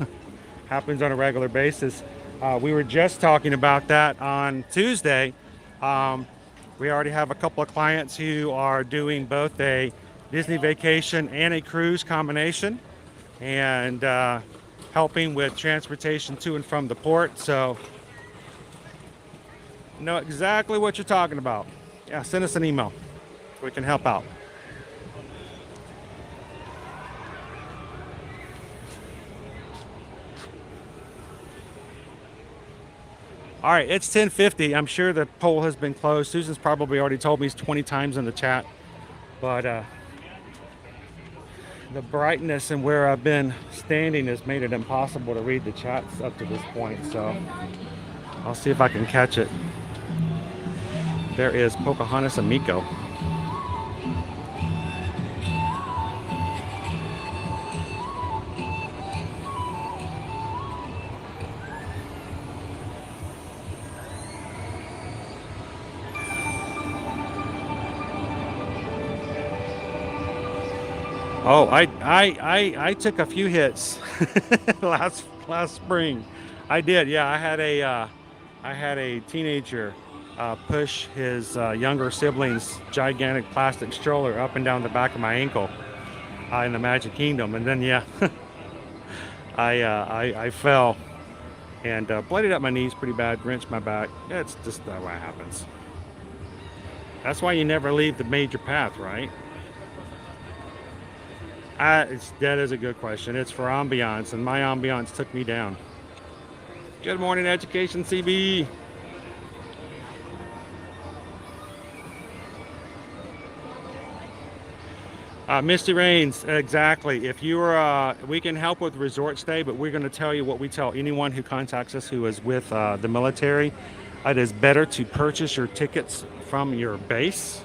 Happens on a regular basis. We were just talking about that on Tuesday. We already have a couple of clients who are doing both a Disney vacation and a cruise combination, and helping with transportation to and from the port. So know exactly what you're talking about. Yeah, send us an email. We can help out. All right, it's 10:50. I'm sure the poll has been closed. Susan's probably already told me 20 times in the chat, but the brightness and where I've been standing has made it impossible to read the chats up to this point. So I'll see if I can catch it. There is Pocahontas and Miko. Oh, I took a few hits last spring. I did, yeah. I had a teenager push his younger sibling's gigantic plastic stroller up and down the back of my ankle in the Magic Kingdom, and then yeah, I fell and bloodied up my knees pretty bad, wrenched my back. Yeah, it's just that way it happens. That's why you never leave the major path, right? That is a good question. It's for ambiance, and my ambiance took me down. Good morning, Education CB. Misty Rains, exactly. If you are, we can help with resort stay, but we're going to tell you what we tell anyone who contacts us who is with the military. It is better to purchase your tickets from your base.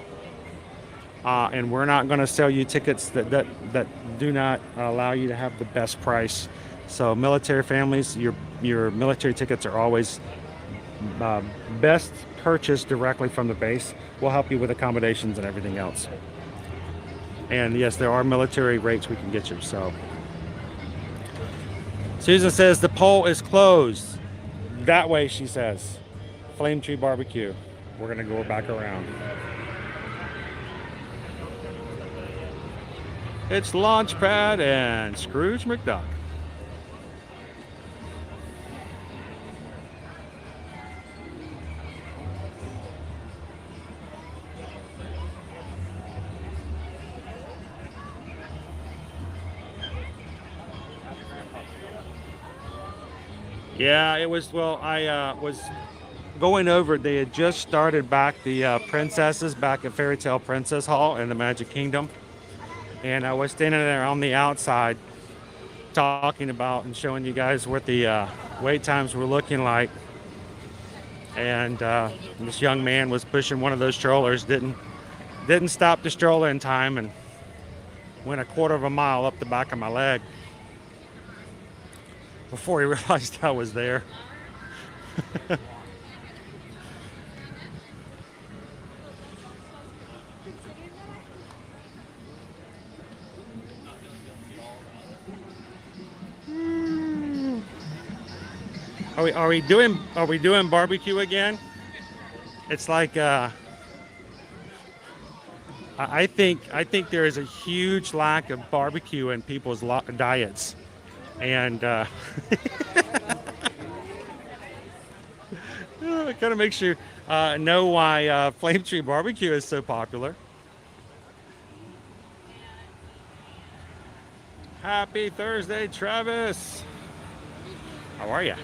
And we're not going to sell you tickets that do not allow you to have the best price. So military families, your military tickets are always best purchased directly from the base. We'll help you with accommodations and everything else. And yes, there are military rates we can get you. So Susan says the poll is closed. That way, she says. Flame Tree Barbecue. We're going to go back around. It's Launchpad and Scrooge McDuck. Yeah, it was, well, I was going over, they had just started back the princesses back at Fairy Tale Princess Hall in the Magic Kingdom. And I was standing there on the outside talking about and showing you guys what the wait times were looking like. And this young man was pushing one of those strollers, didn't stop the stroller in time, and went a quarter of a mile up the back of my leg before he realized I was there. Are we doing barbecue again? It's like I think there is a huge lack of barbecue in people's diets, and it kind of makes you know why Flame Tree Barbecue is so popular. Happy Thursday, Travis. How are you?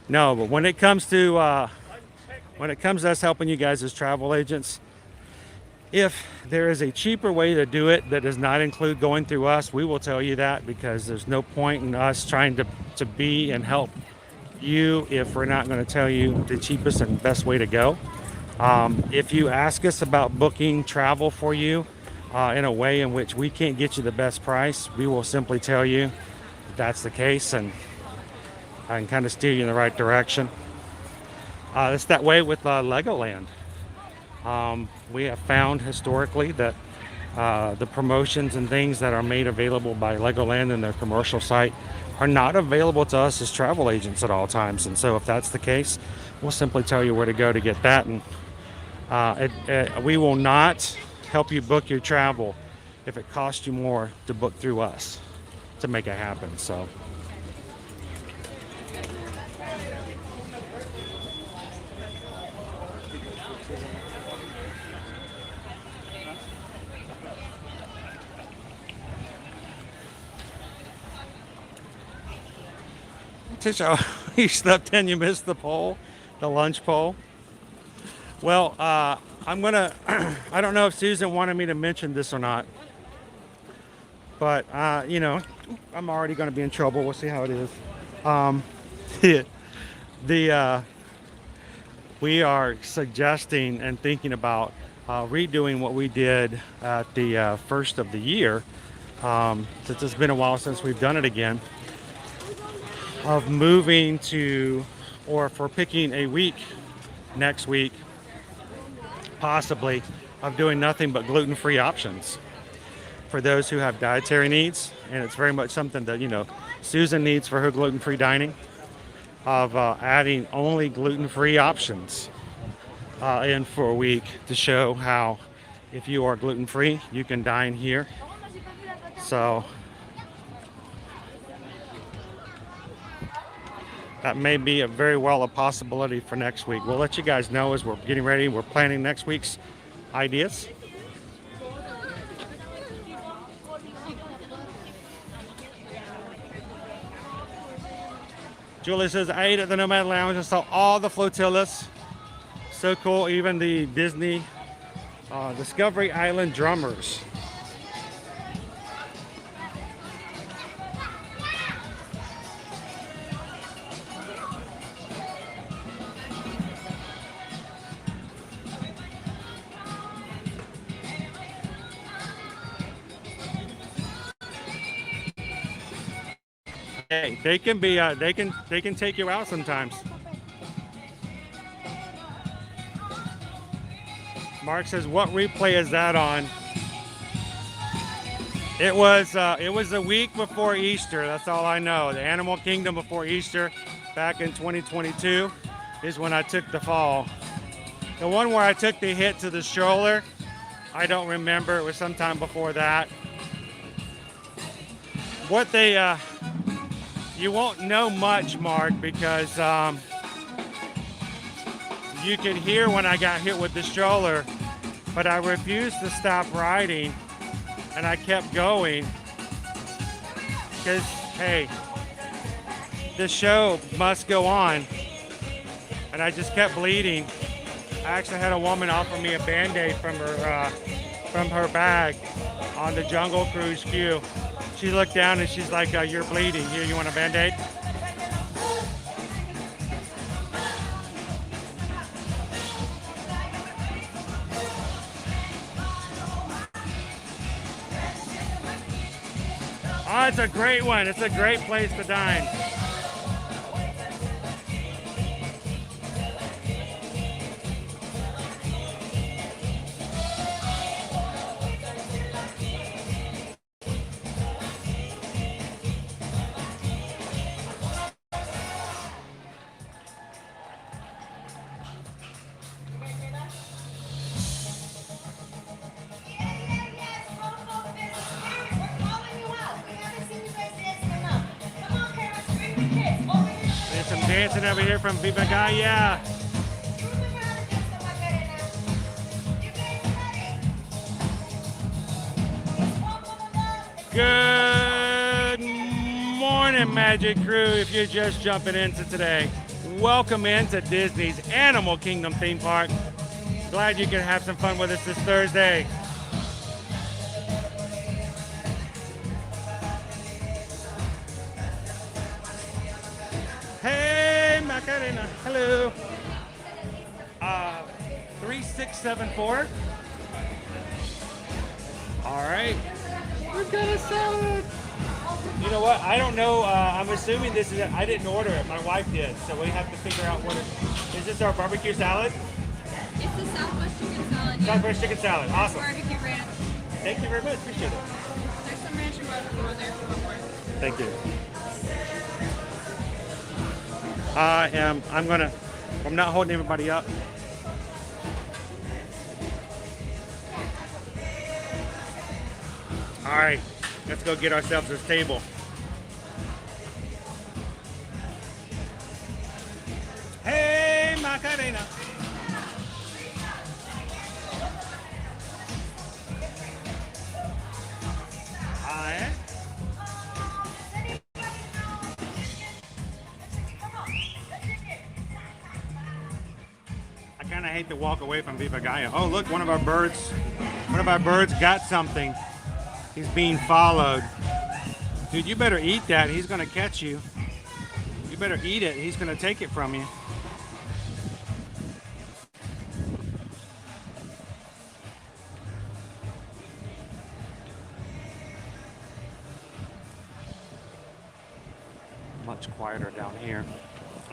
No, but when it comes to us helping you guys as travel agents, if there is a cheaper way to do it that does not include going through us, we will tell you that, because there's no point in us trying to be and help you if we're not going to tell you the cheapest and best way to go. If you ask us about booking travel for you in a way in which we can't get you the best price, we will simply tell you that's the case, and I can kind of steer you in the right direction. It's that way with Legoland. We have found historically that the promotions and things that are made available by Legoland and their commercial site are not available to us as travel agents at all times. And so if that's the case, we'll simply tell you where to go to get that. And we will not help you book your travel if it costs you more to book through us to make it happen. So. You slept in, you missed the poll, the lunch poll. Well, I don't know if Susan wanted me to mention this or not, but, you know, I'm already going to be in trouble. We'll see how it is. We are suggesting and thinking about redoing what we did at the first of the year, since it's been a while since we've done it again, of moving to, or for picking a week next week, possibly, of doing nothing but gluten-free options for those who have dietary needs. And it's very much something that, you know, Susan needs for her gluten-free dining, of adding only gluten-free options in for a week to show how, if you are gluten-free, you can dine here. So that may be a very well a possibility for next week. We'll let you guys know as we're getting ready. We're planning next week's ideas. Julie says, I ate at the Nomad Lounge and saw all the flotillas. So cool, even the Disney Discovery Island drummers. Hey, they can be they can take you out sometimes. Mark says, what replay is that on? It was a week before Easter. That's all I know. The Animal Kingdom before Easter back in 2022 is when I took the fall. The one where I took the hit to the stroller, I don't remember. It was sometime before that. What they you won't know much, Mark, because you could hear when I got hit with the stroller, but I refused to stop riding, and I kept going because, hey, the show must go on, and I just kept bleeding. I actually had a woman offer me a Band-Aid from her bag on the Jungle Cruise queue. She looked down and she's like, you're bleeding. Here, you want a Band-Aid? Oh, it's a great one. It's a great place to dine. dancing over here from Viva Gaia. Good morning, Magic Crew. If you're just jumping into today, welcome into Disney's Animal Kingdom theme park. Glad you can have some fun with us this Thursday. Hey, Macarena. Hello. 3674. All right. We've got a salad. You know what? I don't know. I'm assuming this is it. I didn't order it. My wife did. So we have to figure out what it is. Is this our barbecue salad? It's the Southwest chicken salad. Yeah. Southwest chicken salad. Awesome. Barbecue ranch. Thank you very much. Appreciate it. There's some ranch and barbecue on there for more. Thank you. I'm not holding everybody up. All right, let's go get ourselves this table. Hey, Macarena. Hi. I kind of hate to walk away from Viva Gaia. Oh, look, one of our birds got something. He's being followed. Dude, you better eat that. He's gonna catch you. You better eat it. He's gonna take it from you. Much quieter down here.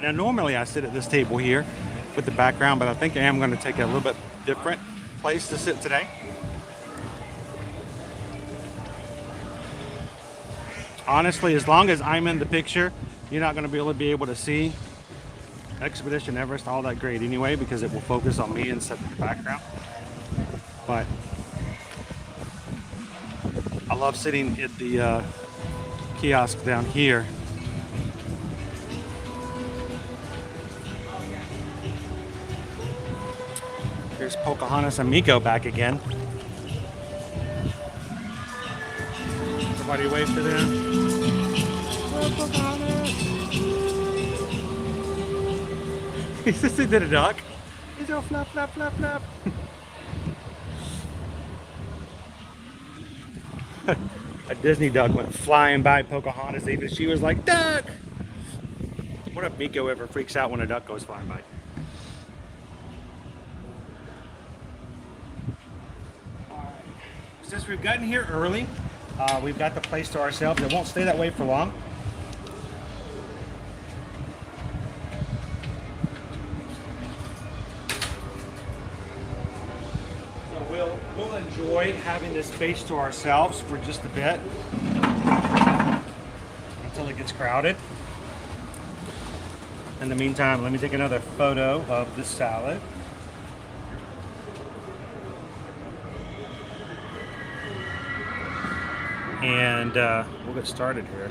Now, normally I sit at this table here with the background, but I think I am gonna take a little bit different place to sit today. Honestly, as long as I'm in the picture, you're not going to be able to see Expedition Everest all that great anyway, because it will focus on me instead of the background. But I love sitting at the kiosk down here. Here's Pocahontas and Miko back again. Somebody wave to them. He says he did a duck. He's all flap, flap, flap, flap. A Disney duck went flying by Pocahontas. Even she was like, duck! What if Miko ever freaks out when a duck goes flying by? Since we've gotten here early, we've got the place to ourselves. It won't stay that way for long. So we'll enjoy having this space to ourselves for just a bit until it gets crowded. In the meantime, let me take another photo of the salad. And we'll get started here.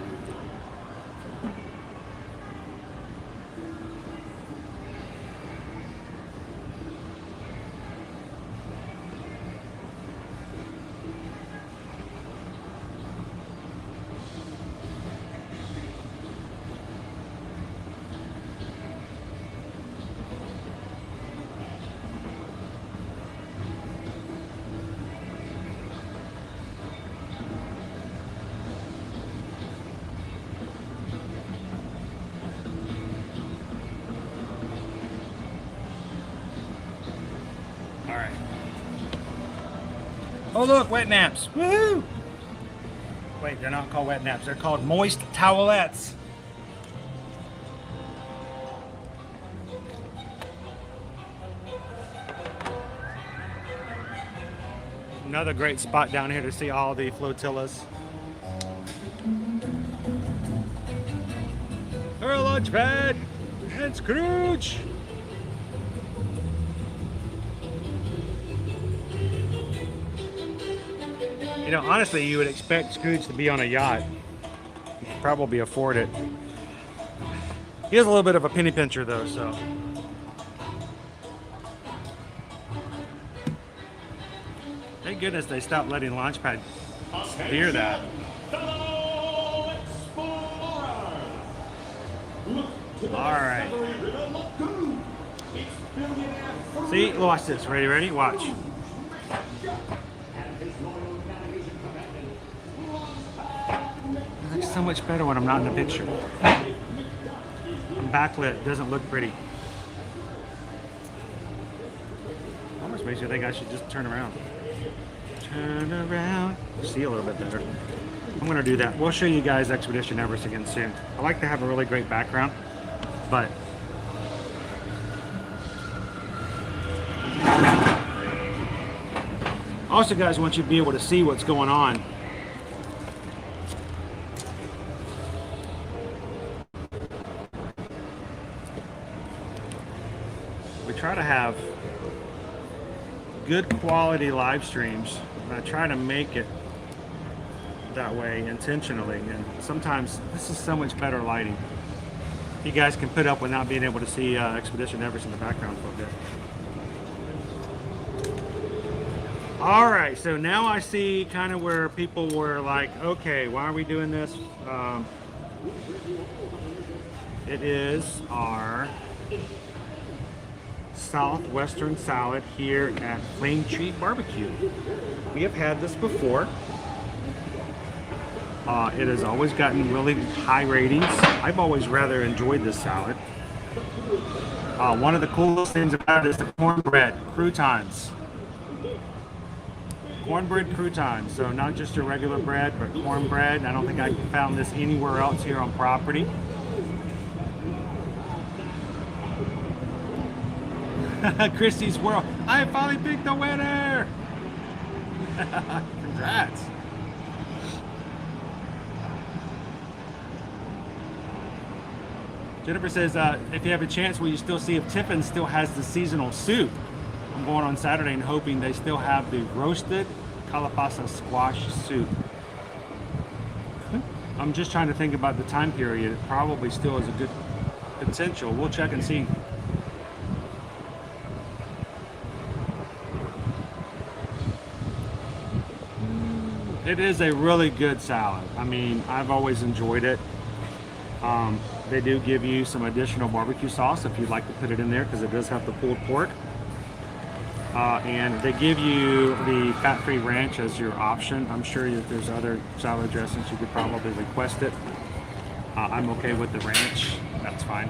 Oh look, wet naps. Woohoo! Wait, they're not called wet naps. They're called moist towelettes. Another great spot down here to see all the flotillas. Her Launchpad and Scrooge. You know, honestly, you would expect Scrooge to be on a yacht. You could probably afford it. He is a little bit of a penny pincher though, so. Thank goodness they stopped letting Launchpad hear that. Alright. See, watch this. Ready? Watch. It looks so much better when I'm not in the picture. I'm backlit, doesn't look pretty. Almost makes you think I should just turn around. Turn around. See a little bit better. I'm gonna do that. We'll show you guys Expedition Everest again soon. I like to have a really great background, but also, guys, want you to be able to see what's going on. We try to have good quality live streams, and I try to make it that way intentionally, and sometimes this is so much better lighting. You guys can put up without being able to see Expedition Everest in the background for a bit. All right, so now I see kind of where people were like, okay, why are we doing this? It is our Southwestern salad here at Flame Tree Barbecue. We have had this before. It has always gotten really high ratings. I've always rather enjoyed this salad. One of the coolest things about it is the cornbread croutons. Cornbread croutons, so not just your regular bread, but cornbread. I don't think I found this anywhere else here on property. Christy's World. I finally picked the winner! Congrats. Jennifer says, if you have a chance, will you still see if Tiffin still has the seasonal soup? I'm going on Saturday and hoping they still have the roasted calabaza squash soup. I'm just trying to think about the time period. It probably still has a good potential. We'll check and see. It is a really good salad. I mean, I've always enjoyed it. They do give you some additional barbecue sauce if you'd like to put it in there, because it does have the pulled pork. And they give you the fat-free ranch as your option. I'm sure that there's other salad dressings you could probably request it. I'm okay with the ranch. That's fine.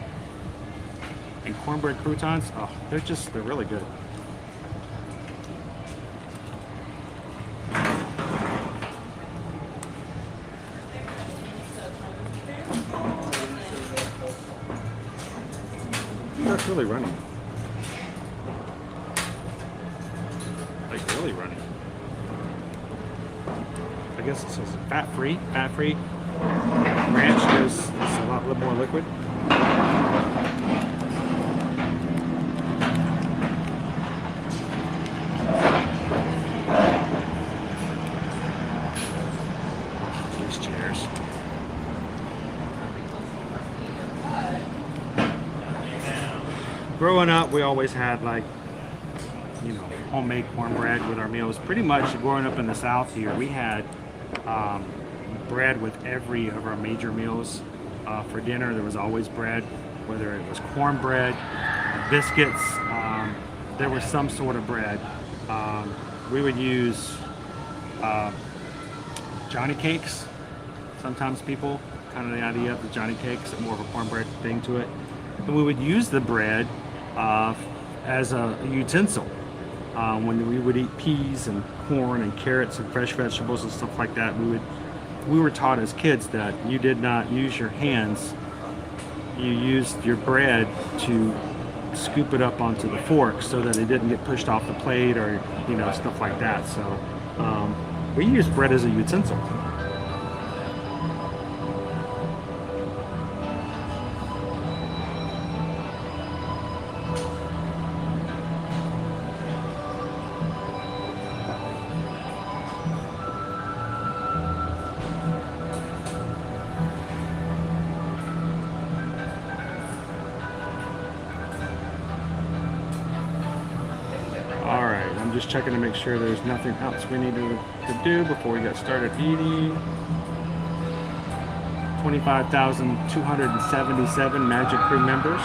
And cornbread croutons, oh, they're really good. That's really running. Like really running. I guess it says fat-free. Fat-free. Ranch is a lot more liquid. These chairs. Growing up, we always had, like, you know, homemade cornbread with our meals. Pretty much growing up in the South here, we had bread with every of our major meals. For dinner, there was always bread, whether it was cornbread, biscuits, there was some sort of bread. We would use Johnny cakes. Sometimes people, kind of the idea of the Johnny cakes, more of a cornbread thing to it. And we would use the bread as a utensil. When we would eat peas and corn and carrots and fresh vegetables and stuff like that, we were taught as kids that you did not use your hands. You used your bread to scoop it up onto the fork so that it didn't get pushed off the plate or, you know, stuff like that. So we use bread as a utensil. I'm just checking to make sure there's nothing else we need to do before we get started eating. 25,277 Magic Crew members.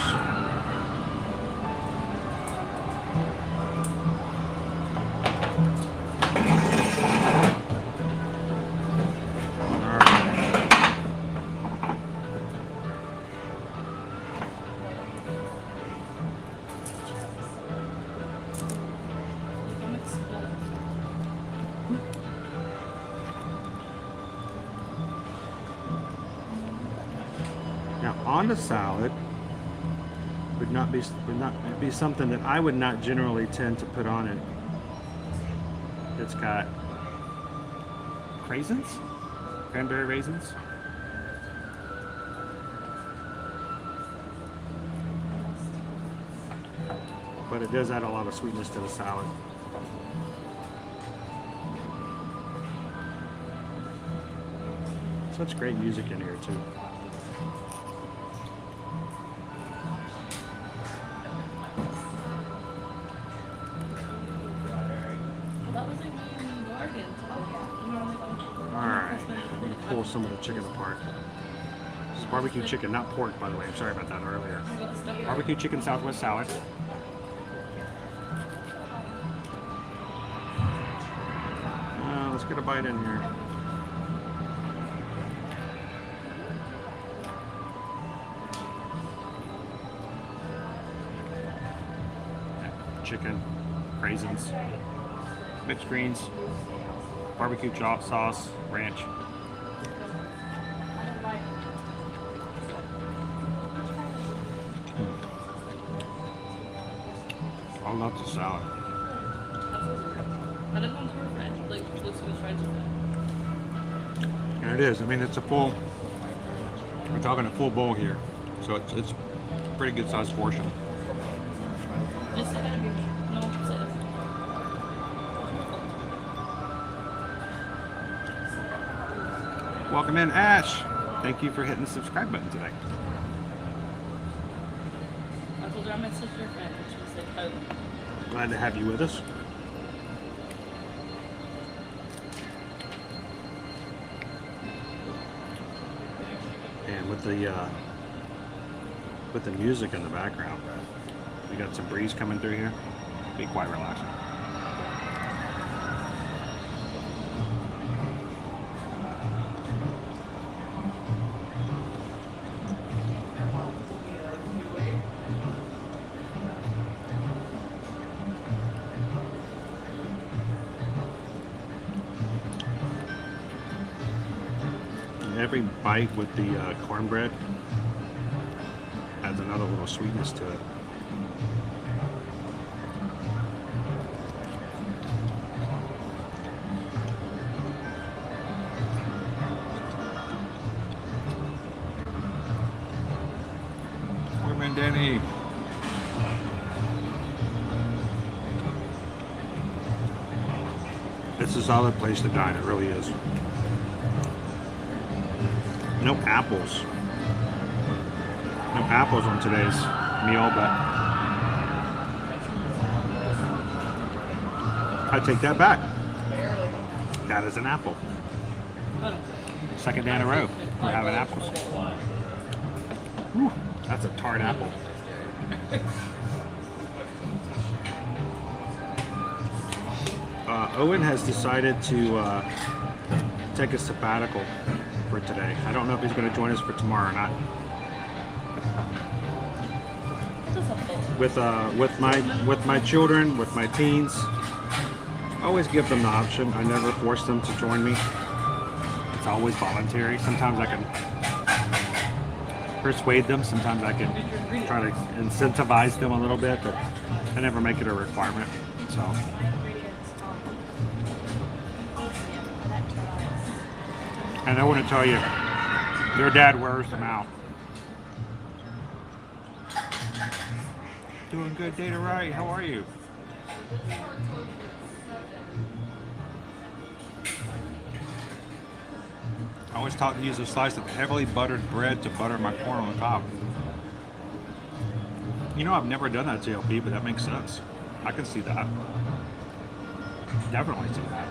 On the salad would not be something that I would not generally tend to put on it. It's got raisins, cranberry raisins. But it does add a lot of sweetness to the salad. Such great music in here too. Pull some of the chicken apart. This is barbecue chicken, not pork, by the way. I'm sorry about that earlier. Barbecue chicken Southwest salad. Let's get a bite in here. Chicken, raisins, mixed greens, barbecue sauce, ranch. I love the salad. And it is. I mean, it's a full. We're talking a full bowl here, so it's a pretty good sized portion. Welcome in, Ash. Thank you for hitting the subscribe button today. I told her I messaged your friend and she said, oh. Glad to have you with us. And with the music in the background, we got some breeze coming through here. Be quite relaxing. Every bite with the cornbread adds another little sweetness to it. Welcome in, Danny. It's a solid place to dine, it really is. No apples. No apples on today's meal, but I take that back. That is an apple. Second day in a row, we're having apples. Whew, that's a tart apple. Owen has decided to take a sabbatical for today. I don't know if he's going to join us for tomorrow or not. With my children, with my teens, I always give them the option. I never force them to join me. It's always voluntary. Sometimes I can persuade them. Sometimes I can try to incentivize them a little bit, but I never make it a requirement. So. And I want to tell you, their dad wears them out. Doing good, Data Right. How are you? I always taught to use a slice of heavily buttered bread to butter my corn on the top. You know, I've never done that, JLP, but that makes sense. I can see that. Definitely some that.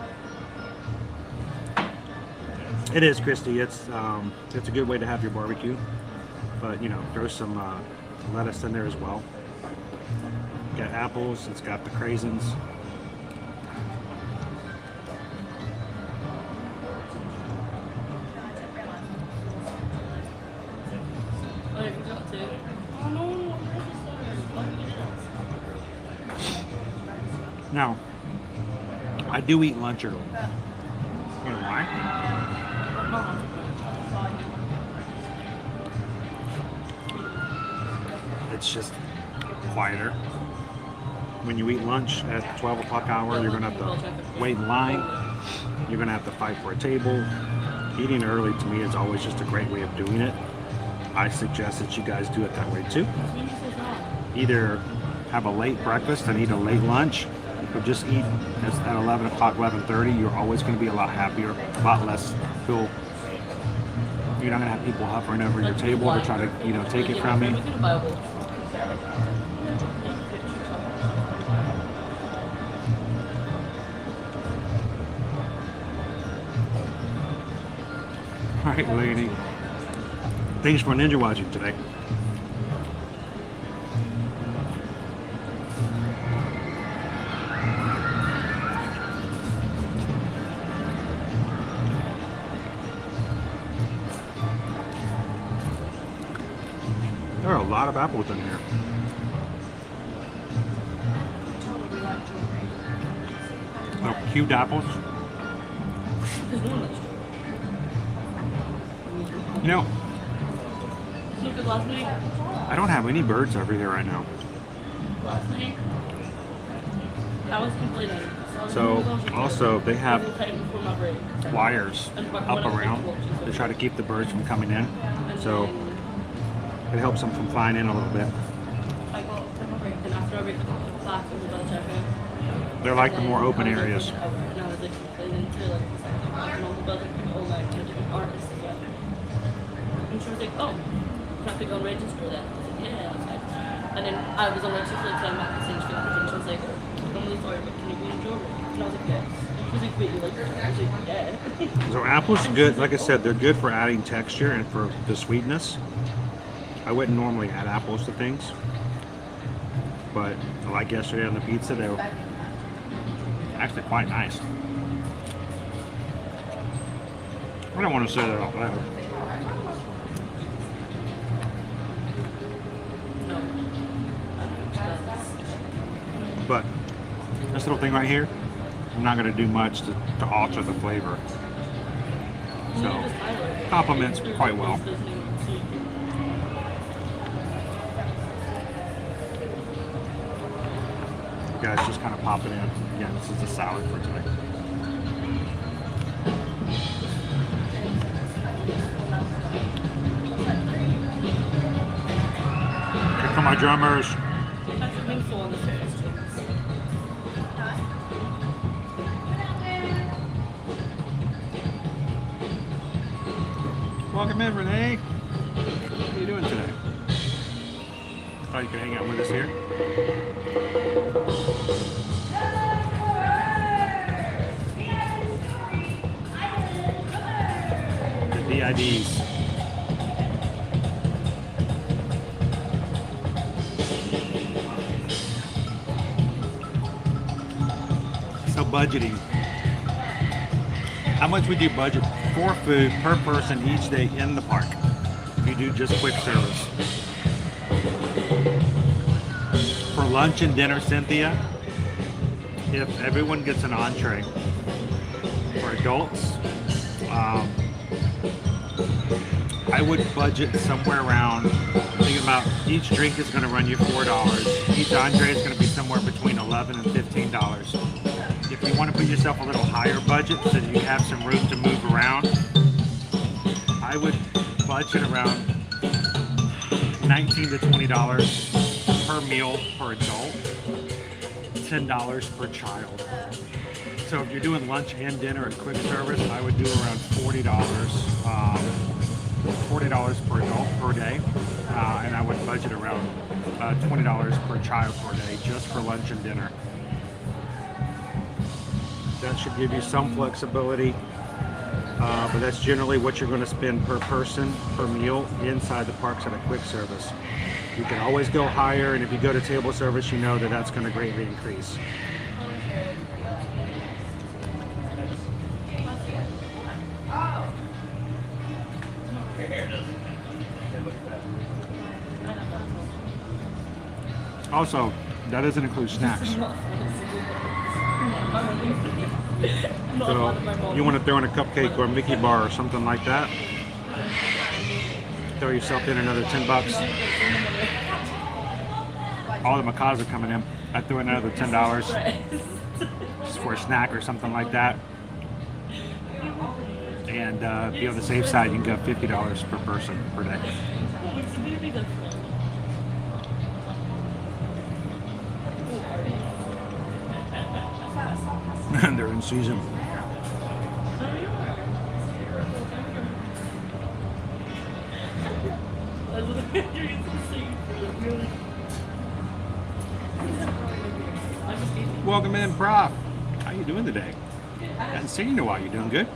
It is, Christy. It's a good way to have your barbecue, but you know, throw some lettuce in there as well. Got apples. It's got the craisins. Now, I do eat lunch early. You know why? It's just quieter. When you eat lunch at 12 o'clock hour, you're gonna have to wait in line. You're gonna have to fight for a table. Eating early to me is always just a great way of doing it. I suggest that you guys do it that way too. Either have a late breakfast and eat a late lunch, or just eat at 11 o'clock, 11:30. You're always going to be a lot happier, a lot less feel. You're not going to have people hovering over your table to try to, you know, take it from you. All right, lady. Thanks for ninja watching today. There are a lot of apples in here. Oh, cubed apples. You know, I don't have any birds over here right now. So also they have wires up around to try to keep the birds from coming in. So it helps them from flying in a little bit. They're like the more open areas. And she was like, oh, can I go and register that? I said, yeah. And then I was on register for like 10 minutes and she was like, I'm really sorry, but can you be in Georgia? And I was like, yes. She was like, wait, you like that? I was like, yeah. So apples are good. Like I said, they're good for adding texture and for the sweetness. I wouldn't normally add apples to things, but like yesterday on the pizza, they were actually quite nice. I don't want to say that out loud. But this little thing right here, I'm not going to do much to alter the flavor. So, complements quite well. You guys just kind of pop it in. Again, this is a salad for today. Here come my drummers. Welcome in, Renee. What are you doing today? Thought you could hang out with us here. The DIDs. So budgeting. How much would you budget for food per person each day in the park if you do just quick service? For lunch and dinner, Cynthia, if everyone gets an entree, for adults, I would budget somewhere around, thinking about each drink is going to run you $4. Each entree is going to be somewhere between $11 and $15. If you want to put yourself a little higher budget so that you have some room to move around, I would budget around $19 to $20 per meal per adult, $10 per child. So if you're doing lunch and dinner and quick service, I would do around $40 per adult per day, and I would budget around $20 per child per day just for lunch and dinner. That should give you some flexibility, but that's generally what you're going to spend per person per meal inside the parks at a quick service. You can always go higher, and if you go to table service, you know that that's going to greatly increase. Also, that doesn't include snacks. So you want to throw in a cupcake or a Mickey bar or something like that, throw yourself in another $10. All the macaws are coming in. I threw in another $10 just for a snack or something like that. And be on the safe side, you can go $50 per person per day. And they're in season. Welcome in, Prof. How you doing today? Haven't seen you in a while. You doing good?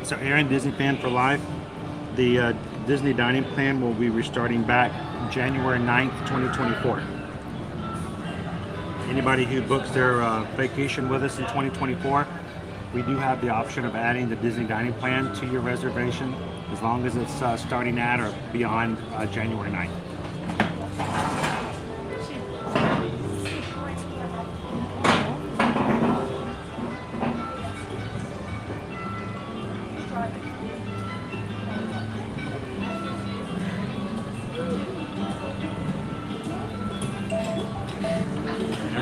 So, Aaron, Disney fan for life. The Disney dining plan will be restarting back January 9th, 2024. Anybody who books their vacation with us in 2024, we do have the option of adding the Disney dining plan to your reservation as long as it's starting at or beyond January 9th.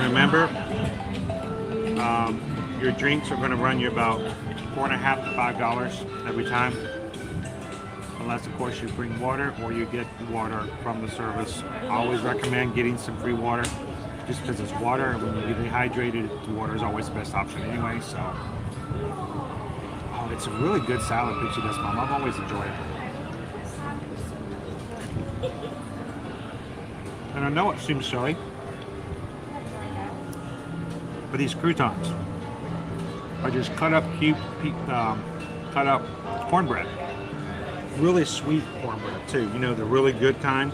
Remember, your drinks are going to run you about $4.50 to $5 every time, unless of course you bring water or you get water from the service. I always recommend getting some free water, just because it's water, and when you get dehydrated, water is always the best option anyway. So, oh, it's a really good salad Pixie Dust Mom. I've always enjoyed it, and I know it seems silly, but these croutons are just cut up cornbread. Really sweet cornbread too. You know, the really good kind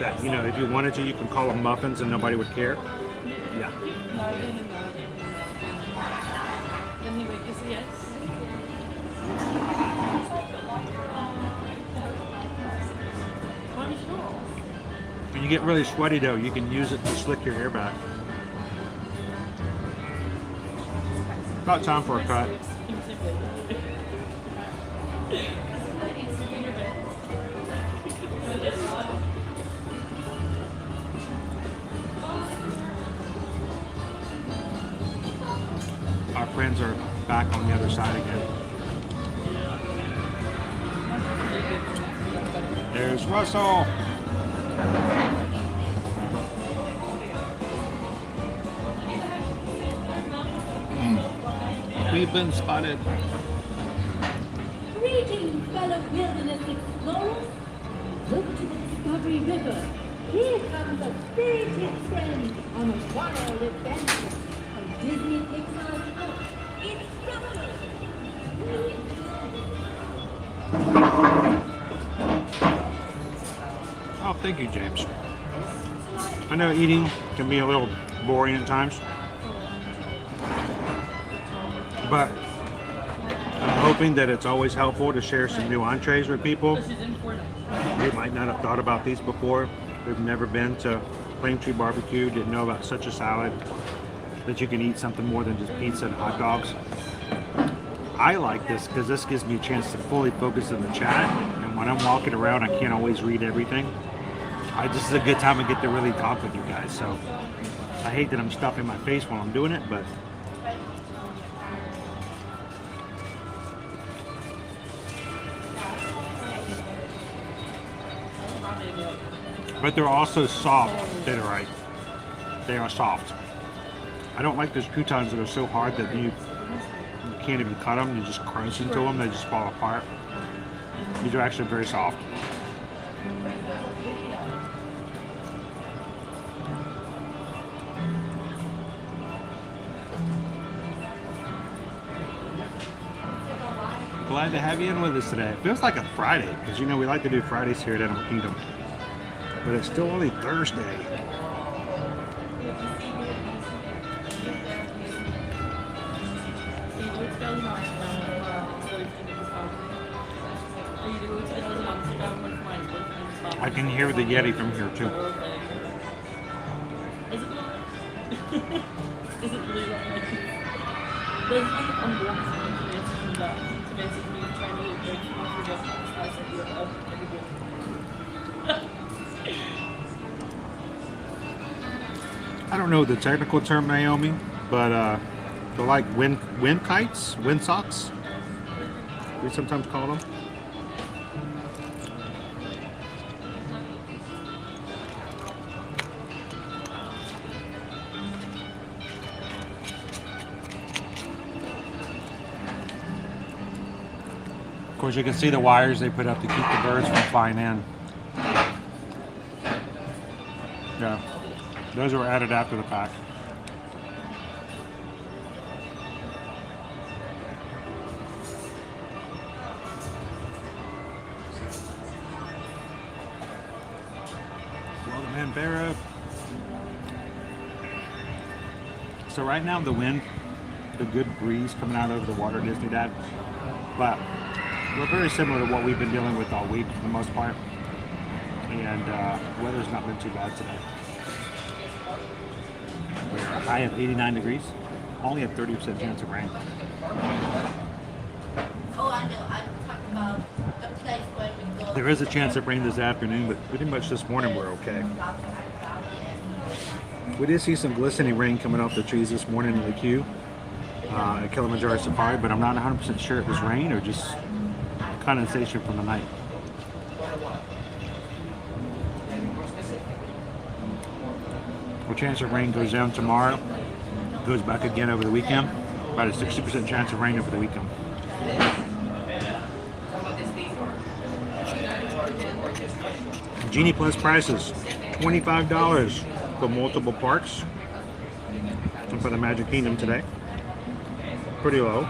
that, you know, if you wanted to, you can call them muffins and nobody would care. Yeah. When you get really sweaty though, you can use it to slick your hair back. About time for a cut. Our friends are back on the other side again. There's Russell. We've been spotted. Greetings, fellow wilderness explorers. Look to the Discovery River. Here comes a spirited friend on a wild adventure from Disney Pixar's book. It's Russell. Oh, thank you, James. I know eating can be a little boring at times, but I'm hoping that it's always helpful to share some new entrees with people. They might not have thought about these before. They've never been to Plane Tree Barbecue, didn't know about such a salad, that you can eat something more than just pizza and hot dogs. I like this because this gives me a chance to fully focus in the chat, and when I'm walking around, I can't always read everything. This is a good time to get to really talk with you guys, so I hate that I'm stuffing my face while I'm doing it, but they're also soft, right? They are soft. I don't like those croutons that are so hard that you can't even cut them. You just crunch into them, they just fall apart. These are actually very soft. glad to have you in with us today. It feels like a Friday, because you know we like to do Fridays here at Animal Kingdom. But it's still only Thursday. I can hear the Yeti from here too. Is it not? Is it really not? There's like an unboxing from that to basically try and look good for just I said you were I don't know the technical term, Naomi, but they're like wind kites, wind socks. We sometimes call them. Of course, you can see the wires they put up to keep the birds from flying in. Yeah, those were added after the fact. Well, the Mandara. So right now the wind, the good breeze coming out over the water, Disney Dad, but we're very similar to what we've been dealing with all week for the most part, and weather's not been too bad today. We're a high of 89 degrees, only a 30% chance of rain. Oh, I know. I'm talking about the place where we go. There is a chance of rain this afternoon, but pretty much this morning we're okay. We did see some glistening rain coming off the trees this morning in the queue at Kilimanjaro Safari, but I'm not 100% sure it was rain or just condensation from the night. The chance of rain goes down tomorrow, goes back again over the weekend. About a 60% chance of rain over the weekend. Genie Plus prices, $25 for multiple parks. And for the Magic Kingdom today, pretty low.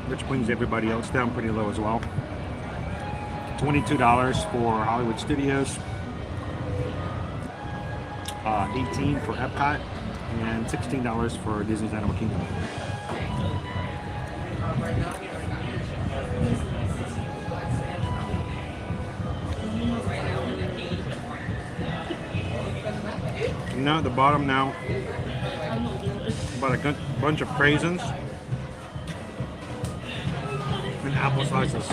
Which brings everybody else down pretty low as well. $22 for Hollywood Studios, $18 for Epcot, and $16 for Disney's Animal Kingdom. Now at the bottom now, about a bunch of craisins and apple slices.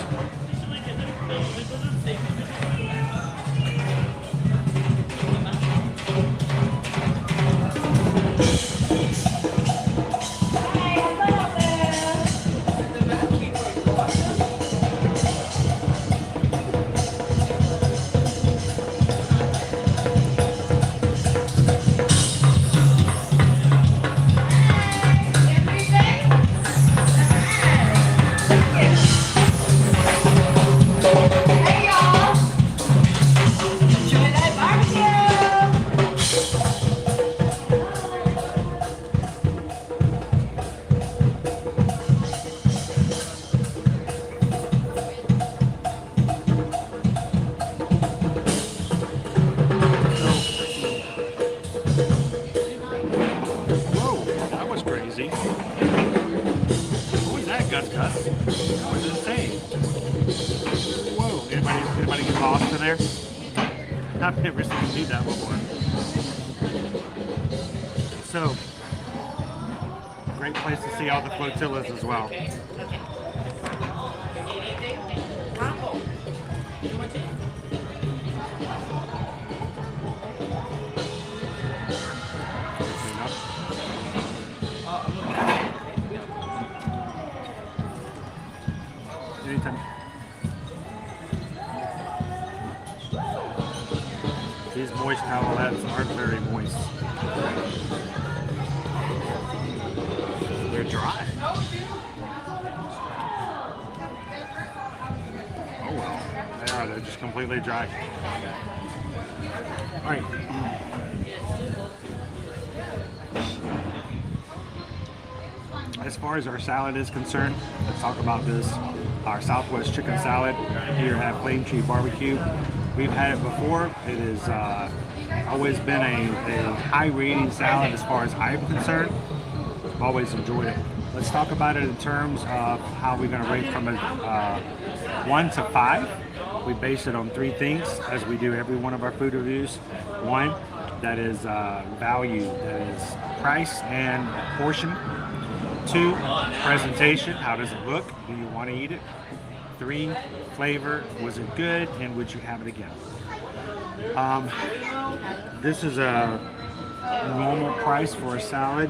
I've never seen you do that before. So, great place to see all the flotillas as well. Anytime. These moist towelettes aren't very moist. They're dry. Oh well. They are. They're just completely dry. Alright. as far as our salad is concerned, let's talk about this. Our Southwest chicken salad here at Flame Tree Barbecue. We've had it before. It has always been a high rating salad as far as I'm concerned. I've always enjoyed it. Let's talk about it in terms of how we're going to rate from a 1 to 5. We base it on 3 things, as we do every one of our food reviews. 1, that is value, that is price and portion. 2, presentation, how does it look? Do you want to eat it? 3, flavor, was it good, and would you have it again? This is a normal price for a salad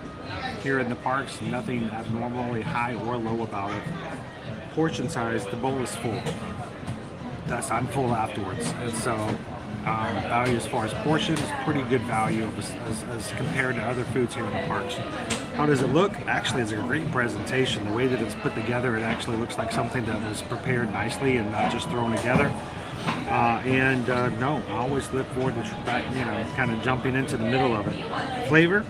here in the parks. Nothing abnormally high or low about it. Portion size, the bowl is full. Thus, I'm full afterwards. And so value as far as portion is pretty good value as compared to other foods here in the parks. How does it look? Actually, it's a great presentation. The way that it's put together, it actually looks like something that was prepared nicely and not just thrown together. No, I always look forward to kind of jumping into the middle of it. Flavor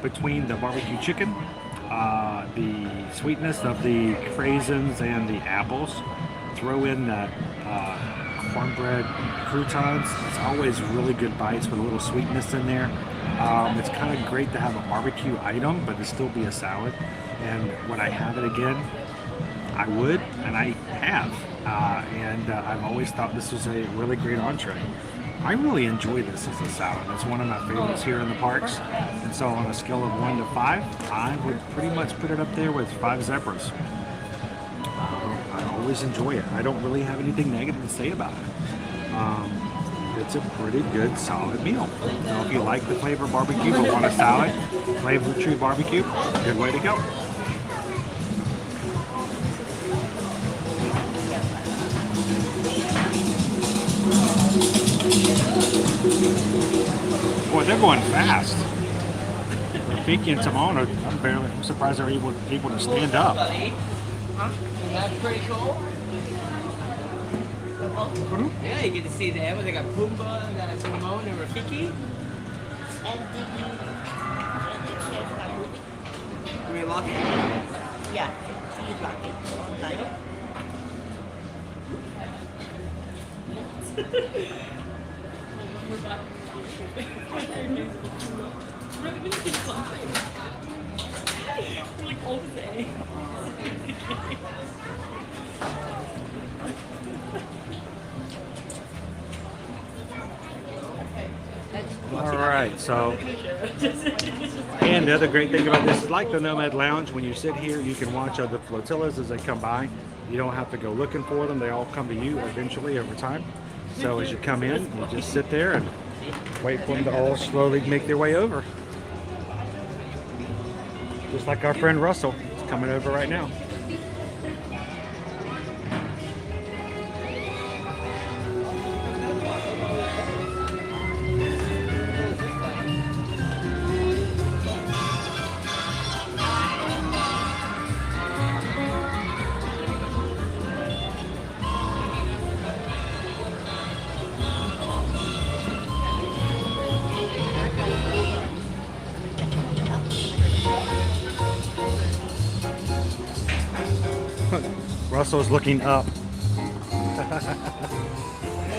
between the barbecue chicken, the sweetness of the craisins and the apples. Throw in that cornbread croutons. It's always really good bites with a little sweetness in there. It's kind of great to have a barbecue item, but to still be a salad. And would I have it again? I would, and I have. I've always thought this was a really great entree. I really enjoy this as a salad. It's one of my favorites here in the parks. And so on a scale of 1 to 5, I would pretty much put it up there with 5 zebras. I always enjoy it. I don't really have anything negative to say about it. It's a pretty good, solid meal. So if you like the flavor barbecue but want a salad, Flavor Tree Barbecue, good way to go. Boy, they're going fast. Rafiki and Timon I'm surprised they're able to stand up. That's pretty cool. Yeah, you get to see them. They got Pumbaa, they got Timon and Rafiki. Can we lock it? Yeah, you lock it. Like. All right, so, and the other great thing about this is like the Nomad Lounge, when you sit here, you can watch other flotillas as they come by. You don't have to go looking for them. They all come to you eventually over time. So as you come in, you just sit there and wait for them to all slowly make their way over. Just like our friend Russell is coming over right now. Russell's looking up.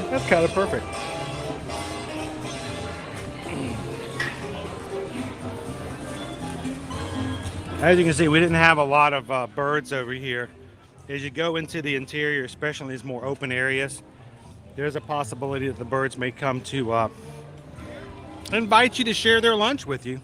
That's kind of perfect. As you can see, we didn't have a lot of birds over here. As you go into the interior, especially in these more open areas, there's a possibility that the birds may come to invite you to share their lunch with you.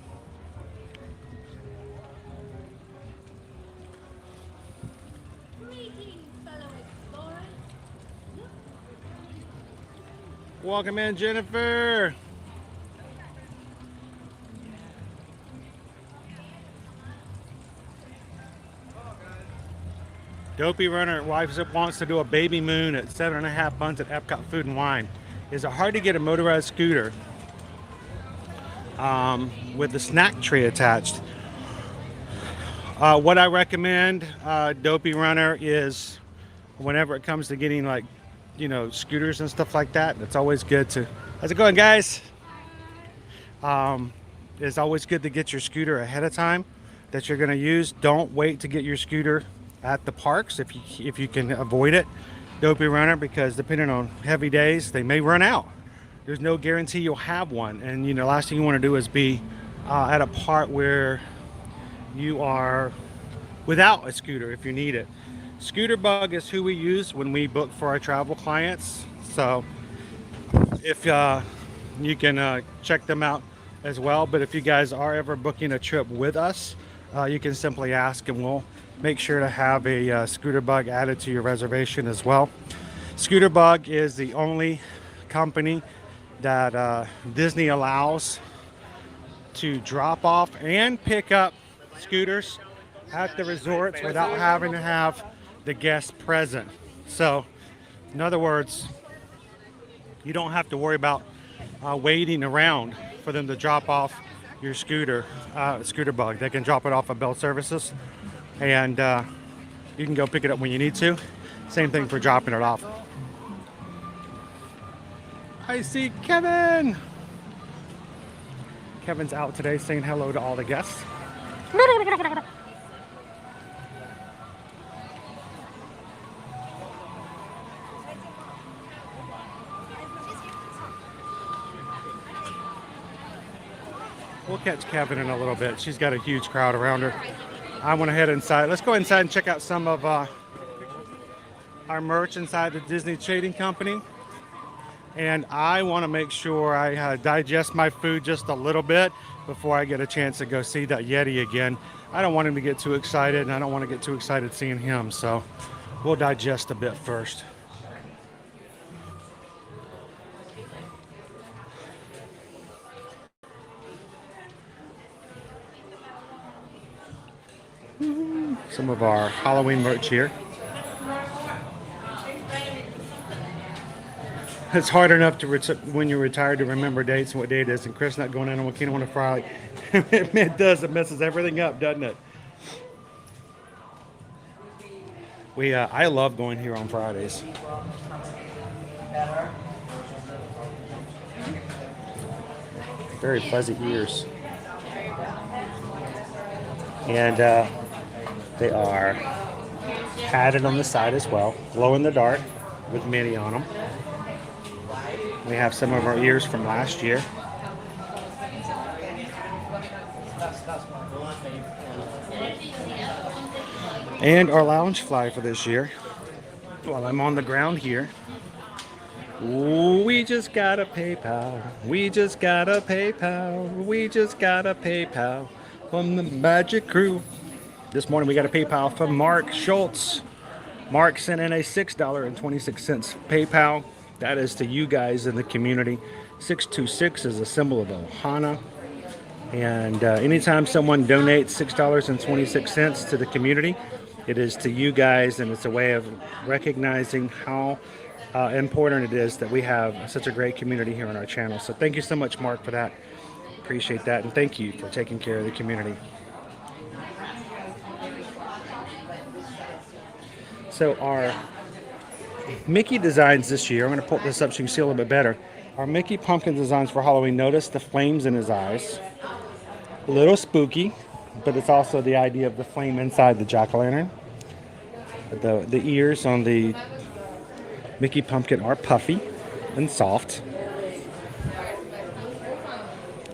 Welcome in, Jennifer. Dopey Runner wife wants to do a baby moon at 7.5 months at Epcot Food and Wine. Is it hard to get a motorized scooter with the snack tray attached? What I recommend, Dopey Runner, is whenever it comes to getting scooters and stuff like that, it's always good to, how's it going, guys? It's always good to get your scooter ahead of time that you're going to use. Don't wait to get your scooter at the parks if you can avoid it. Dopey runner, because depending on heavy days, they may run out. There's no guarantee you'll have one, and you know, last thing you want to do is be at a part where you are without a scooter if you need it. Scooter Bug is who we use when we book for our travel clients. So if you can check them out as well. But if you guys are ever booking a trip with us, you can simply ask and we'll make sure to have a Scooter Bug added to your reservation as well. Scooter Bug is the only company that Disney allows to drop off and pick up scooters at the resorts without having to have the guests present. So in other words, you don't have to worry about waiting around for them to drop off your scooter, Scooter Bug. They can drop it off at Bell Services, and you can go pick it up when you need to. Same thing for dropping it off. I see Kevin. Kevin's out today saying hello to all the guests. We'll catch Kevin in a little bit. She's got a huge crowd around her. I want to head inside. Let's go inside and check out some of our merch inside the Disney Trading Company. And I want to make sure I digest my food just a little bit before I get a chance to go see that Yeti again. I don't want him to get too excited, and I don't want to get too excited seeing him. So we'll digest a bit first. Some of our Halloween merch here. It's hard enough to when you're retired to remember dates and what day it is, and Chris not going in on Kingdom on a Friday. It does. It messes everything up, doesn't it? I love going here on Fridays. Very fuzzy ears. And they are padded on the side as well, glow in the dark with Minnie on them. We have some of our ears from last year. And our lounge fly for this year. While I'm on the ground here. We just got a PayPal. We just got a PayPal. We just got a PayPal from the Magic Crew. This morning we got a PayPal from Mark Schultz. Mark sent in a $6.26 PayPal. That is to you guys in the community. 626 is a symbol of Ohana. And anytime someone donates $6.26 to the community, it is to you guys, and it's a way of recognizing how important it is that we have such a great community here on our channel. So thank you so much, Mark, for that. Appreciate that, and thank you for taking care of the community. So our Mickey designs this year, I'm going to pull this up so you can see a little bit better. Our Mickey pumpkin designs for Halloween, notice the flames in his eyes. A little spooky, but it's also the idea of the flame inside the jack-o'-lantern. The ears on the Mickey pumpkin are puffy and soft.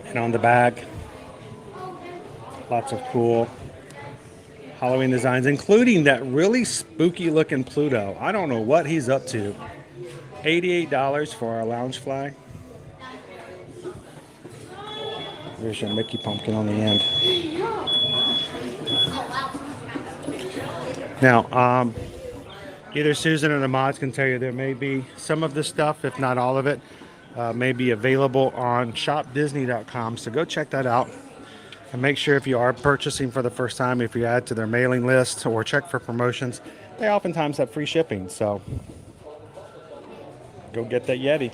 And on the bag, lots of cool Halloween designs, including that really spooky looking Pluto. I don't know what he's up to. $88 for our lounge fly. There's your Mickey pumpkin on the end. Now, either Susan or the mods can tell you there may be some of this stuff, if not all of it, may be available on shopdisney.com. So go check that out. And make sure if you are purchasing for the first time, if you add to their mailing list or check for promotions, they oftentimes have free shipping. So go get that Yeti.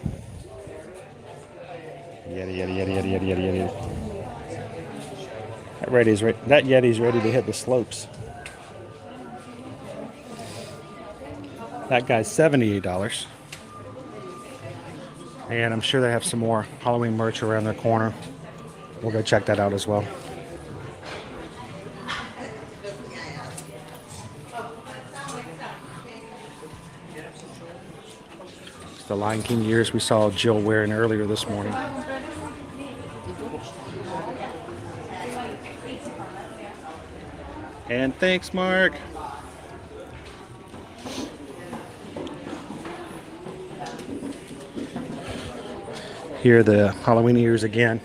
Yeti. That Yeti's ready to hit the slopes. That guy's $78. And I'm sure they have some more Halloween merch around the corner. We'll go check that out as well. the Lion King ears we saw Jill wearing earlier this morning. And thanks, Mark. Here are the Halloween ears again.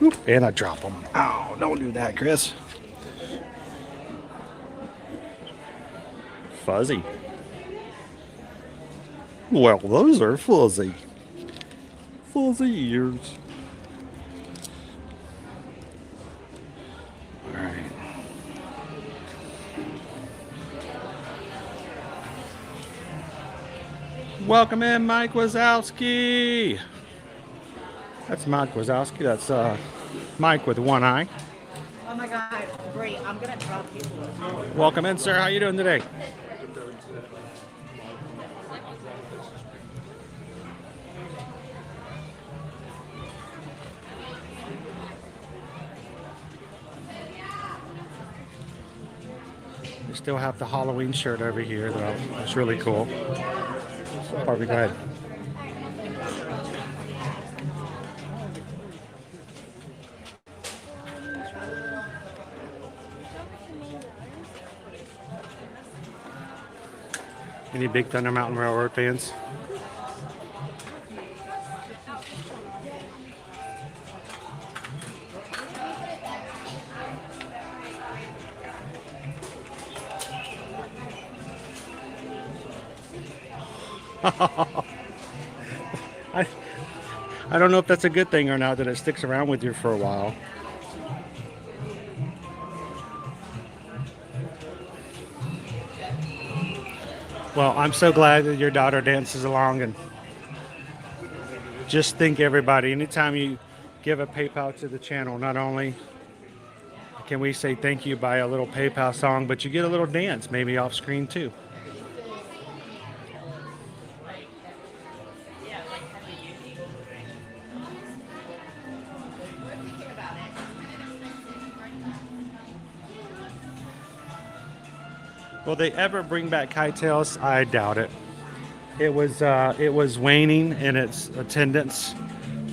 Oop, and I drop them. Oh, don't do that, Chris. Fuzzy. Well, those are fuzzy. Fuzzy ears. All right. Welcome in, Mike Wazowski. That's Mike Wazowski. That's Mike with one eye. Oh my God, great. I'm gonna drop you. Welcome in, sir. How you doing today? We still have the Halloween shirt over here, though. It's really cool. Barbie, go ahead. Any big Thunder Mountain Railroad fans? I don't know if that's a good thing or not, that it sticks around with you for a while. Well, I'm so glad that your daughter dances along, and just think, everybody, anytime you give a PayPal to the channel, not only can we say thank you by a little PayPal song, but you get a little dance, maybe off screen too. Will they ever bring back Kite-Tails? I doubt it. It was waning in its attendance.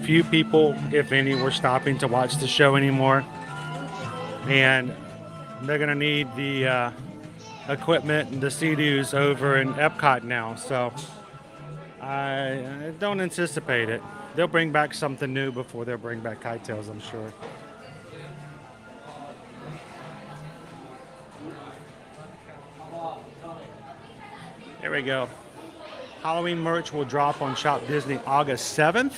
Few people, if any, were stopping to watch the show anymore. And they're gonna need the equipment and the Sea-Doos over in Epcot now. So I don't anticipate it. They'll bring back something new before they'll bring back Kite-Tails, I'm sure. There we go. Halloween merch will drop on Shop Disney August 7th.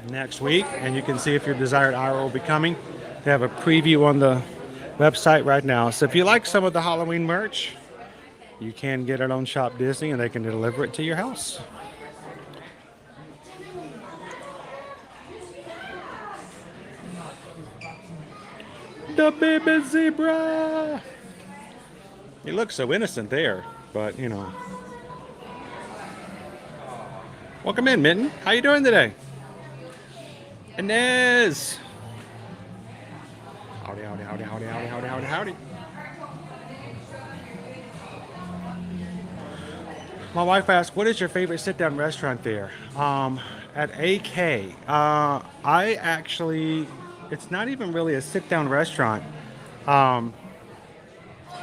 Next week. And you can see if your desired hour will be coming. They have a preview on the website right now. So if you like some of the Halloween merch, you can get it on Shop Disney and they can deliver it to your house. The baby zebra! He looks so innocent there, but you know. Welcome in, Mitten. How you doing today? Inez! Howdy, howdy, howdy, howdy, howdy, howdy, howdy, howdy. My wife asked, what is your favorite sit-down restaurant there? At AK. I actually, it's not even really a sit-down restaurant.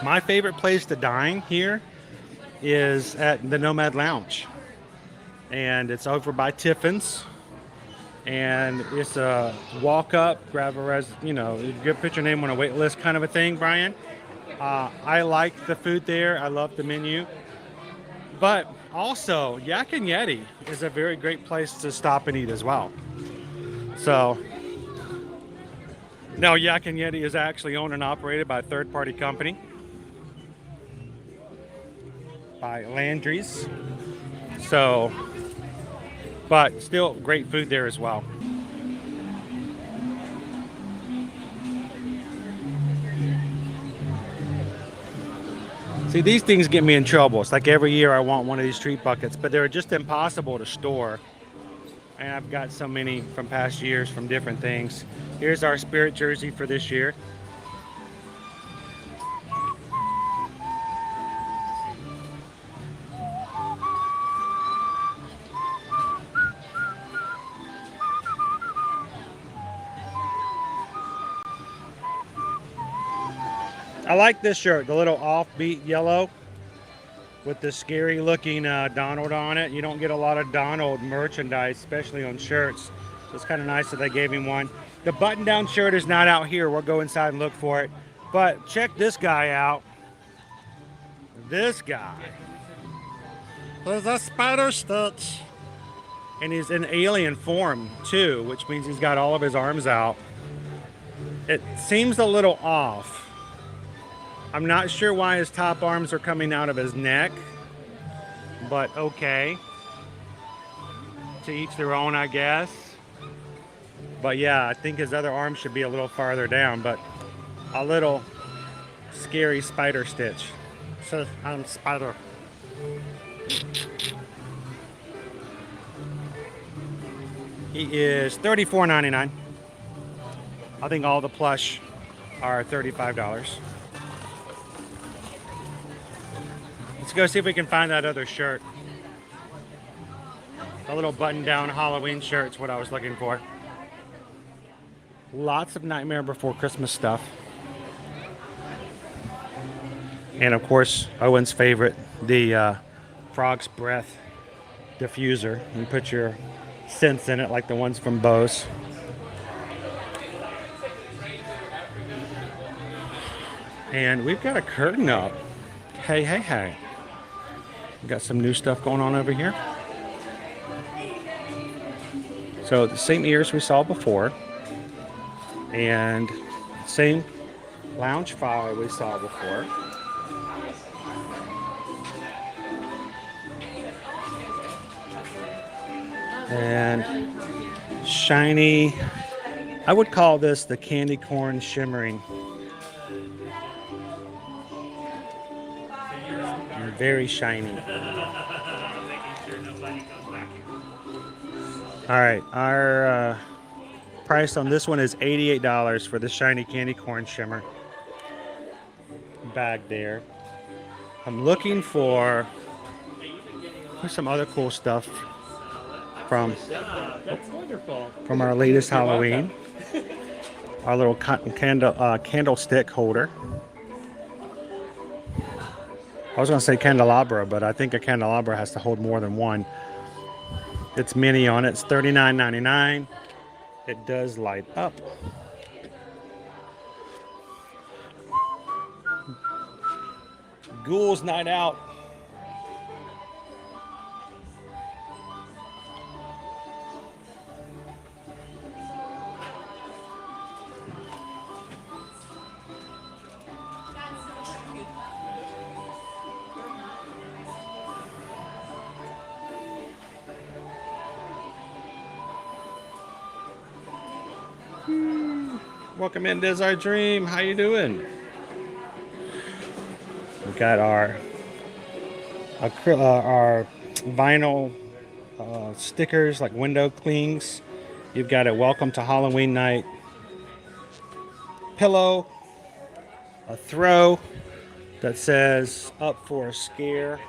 My favorite place to dine here is at the Nomad Lounge. And it's over by Tiffin's. And it's a walk up, grab a put your name on a wait list kind of a thing, Brian. I like the food there. I love the menu. But also, Yak and Yeti is a very great place to stop and eat as well. So, now Yak and Yeti is actually owned and operated by a third-party company. By Landry's. So, but still great food there as well. See, these things get me in trouble. It's like every year I want one of these treat buckets, but they're just impossible to store. And I've got so many from past years from different things. Here's our Spirit jersey for this year. I like this shirt, the little offbeat yellow with the scary looking Donald on it. You don't get a lot of Donald merchandise, especially on shirts. So it's kind of nice that they gave him one. The button down shirt is not out here. We'll go inside and look for it. But check this guy out. This guy. There's a spider stitch. And he's in alien form too, which means he's got all of his arms out. It seems a little off. I'm not sure why his top arms are coming out of his neck, but okay. To each their own, I guess. But yeah, I think his other arm should be a little farther down, but a little scary spider stitch. So I'm spider. He is $34.99. I think all the plush are $35. Let's go see if we can find that other shirt. A little button-down Halloween shirt's what I was looking for. Lots of Nightmare Before Christmas stuff. And of course, Owen's favorite, the Frog's Breath diffuser. You put your scents in it like the ones from Bose. And we've got a curtain up. Hey, hey, hey. We've got some new stuff going on over here. So the same ears we saw before. And same lounge fire we saw before. And shiny, I would call this the candy corn shimmering. And very shiny. All right, our price on this one is $88 for the shiny candy corn shimmer bag there. I'm looking for some other cool stuff from our latest Halloween. Our little candlestick holder. I was going to say candelabra, but I think a candelabra has to hold more than one. It's mini on it. It's $39.99. It does light up. Ghouls Night Out. Welcome in, This Our Dream. How you doing? We got our vinyl stickers, like window clings. You've got a Welcome to Halloween Night pillow, a throw that says Up for a Scare.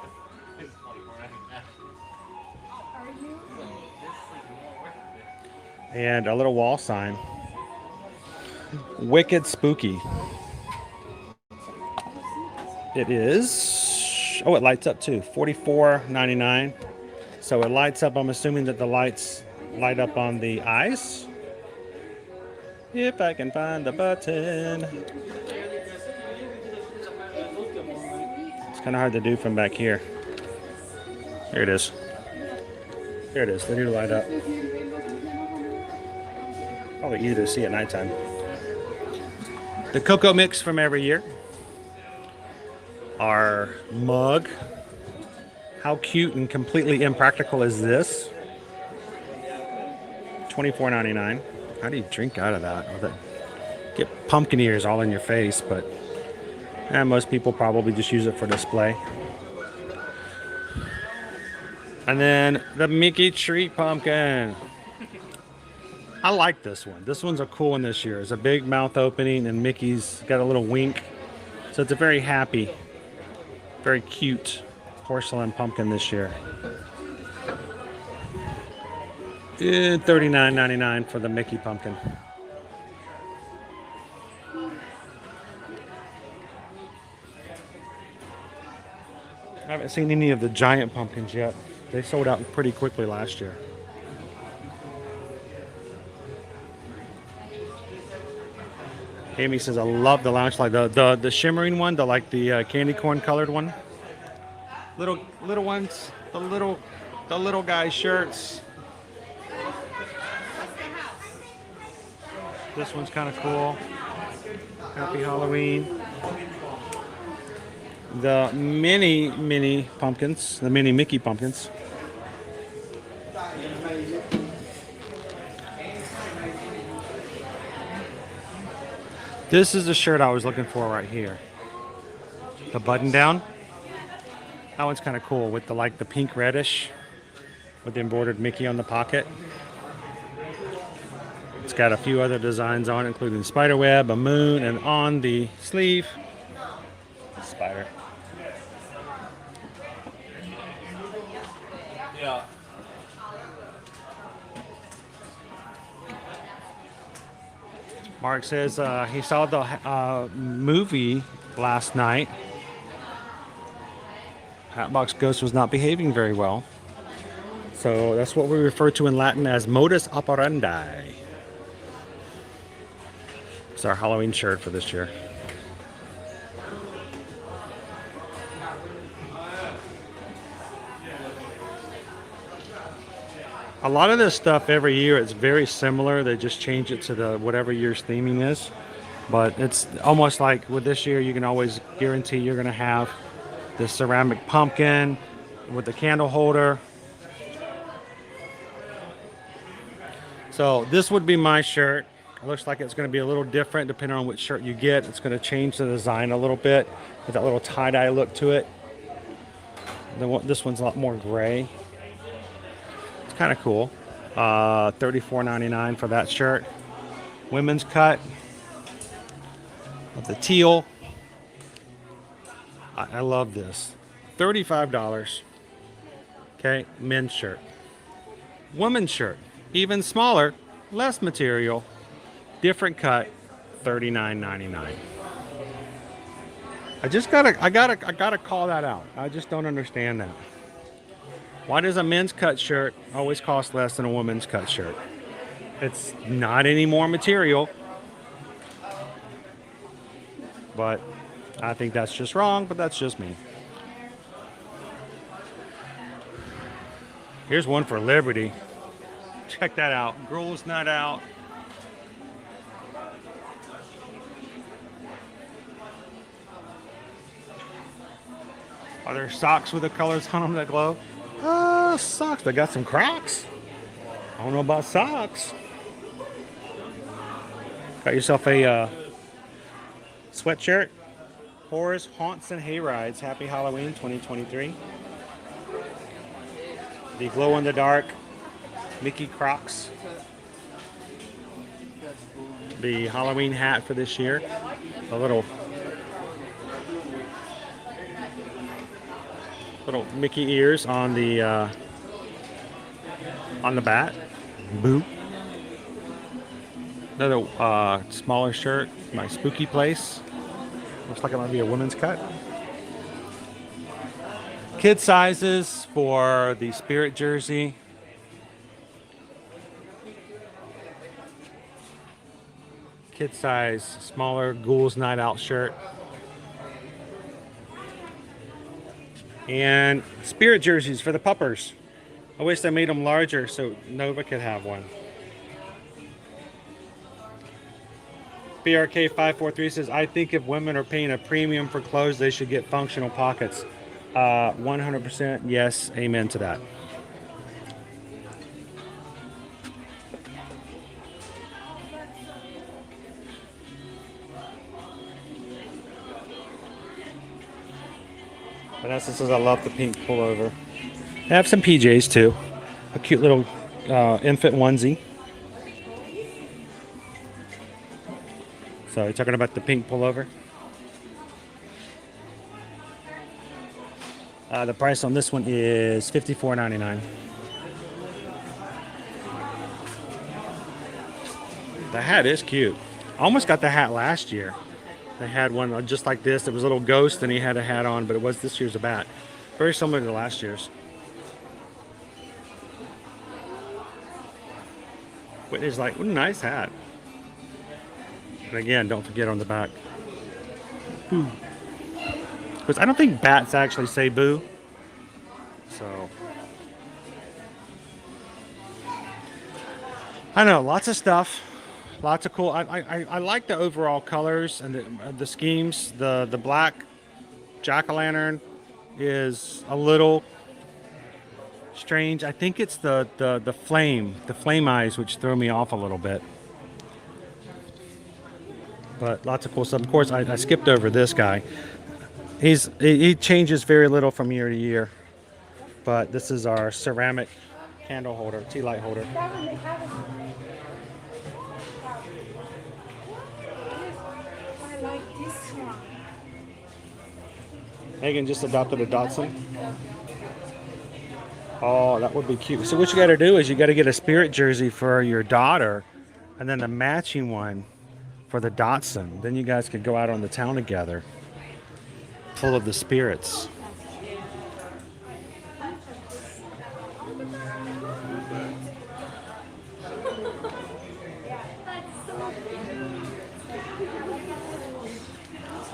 And a little wall sign. Wicked Spooky. It is, oh, it lights up too, $44.99. So it lights up. I'm assuming that the lights light up on the eyes. If I can find the button. It's kind of hard to do from back here. Here it is. Here it is. They do light up. Probably easy to see at nighttime. The cocoa mix from every year. Our mug. How cute and completely impractical is this? $24.99. How do you drink out of that? Get pumpkin ears all in your face, but most people probably just use it for display. And then the Mickey Treat Pumpkin. I like this one. This one's a cool one this year. It's a big mouth opening and Mickey's got a little wink. So it's a very happy, very cute porcelain pumpkin this year. $39.99 for the Mickey pumpkin. haven't seen any of the giant pumpkins yet. They sold out pretty quickly last year. Amy says, I love the lounge light. The shimmering one, the candy corn colored one. Little ones, the little guys shirts. This one's kind of cool. Happy Halloween. The mini pumpkins, the mini Mickey pumpkins. This is the shirt I was looking for right here. The button down. That one's kind of cool with the pink reddish with the embroidered Mickey on the pocket. It's got a few other designs on it, including a spider web, a moon, and on the sleeve, a spider. Yeah. Mark says he saw the movie last night. Hatbox Ghost was not behaving very well. So that's what we refer to in Latin as modus operandi. It's our Halloween shirt for this year. A lot of this stuff every year, it's very similar. They just change it to whatever year's theming is. But it's almost like with this year, you can always guarantee you're going to have the ceramic pumpkin with the candle holder. So this would be my shirt. It looks like it's going to be a little different depending on which shirt you get. It's going to change the design a little bit with that little tie-dye look to it. This one's a lot more gray. It's kind of cool. $34.99 for that shirt. Women's cut with the teal. I love this. $35. Okay, men's shirt. Women's shirt, even smaller, less material, different cut, $39.99. I gotta call that out. I just don't understand that. Why does a men's cut shirt always cost less than a woman's cut shirt? It's not any more material, but I think that's just wrong, but that's just me. Here's one for Liberty. Check that out. Girls Night Out. Are there socks with the colors on them that glow? Socks. They got some Crocs. I don't know about socks. Got yourself a sweatshirt. Horrors, Haunts, and Hayrides. Happy Halloween 2023. The glow-in-the-dark Mickey Crocs. The Halloween hat for this year. A little Mickey ears on the bat. Boop. Another smaller shirt. My Spooky Place. Looks like it might be a women's cut. Kid sizes for the Spirit jersey. Kid size, smaller Ghouls Night Out shirt. And Spirit jerseys for the puppers. I wish they made them larger so Nova could have one. BRK543 says, I think if women are paying a premium for clothes, they should get functional pockets. 100% yes, amen to that. Vanessa says, I love the pink pullover. I have some PJs too. A cute little infant onesie. So you're talking about the pink pullover? The price on this one is $54.99. The hat is cute. I almost got the hat last year. They had one just like this. It was a little ghost and he had a hat on, but it was this year's a bat. Very similar to last year's. Whitney's like, what a nice hat. And again, don't forget on the back. Boo. Because I don't think bats actually say boo. So. I know, lots of stuff. Lots of cool. I like the overall colors and the schemes. The black jack-o'-lantern is a little strange. I think it's the flame eyes, which throw me off a little bit. But lots of cool stuff. Of course, I skipped over this guy. He changes very little from year to year. But this is our ceramic candle holder, tea light holder. I like this one. Megan just adopted a Dachshund. Oh, that would be cute. So what you got to do is you got to get a spirit jersey for your daughter, and then a matching one for the Dachshund. Then you guys could go out on the town together, full of the spirits.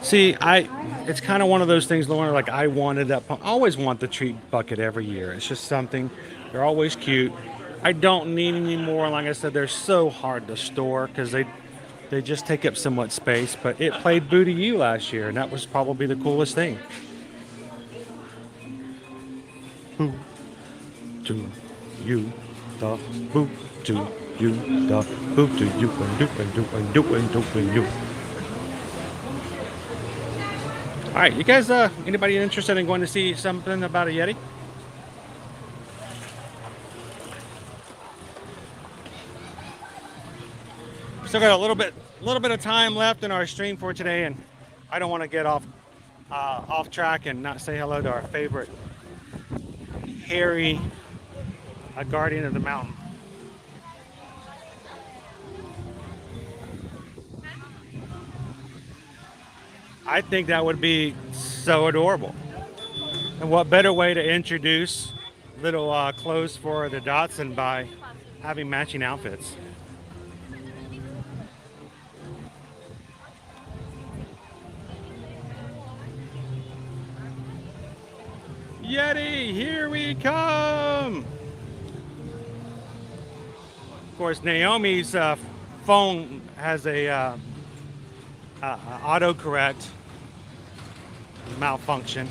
See, it's kind of one of those things, Lauren, like I wanted that. I always want the treat bucket every year. It's just something. They're always cute. I don't need any more. Like I said, they're so hard to store because they just take up so much space. But it played Boo to You last year, and that was probably the coolest thing. Boo to you, the boo to you, the boo to you, and do and do and do and do and you. All right, you guys, anybody interested in going to see something about a Yeti? Still got a little bit of time left in our stream for today, and I don't want to get off track and not say hello to our favorite hairy guardian of the mountain. I think that would be so adorable. And what better way to introduce little clothes for the Dachshund by having matching outfits. Yeti, here we come! Of course, Naomi's phone has a autocorrect malfunction.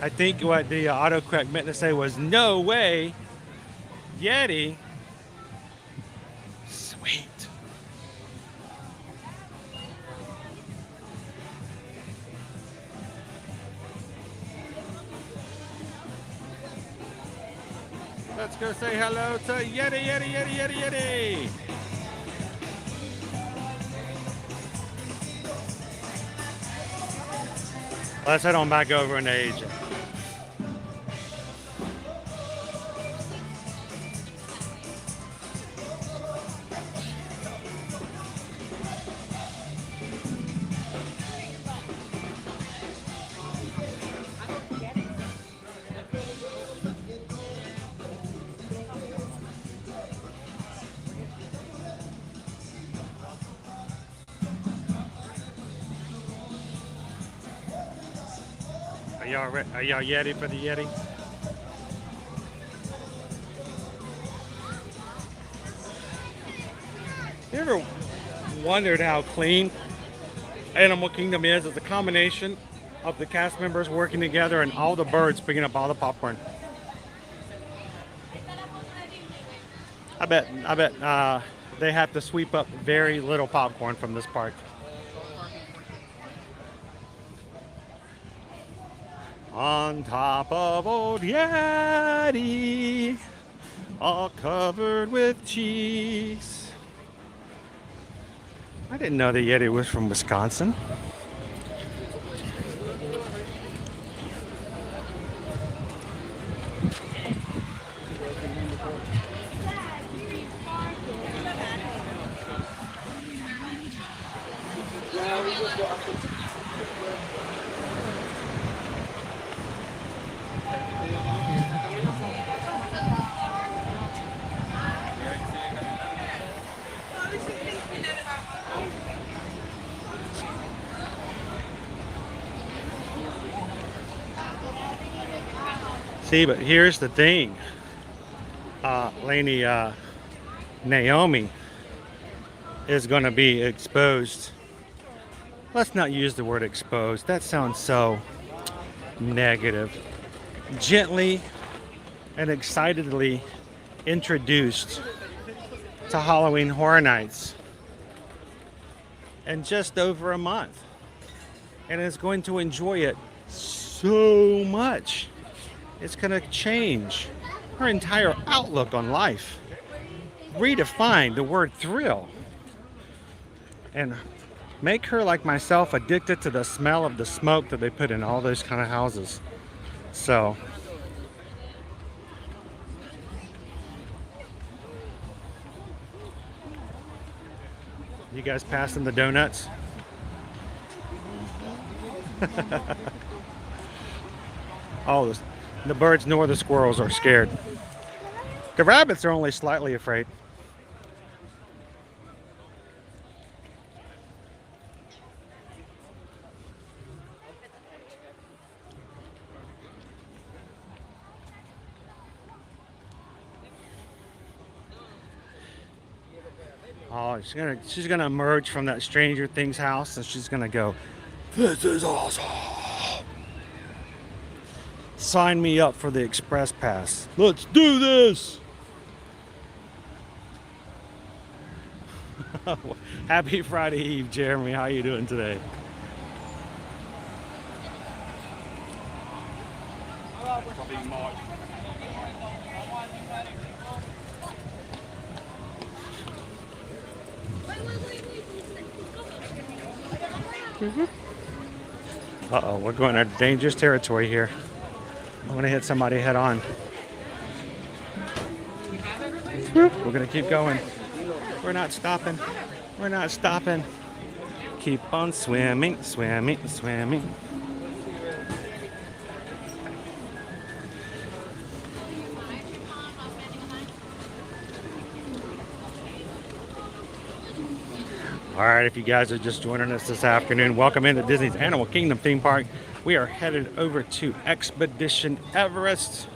I think what the autocorrect meant to say was, no way, Yeti. Sweet. Let's go say hello to Yeti, Yeti, Yeti, Yeti, Yeti. Let's head on back over into Asia. Are y'all ready for the Yeti? You ever wondered how clean Animal Kingdom is? It's a combination of the cast members working together and all the birds picking up all the popcorn. I bet they have to sweep up very little popcorn from this park. On top of old Yeti, all covered with cheese. I didn't know the Yeti was from Wisconsin. See, but here's the thing. Lady Naomi is going to be exposed. Let's not use the word exposed. That sounds so negative. Gently and excitedly introduced to Halloween Horror Nights in just over a month. And is going to enjoy it so much. It's going to change her entire outlook on life. Redefine the word thrill. And make her, like myself, addicted to the smell of the smoke that they put in all those kind of houses. So, you guys passing the donuts? Oh, the birds nor the squirrels are scared. The rabbits are only slightly afraid. Oh, she's gonna emerge from that Stranger Things house and she's gonna go, "This is awesome. Sign me up for the express pass. Let's do this." Happy Friday Eve, Jeremy. How you doing today? Uh-oh, we're going into dangerous territory here. I'm going to hit somebody head on. We're going to keep going. We're not stopping. We're not stopping. Keep on swimming, swimming, swimming. All right, if you guys are just joining us this afternoon, welcome into Disney's Animal Kingdom theme park. We are headed over to Expedition Everest.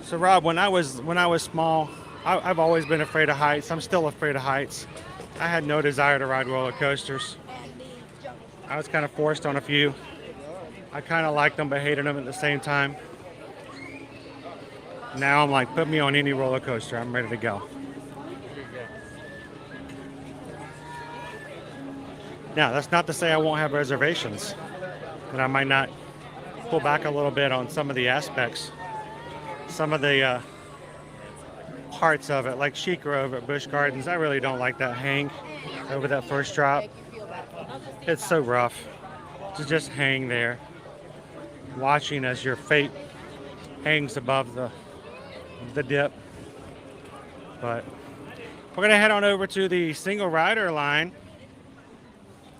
So Rob, when I was small, I've always been afraid of heights. I'm still afraid of heights. I had no desire to ride roller coasters. I was kind of forced on a few. I kind of liked them but hated them at the same time. Now I'm like, put me on any roller coaster. I'm ready to go. Now, that's not to say I won't have reservations. And I might not pull back a little bit on some of the aspects. Some of the parts of it, like Chic Grove at Busch Gardens. I really don't like that hang over that first drop. It's so rough to just hang there, watching as your fate hangs above the dip. But we're gonna head on over to the single rider line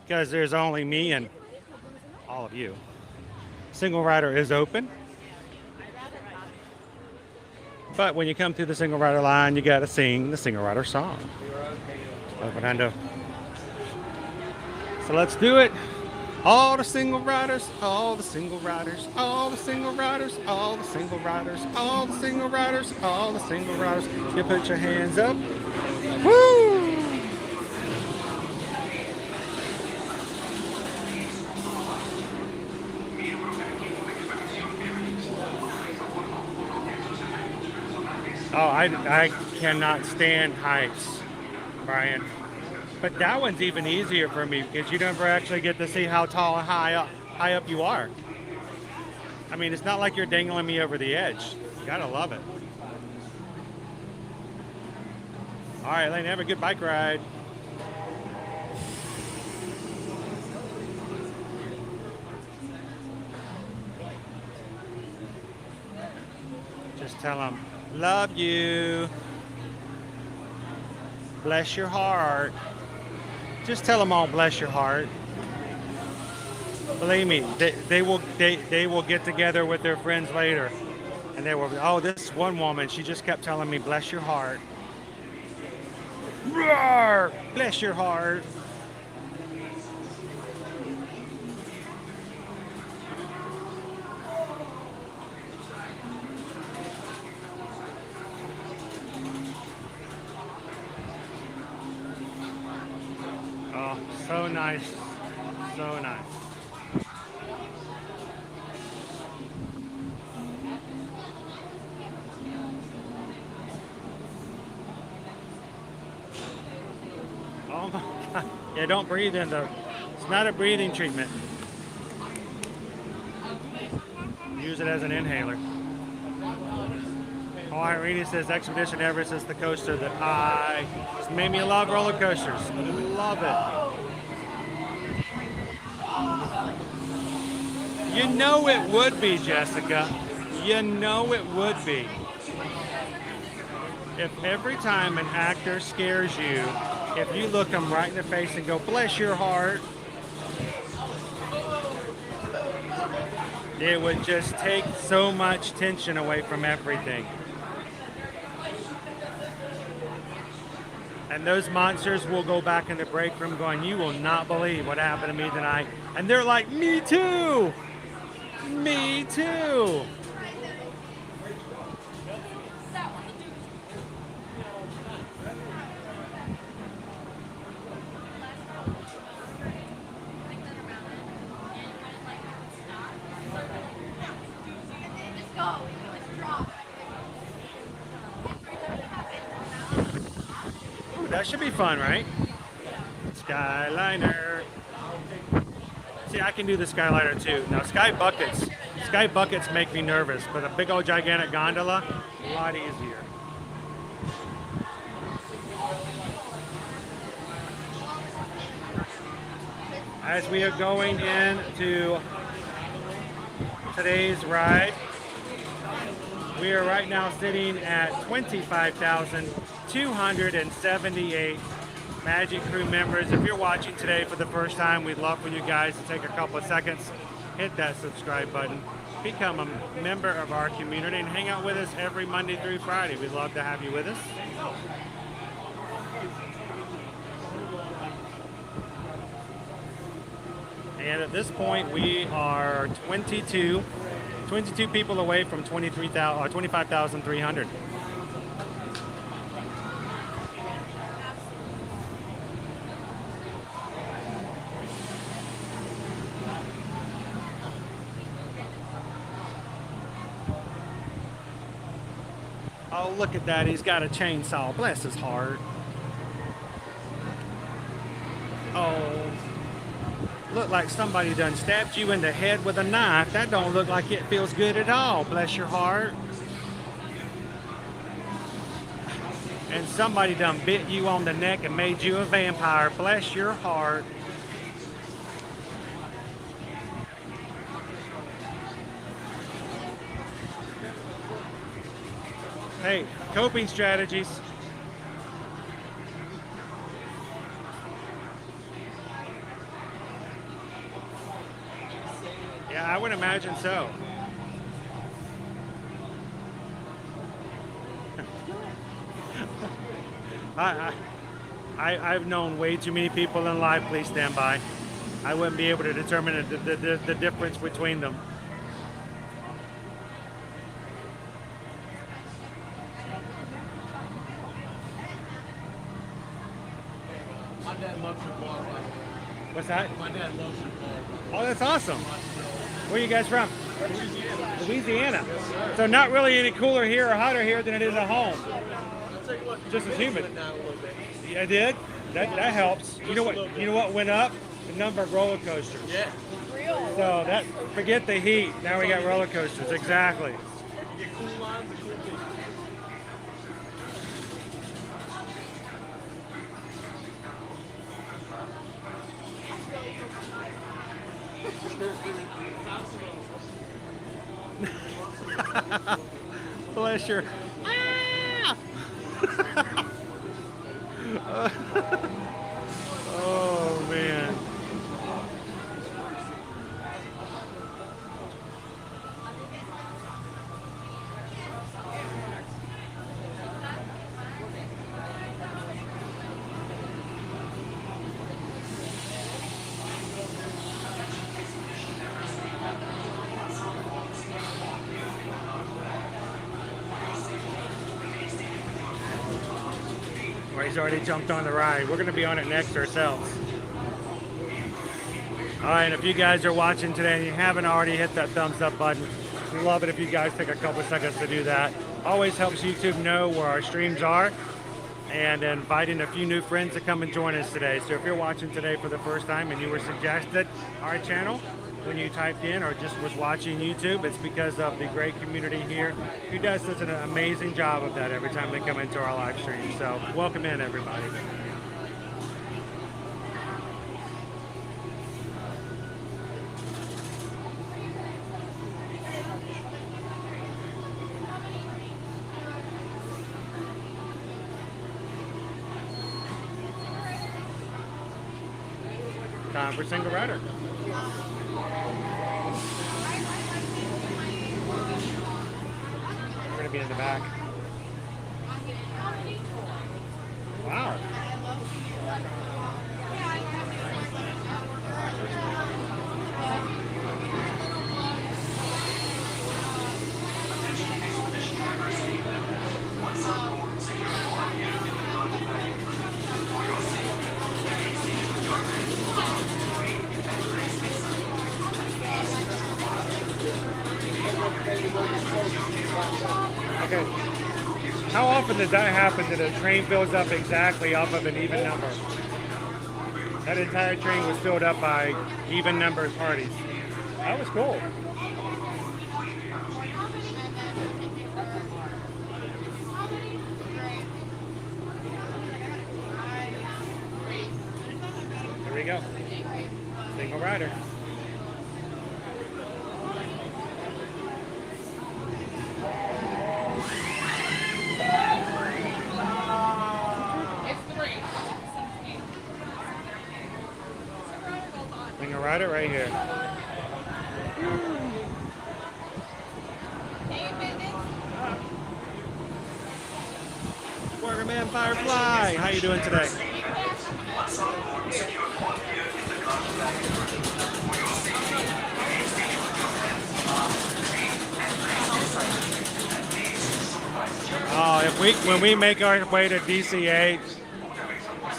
because there's only me and all of you. Single rider is open, but when you come through the single rider line, you gotta sing the single rider song. Fernando. So let's do it. All the single riders, all the single riders, all the single riders, all the single riders, all the single riders, all the single riders. You put your hands up. Woo! Oh, I cannot stand heights, Brian. But that one's even easier for me because you never actually get to see how tall and high up you are. I mean, it's not like you're dangling me over the edge. You gotta love it. All right, Lane, have a good bike ride. Just tell them, love you. Bless your heart. Just tell them all, bless your heart. Believe me, they will get together with their friends later. And they will, oh, this one woman, she just kept telling me, bless your heart. Roar! Bless your heart. Oh, so nice. So nice. Oh my God. Yeah, don't breathe in though. It's not a breathing treatment. Use it as an inhaler. Oh, Irene says Expedition Everest is the coaster that it's made me love roller coasters. Love it. You know it would be, Jessica. You know it would be. If every time an actor scares you, if you look them right in the face and go, bless your heart, it would just take so much tension away from everything. And those monsters will go back in the break room going, you will not believe what happened to me tonight. And they're like, me too. Me too. Ooh, that should be fun, right? Skyliner. See, I can do the Skyliner too. Now, sky buckets make me nervous, but a big old gigantic gondola, a lot easier. As we are going into today's ride, we are right now sitting at 25,278 Magic Crew members. If you're watching today for the first time, we'd love for you guys to take a couple of seconds, hit that subscribe button, become a member of our community, and hang out with us every Monday through Friday. We'd love to have you with us. And at this point, we are 22 people away from 25,300. Oh, look at that. He's got a chainsaw. Bless his heart. Oh. Look like somebody done stabbed you in the head with a knife. That don't look like it feels good at all. Bless your heart. And somebody done bit you on the neck and made you a vampire. Bless your heart. Hey, coping strategies. Yeah, I would imagine so. I've known way too many people in life, please stand by. I wouldn't be able to determine the difference between them. My dad loves your bar, by the way. What's that? My dad loves your bar. Oh, that's awesome. Where are you guys from? Louisiana. Louisiana. Yes, sir. So not really any cooler here or hotter here than it is at home. I'll tell you what, Just as humid. went down a little bit. Yeah, it did. That helps. You know what? You know what went up? The number of roller coasters. Yeah. So that forget the heat. Now we got roller coasters. Exactly. You get cool lines and cool people. Bless your. Oh man. he's already jumped on the ride. We're going to be on it next ourselves. All right, and if you guys are watching today and you haven't already hit that thumbs up button, we love it if you guys take a couple seconds to do that. Always helps YouTube know where our streams are, and inviting a few new friends to come and join us today. So if you're watching today for the first time and you were suggested our channel when you typed in or just was watching YouTube, it's because of the great community here who does such an amazing job of that every time they come into our live stream. So welcome in, everybody. Time for single rider. We're going to be in the back. Wow. Okay. How often does that happen that a train fills up exactly off of an even number? That entire train was filled up by even number of parties. That was cool. Here we go. Single rider. Single rider right here. Workerman Firefly, how you doing today? Oh, when we make our way to DC8,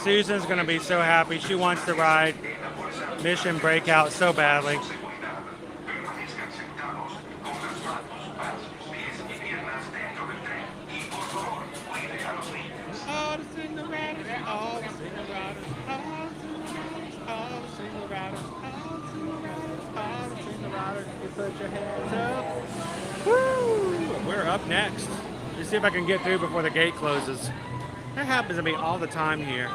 Susan's gonna be so happy. She wants to ride Mission Breakout so badly. All the single riders, all the single riders, all the single riders, all the single riders, all the single riders, you put your hands up. Woo! We're up next. Let's see if I can get through before the gate closes. That happens to me all the time here.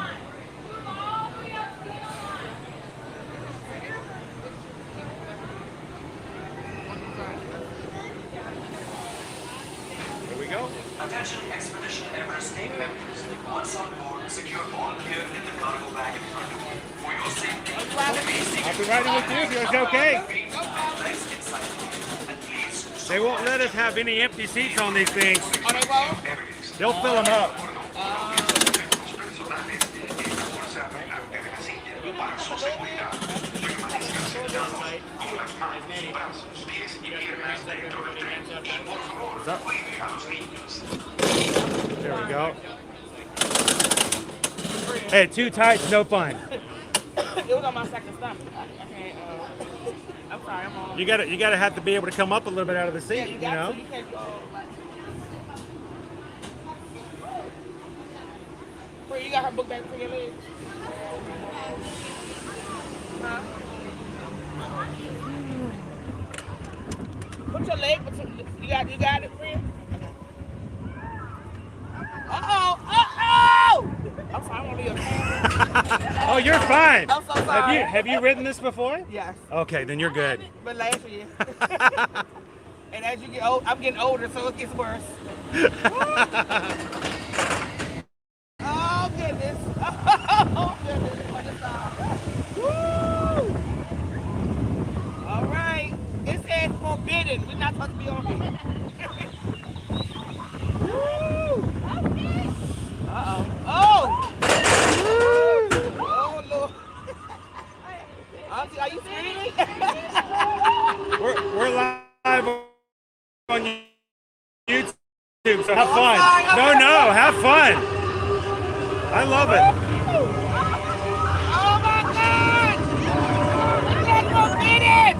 Here we go. Attention Expedition Everest team members. Once on board, secure all gear in the cargo bag in front of you. For your safety, I'll be riding with you if it's okay. They won't let us have any empty seats on these things. Oh, they won't? They'll fill them up. What's up? There we go. Hey, too tight, no fun. It was on my second stomach. I can't, I'm sorry, I'm on. You gotta have to be able to come up a little bit out of the seat, Yeah, you got know? to. You can't go. Free, you got her book back for your legs? Huh? Put your leg between, you got it, friend? Uh-oh! I'm sorry, I'm gonna leave. Oh, you're fine. I'm so sorry. Have you ridden this before? Yes. Okay, then you're good. But last year. And as you get old, I'm getting older, so it gets worse. Oh, goodness. Oh, goodness. What a song. Woo! All right. It says forbidden. We're not supposed to be on here. Woo! Uh-oh. Oh! Oh, Lord. Auntie, are you screaming? We're live on YouTube, so have fun. No, have fun. I love it. Oh my God! Let's go get it!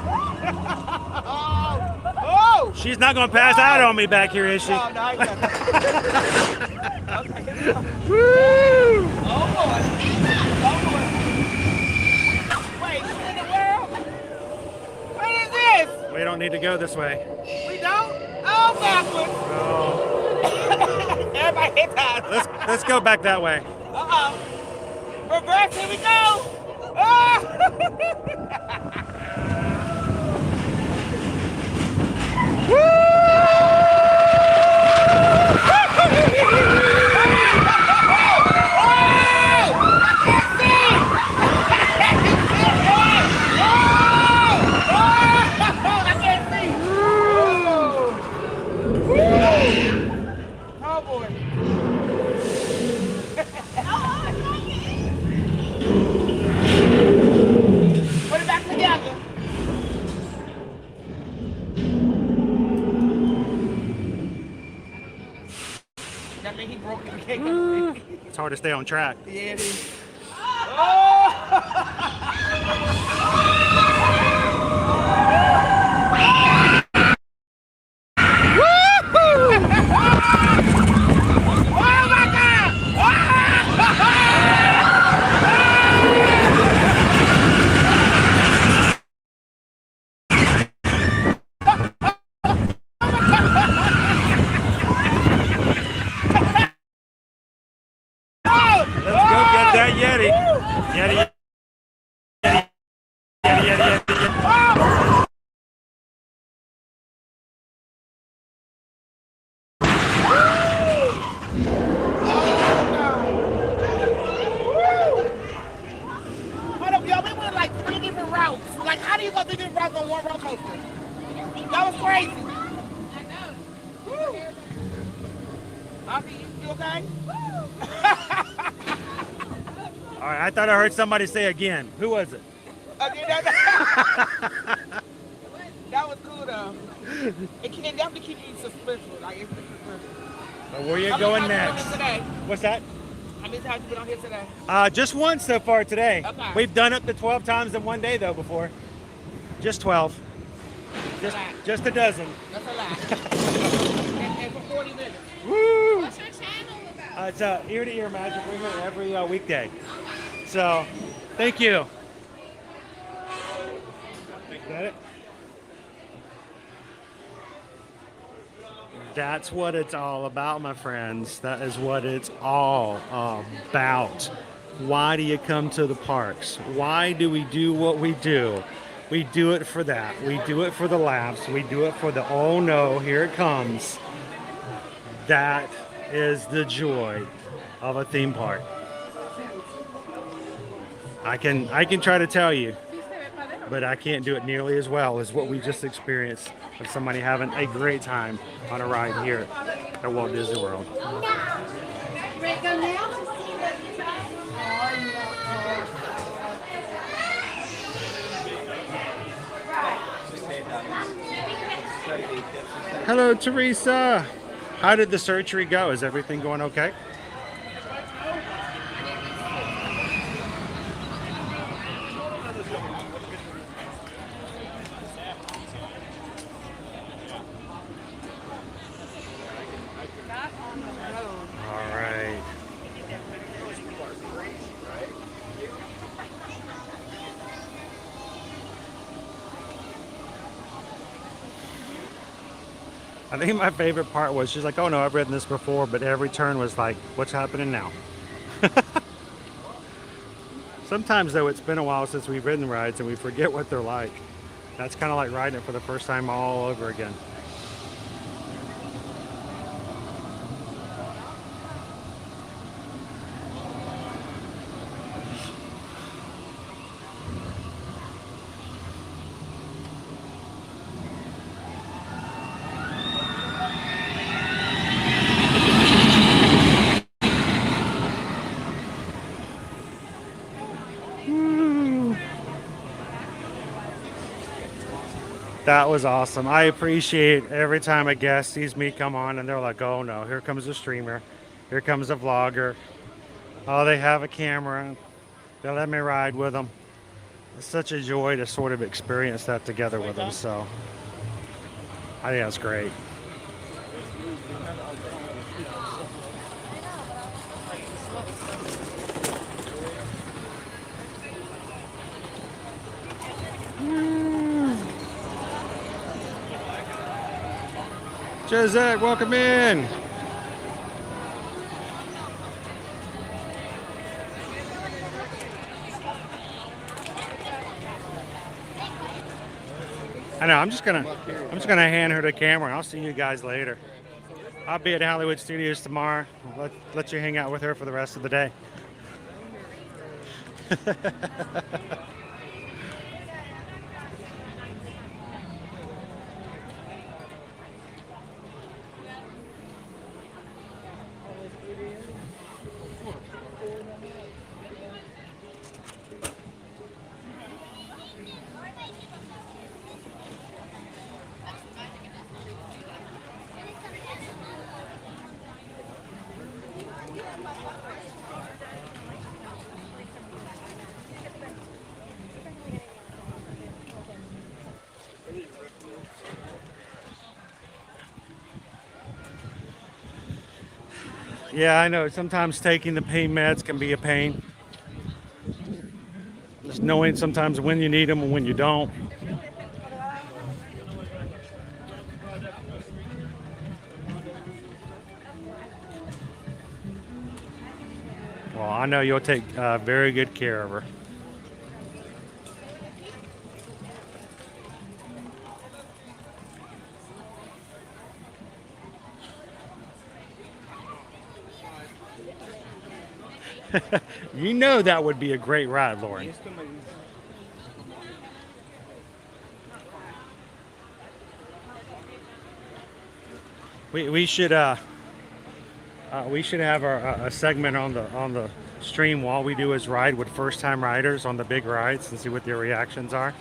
Oh! She's not going to pass out on me back here, is she? No, no, I got that. Okay, here we go. Woo! Oh boy. Oh boy. Wait, what in the world? What is this? We don't need to go this way. We don't? Oh, backwards. Oh. Everybody hit that. Let's go back that way. Uh-oh. Reverse, here we go. Oh! Put it back together. That means he broke the cake. It's hard to stay on track. Yeah, it is. That yeti. Yeti. Hold up, y'all. We went like 3 different routes. Like, how do you go 3 different routes on one roller coaster? That was crazy. I know. Woo. Auntie, you okay? All right, I thought I heard somebody say again. Who was it? Okay, that was cool though. It can definitely keep you suspicious. Like, it's suspicious. But where you going next? What's that? How many times you been on here today? Just once so far today. Okay. We've done up to 12 times in one day though before. Just 12. Just a dozen. That's a lot. and for 40 minutes. Woo! What's your channel about? It's Ear to Ear Magic. We're here every weekday. So, thank you. Is that it? That's what it's all about, my friends. That is what it's all about. Why do you come to the parks? Why do we do what we do? We do it for that. We do it for the laughs. We do it for the, oh no, here it comes. That is the joy of a theme park. I can try to tell you, but I can't do it nearly as well as what we just experienced of somebody having a great time on a ride here at Walt Disney World. Hello, Teresa. How did the surgery go? Is everything going okay? All right. I think my favorite part was she's like, oh no, I've ridden this before, but every turn was like, what's happening now? Sometimes though, it's been a while since we've ridden rides and we forget what they're like. That's kind of like riding it for the first time all over again. That was awesome. I appreciate every time a guest sees me come on and they're like, oh no, here comes a streamer, here comes a vlogger. Oh, they have a camera. They let me ride with them. It's such a joy to sort of experience that together with them. So I think that's great. Josette, welcome in. I know. I'm just gonna hand her the camera. I'll see you guys later. I'll be at Hollywood Studios tomorrow. I'll let you hang out with her for the rest of the day. Yeah, I know. Sometimes taking the pain meds can be a pain. Just knowing sometimes when you need them and when you don't. Well, I know you'll take very good care of her. You know that would be a great ride, Lauren. We should have a segment on the stream while we do his ride with first time riders on the big rides and see what their reactions are.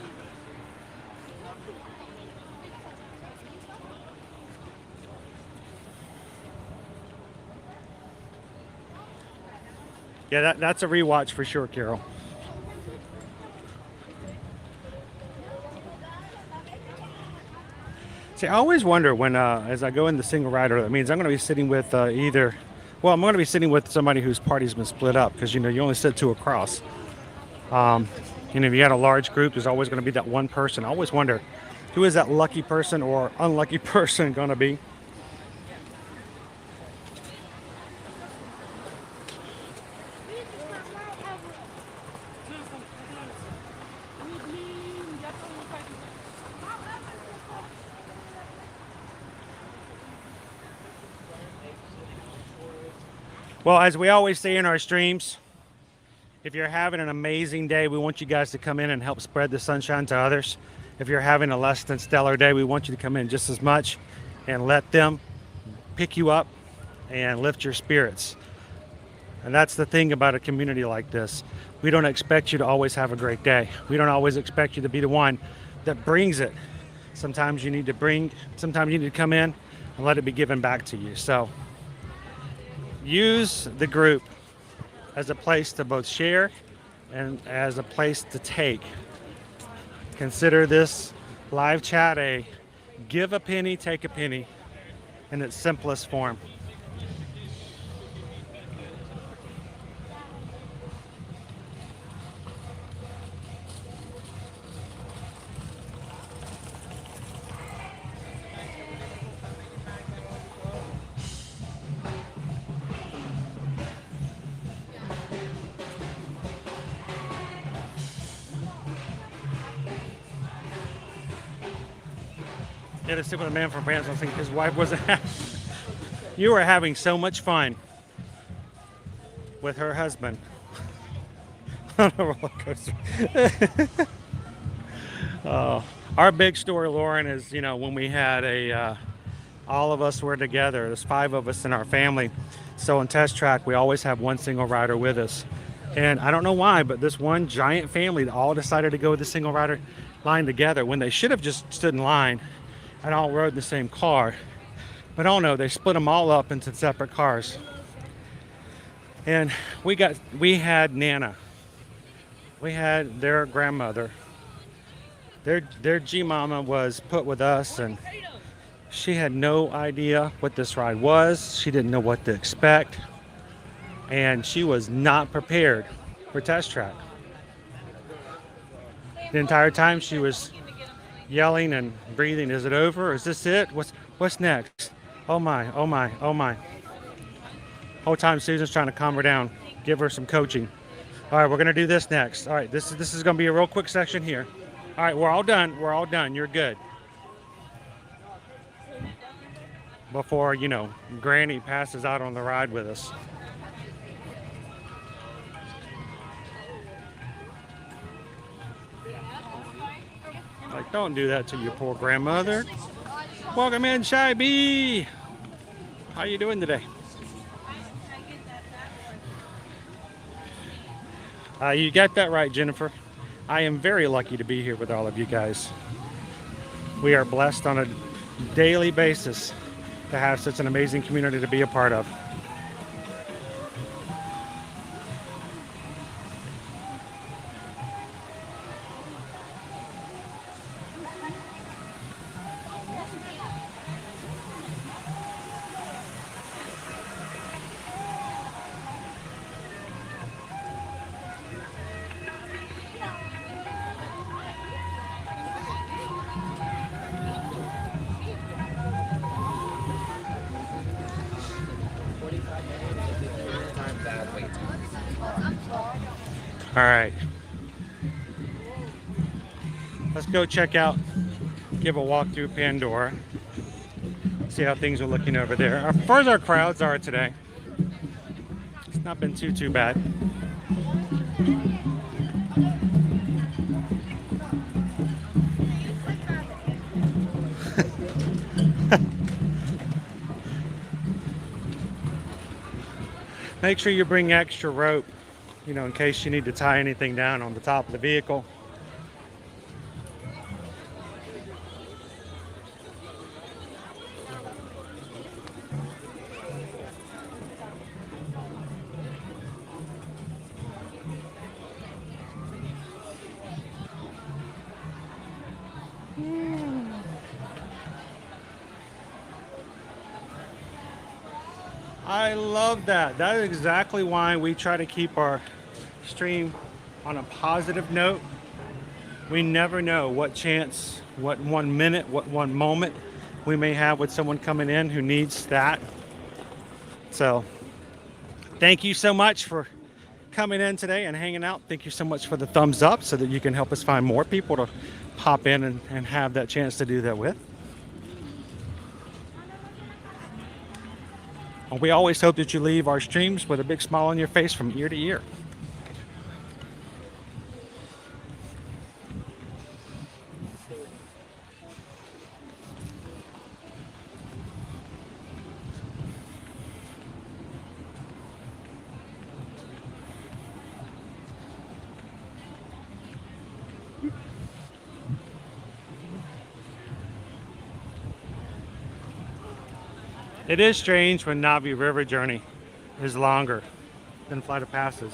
Yeah, that's a rewatch for sure, Carol. See, I always wonder when, as I go into single rider, that means I'm going to be sitting with I'm going to be sitting with somebody whose party's been split up because, you only sit two across. If you had a large group, there's always going to be that one person. I always wonder, who is that lucky person or unlucky person going to be? Well, as we always say in our streams, if you're having an amazing day, we want you guys to come in and help spread the sunshine to others. If you're having a less than stellar day, we want you to come in just as much and let them pick you up and lift your spirits. And that's the thing about a community like this. We don't expect you to always have a great day. We don't always expect you to be the one that brings it. Sometimes you need to come in and let it be given back to you. So use the group as a place to both share and as a place to take. Consider this live chat a give a penny, take a penny in its simplest form. Yeah, to sit with a man from France, I think his wife wasn't happy. You were having so much fun with her husband on a roller coaster. Our big story, Lauren, is when we had all of us were together. There's 5 of us in our family. So on Test Track, we always have one single rider with us. And I don't know why, but this one giant family all decided to go with the single rider line together when they should have just stood in line and all rode in the same car. But oh no, they split them all up into separate cars. And we had Nana. We had their grandmother. Their G-mama was put with us, and she had no idea what this ride was. She didn't know what to expect, and she was not prepared for Test Track. The entire time she was yelling and breathing, "Is it over? Is this it? What's next? Oh my, oh my, oh my." Whole time Susan's trying to calm her down, give her some coaching. All right, we're gonna do this next. All right, this is gonna be a real quick section here. All right, we're all done. We're all done. You're good. Before, you know, Granny passes out on the ride with us. Like, don't do that to your poor grandmother. Welcome in, Shy Bee. How you doing today? You got that right, Jennifer. I am very lucky to be here with all of you guys. We are blessed on a daily basis to have such an amazing community to be a part of. All right, let's go check out, give a walk through Pandora, see how things are looking over there. As far as our crowds are today, it's not been too bad. Make sure you bring extra rope, you know, in case you need to tie anything down on the top of the vehicle. I love that. That is exactly why we try to keep our stream on a positive note. We never know what chance, what 1 minute, what one moment we may have with someone coming in who needs that. So thank you so much for coming in today and hanging out. Thank you so much for the thumbs up so that you can help us find more people to pop in and have that chance to do that with. And we always hope that you leave our streams with a big smile on your face from ear to ear. It is strange when Navi River journey is longer than Flight of Passage.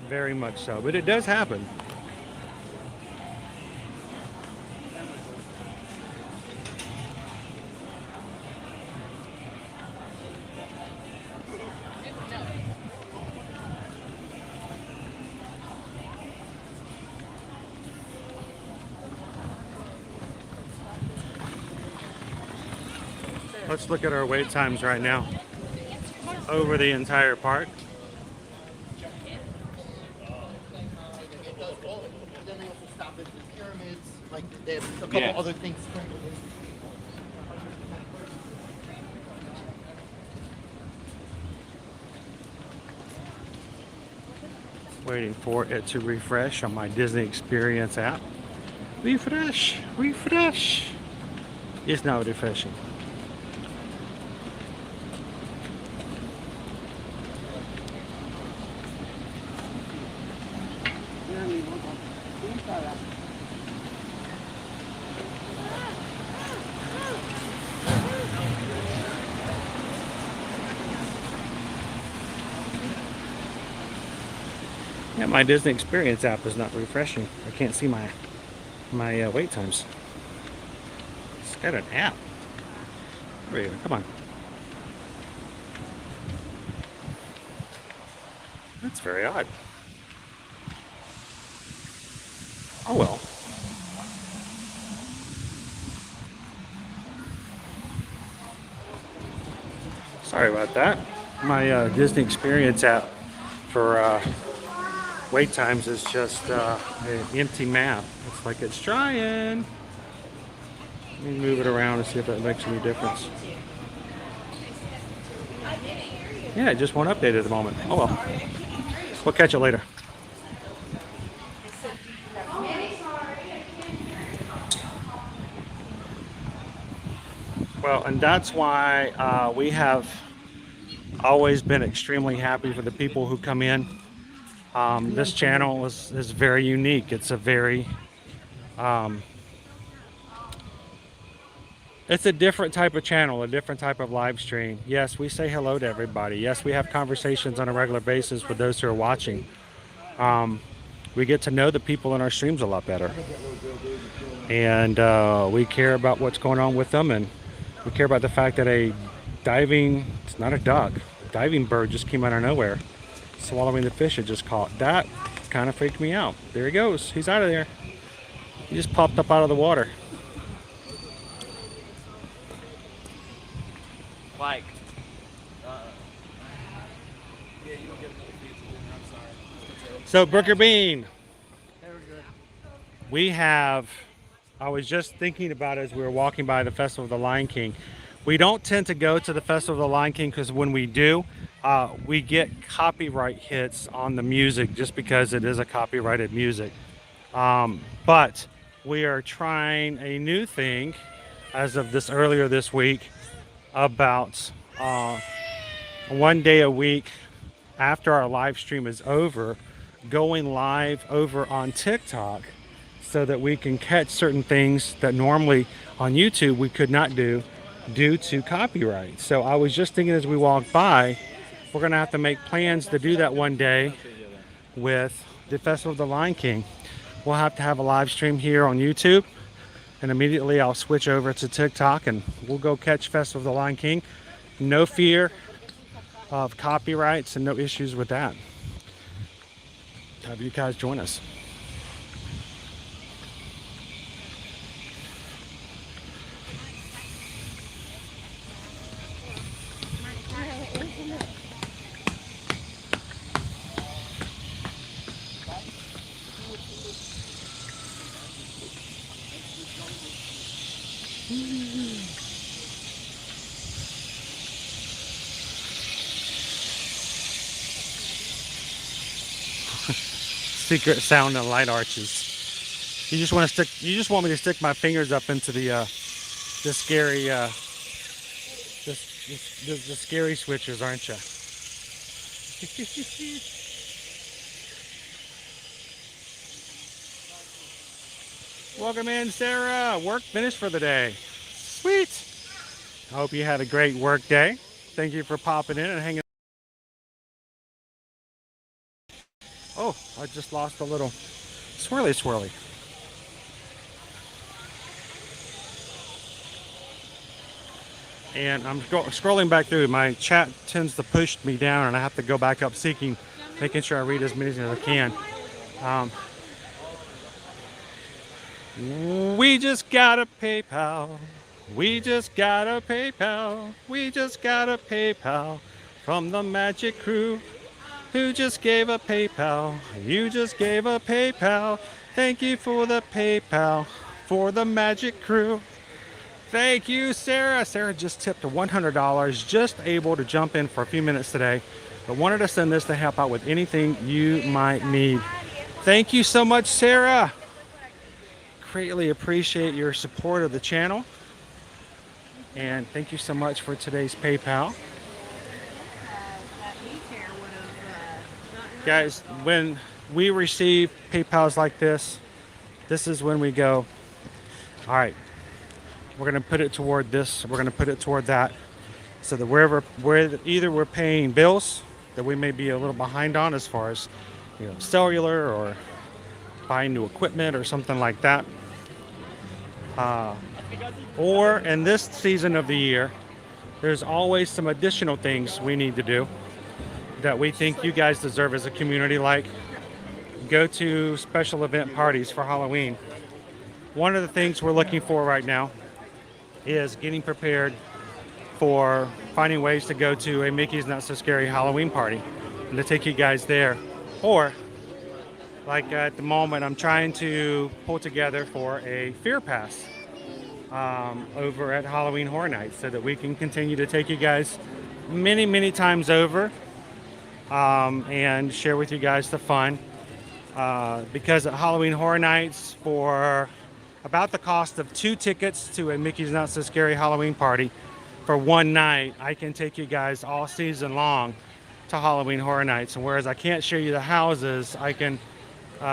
Very much so, but it does happen. Let's look at our wait times right now over the entire park. There's a couple other things. Waiting for it to refresh on my Disney Experience app. Refresh, refresh. It's not refreshing. Yeah, my Disney Experience app is not refreshing. I can't see my wait times. It's got an app. There you go. Come on. That's very odd. Oh well. Sorry about that. My Disney Experience app for wait times is just an empty map. It's like it's trying. Let me move it around and see if that makes any difference. Yeah, it just won't update at the moment. Oh well. We'll catch it later. Well, and that's why we have always been extremely happy for the people who come in. This channel is very unique. It's a very it's a different type of channel, a different type of live stream. Yes, we say hello to everybody. Yes, we have conversations on a regular basis with those who are watching. We get to know the people in our streams a lot better. And we care about what's going on with them, and we care about the fact that it's not a duck, a diving bird just came out of nowhere, swallowing the fish it just caught. That kind of freaked me out. There he goes. He's out of there. He just popped up out of the water. Like, yeah, you don't get another pizza. I'm sorry. So, Brooker Bean, I was just thinking about it as we were walking by the Festival of the Lion King. We don't tend to go to the Festival of the Lion King because when we do, we get copyright hits on the music just because it is a copyrighted music. But we are trying a new thing as of earlier this week about one day a week after our live stream is over, going live over on TikTok so that we can catch certain things that normally on YouTube we could not do due to copyright. So I was just thinking as we walked by, we're gonna have to make plans to do that one day with the Festival of the Lion King. We'll have to have a live stream here on YouTube, and immediately I'll switch over to TikTok and we'll go catch Festival of the Lion King. No fear of copyrights and no issues with that. Have you guys join us. Secret sound and light arches. You just want me to stick my fingers up into the scary the scary switches, aren't you? Welcome in, Sarah. Work finished for the day. Sweet. I hope you had a great work day. Thank you for popping in and hanging. Oh, I just lost a little swirly. And I'm scrolling back through. My chat tends to push me down, and I have to go back up making sure I read as many as I can. We just got a PayPal. We just got a PayPal. We just got a PayPal from the Magic Crew. Who just gave a PayPal? You just gave a PayPal. Thank you for the PayPal for the Magic Crew. Thank you, Sarah. Sarah just tipped $100, just able to jump in for a few minutes today, but wanted to send this to help out with anything you might need. Thank you so much, Sarah. Greatly appreciate your support of the channel. And thank you so much for today's PayPal. Guys, when we receive PayPals like this is when we go, all right, we're going to put it toward this, we're going to put it toward that, so that either we're paying bills that we may be a little behind on as far as cellular or buying new equipment or something like that. Or in this season of the year, there's always some additional things we need to do that we think you guys deserve as a community, like go to special event parties for Halloween. One of the things we're looking for right now is getting prepared for finding ways to go to a Mickey's Not So Scary Halloween party and to take you guys there. Or, like at the moment, I'm trying to pull together for a Fear Pass over at Halloween Horror Nights so that we can continue to take you guys many, many times over and share with you guys the fun. Because at Halloween Horror Nights, for about the cost of 2 tickets to a Mickey's Not So Scary Halloween party for one night, I can take you guys all season long to Halloween Horror Nights. And whereas I can't show you the houses, I can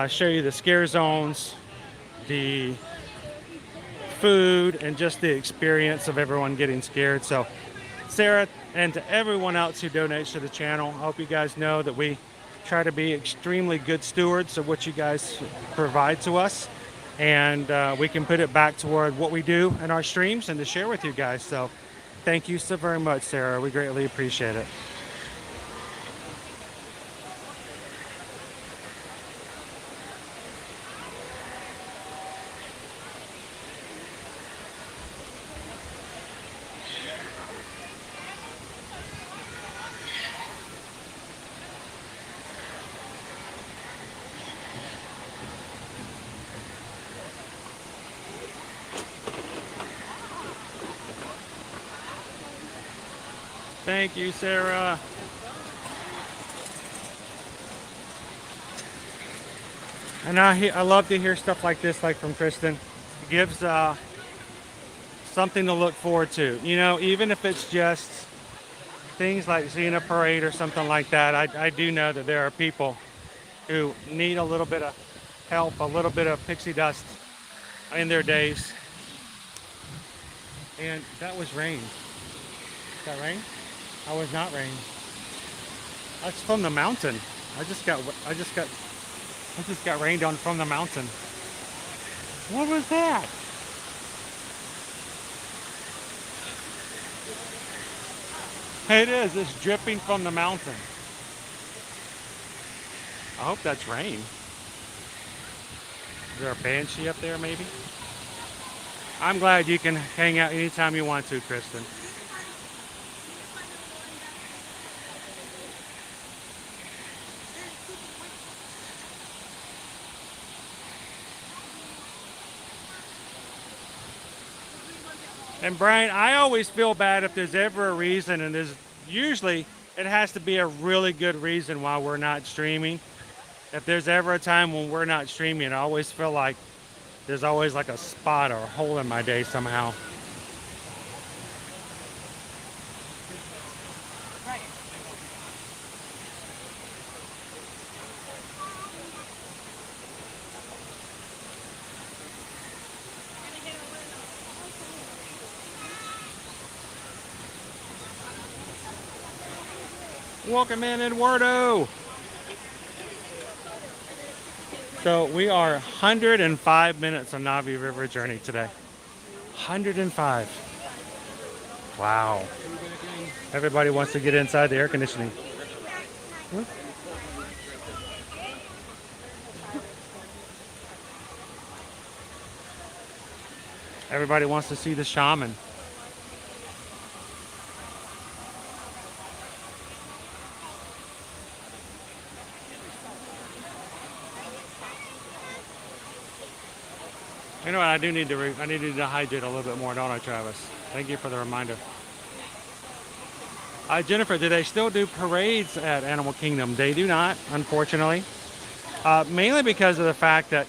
show you the scare zones, the food, and just the experience of everyone getting scared. So Sarah, and to everyone else who donates to the channel, I hope you guys know that we try to be extremely good stewards of what you guys provide to us, and we can put it back toward what we do in our streams and to share with you guys. So thank you so very much, Sarah. We greatly appreciate it. Thank you, Sarah. And I love to hear stuff like this, like from Kristen. It gives something to look forward to. You know, even if it's just things like seeing a parade or something like that, I do know that there are people who need a little bit of help, a little bit of pixie dust in their days. And that was rain. Is that rain? I was not rain. That's from the mountain. I just got rained on from the mountain. What was that? It is. It's dripping from the mountain. I hope that's rain. Is there a banshee up there, maybe? I'm glad you can hang out anytime you want to, Kristen. And Brian, I always feel bad if there's ever a reason, and there's usually it has to be a really good reason why we're not streaming. If there's ever a time when we're not streaming, I always feel like there's always like a spot or a hole in my day somehow. Welcome in, Eduardo. So we are 105 minutes on Navi River journey today. 105. Wow. Everybody wants to get inside the air conditioning. Everybody wants to see the shaman. You know what? I need to hydrate a little bit more, don't I, Travis? Thank you for the reminder. Jennifer, do they still do parades at Animal Kingdom? They do not, unfortunately. Mainly because of the fact that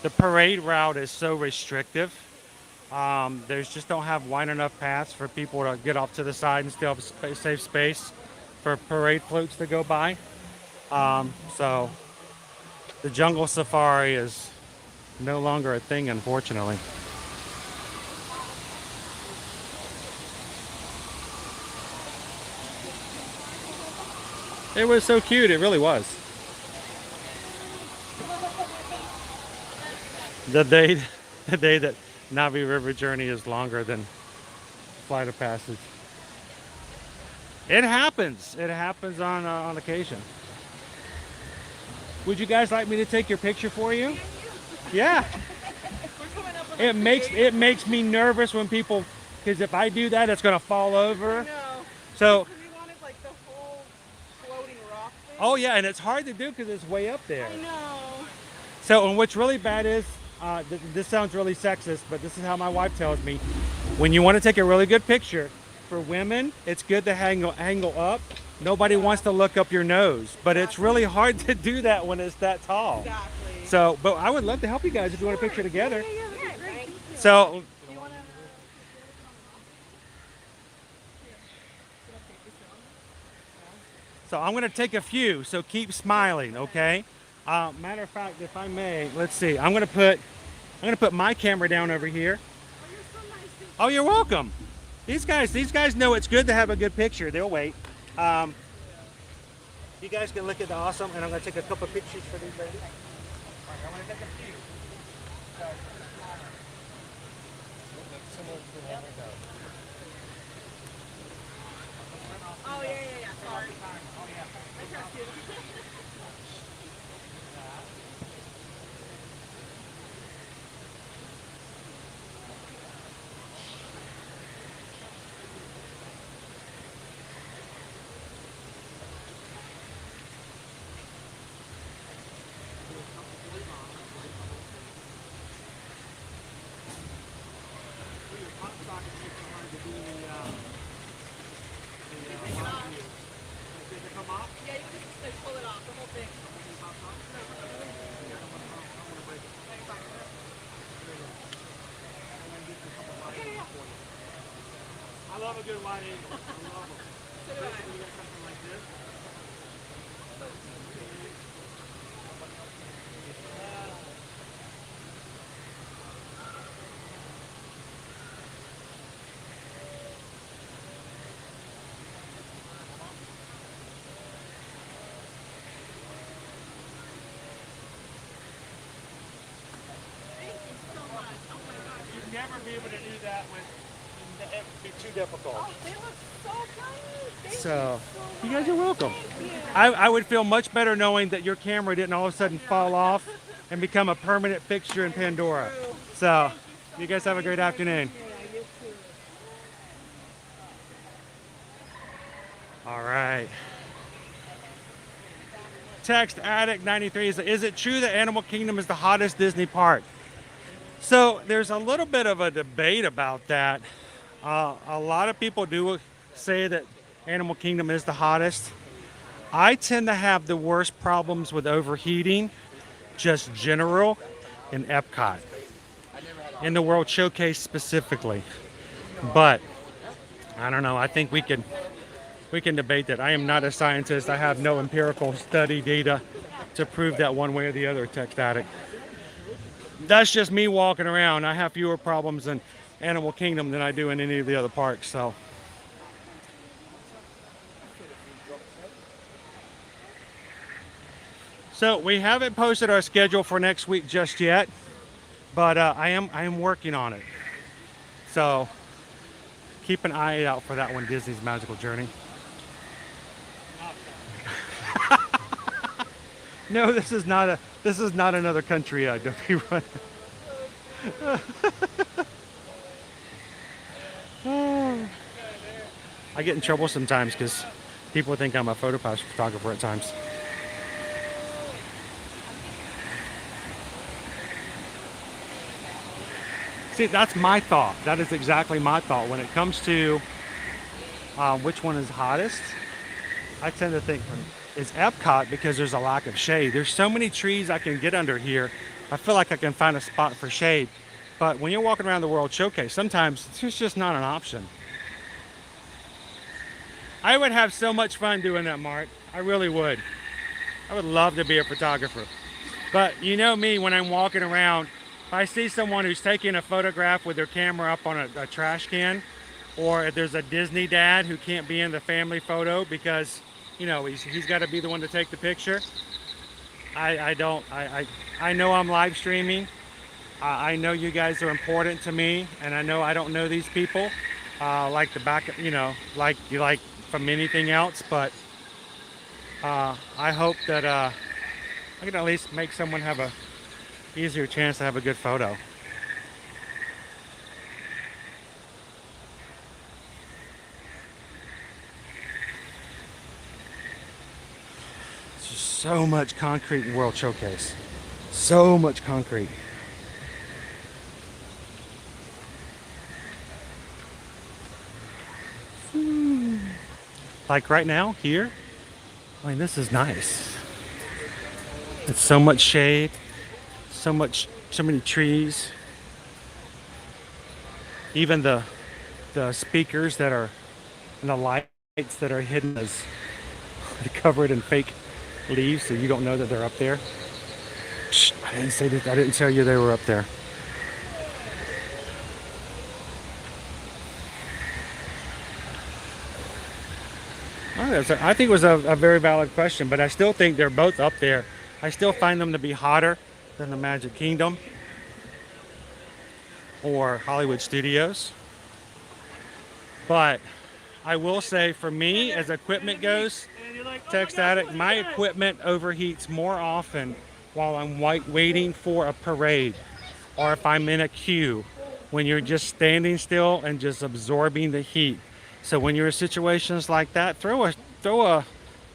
the parade route is so restrictive. There's just don't have wide enough paths for people to get off to the side and still have a safe space for parade floats to go by. So the jungle safari is no longer a thing, unfortunately. It was so cute, it really was. The day, the day that Navi River journey is longer than Flight of Passage. It happens. It happens on occasion. Would you guys like me to take your picture for you? Yeah. It makes me nervous when people, because if I do that, it's gonna fall over. So. Oh yeah, and it's hard to do because it's way up there. I know. So, and what's really bad is, this sounds really sexist, but this is how my wife tells me. When you want to take a really good picture, for women, it's good to angle up. Nobody wants to look up your nose, but it's really hard to do that when it's that tall. Exactly. So, but I would love to help you guys if you want a picture together. So, I'm going to take a few, so keep smiling, okay? Matter of fact, if I may, let's see. I'm going to put my camera down over here. Oh, you're welcome. These guys know it's good to have a good picture. They'll wait. You guys can look at the awesome, and I'm going to take a couple pictures for these ladies. All right, I'm going to take a few. Oh, yeah. Sorry. Oh, yeah. I trust you. Yeah, you can just pull it off, the whole thing. I love a good wide angle. I love them. So do I. Especially when you got something like this. You'd never be able to do that with, it would be too difficult. Oh, they look so good. So, you guys are welcome. I would feel much better knowing that your camera didn't all of a sudden fall off and become a permanent fixture in Pandora. So, you guys have a great afternoon. All right. Text Addict 93 is it true that Animal Kingdom is the hottest Disney park? So there's a little bit of a debate about that. A lot of people do say that Animal Kingdom is the hottest. I tend to have the worst problems with overheating, just general, in Epcot, in the World Showcase specifically. But I don't know. I think we can debate that. I am not a scientist. I have no empirical study data to prove that one way or the other, Text Addict. That's just me walking around. I have fewer problems in Animal Kingdom than I do in any of the other parks. So we haven't posted our schedule for next week just yet, but I am working on it. So keep an eye out for that one, Disney's Magical Journey. No, this is not another country Duffy Run. I get in trouble sometimes because people think I'm a photographer at times. See, that's my thought. That is exactly my thought. When it comes to which one is hottest, I tend to think it's Epcot because there's a lack of shade. There's so many trees I can get under here. I feel like I can find a spot for shade. But when you're walking around the World Showcase, sometimes it's just not an option. I would have so much fun doing that, Mark. I really would. I would love to be a photographer. But you know me, when I'm walking around, if I see someone who's taking a photograph with their camera up on a trash can, or if there's a Disney dad who can't be in the family photo because, you know, he's got to be the one to take the picture. I know I'm live streaming, I know you guys are important to me, and I know I don't know these people like the back, you know, like you like from anything else, but I hope that I can at least make someone have a easier chance to have a good photo. There's just so much concrete in World Showcase. So much concrete. Like right now, here, I mean, this is nice. It's so much shade, so many trees. Even the speakers that are, and the lights that are hidden as covered in fake leaves, so you don't know that they're up there. Shh, I didn't say that. I didn't tell you they were up there. I think it was a very valid question, but I still think they're both up there. I still find them to be hotter than the Magic Kingdom or Hollywood Studios. But I will say, for me, as equipment goes, Text Addict, my equipment overheats more often while I'm waiting for a parade or if I'm in a queue, when you're just standing still and just absorbing the heat. So when you're in situations like that, throw a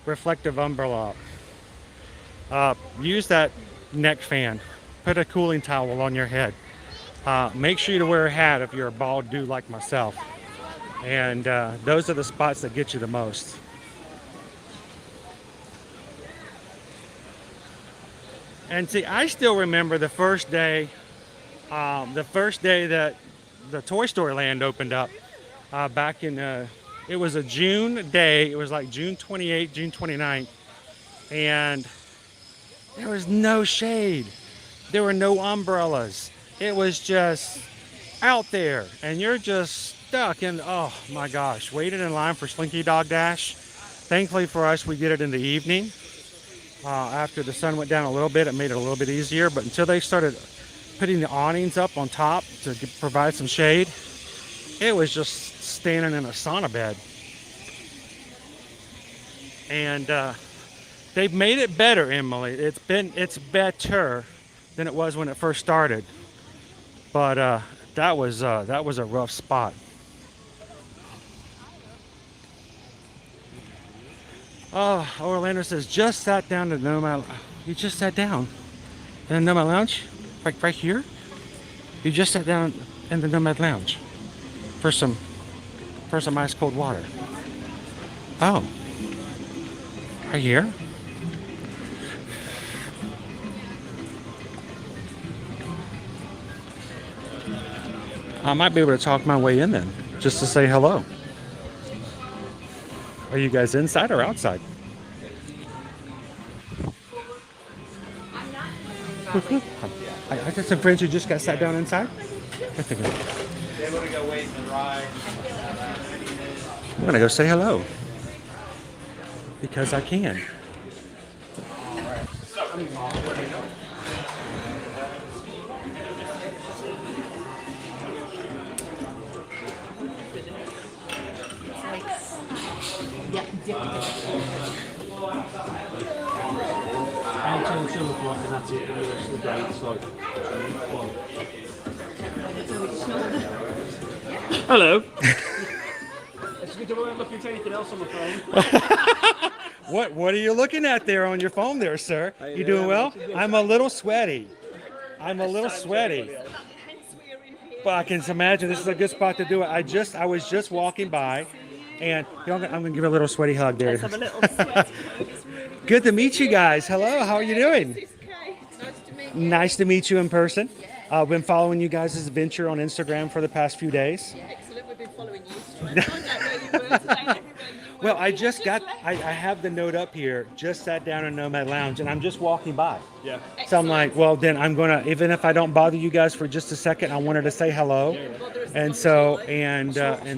reflective umbrella up. Use that neck fan. Put a cooling towel on your head. Make sure to wear a hat if you're a bald dude like myself. And those are the spots that get you the most. And see, I still remember the first day that the Toy Story Land opened up. Back in, it was a June day. It was like June 28th, June 29th. And there was no shade. There were no umbrellas. It was just out there. And you're just stuck in, oh my gosh, waited in line for Slinky Dog Dash. Thankfully for us, we did it in the evening. After the sun went down a little bit, it made it a little bit easier. But until they started putting the awnings up on top to provide some shade, it was just standing in a sauna bed. And they've made it better, Emily. It's better than it was when it first started. But that was a rough spot. Oh, Orlando says, just sat down to Nomad. You just sat down in the Nomad Lounge? Right here? You just sat down in the Nomad Lounge for some ice cold water. Oh. Right here? I might be able to talk my way in then, just to say hello. Are you guys inside or outside? I got some friends who just got sat down inside. They want to go wait in the ride. I'm gonna go say hello because I can. Hello. Excuse me, I'm looking at anything else on my phone. What are you looking at there on your phone there, sir? You doing well? I'm a little sweaty. But I can imagine this is a good spot to do it. I was just walking by, and I'm gonna give a little sweaty hug there. Good to meet you guys. Hello, how are you doing? Nice to meet you in person. I've been following you guys' adventure on Instagram for the past few days. Yeah, excellent. We've been following you. Trying to find out where you were today. Well, I have the note up here, just sat down in Nomad Lounge, and I'm just walking by. Yeah. So I'm like, well, then I'm going to, even if I don't bother you guys for just a second, I wanted to say hello. And so, and I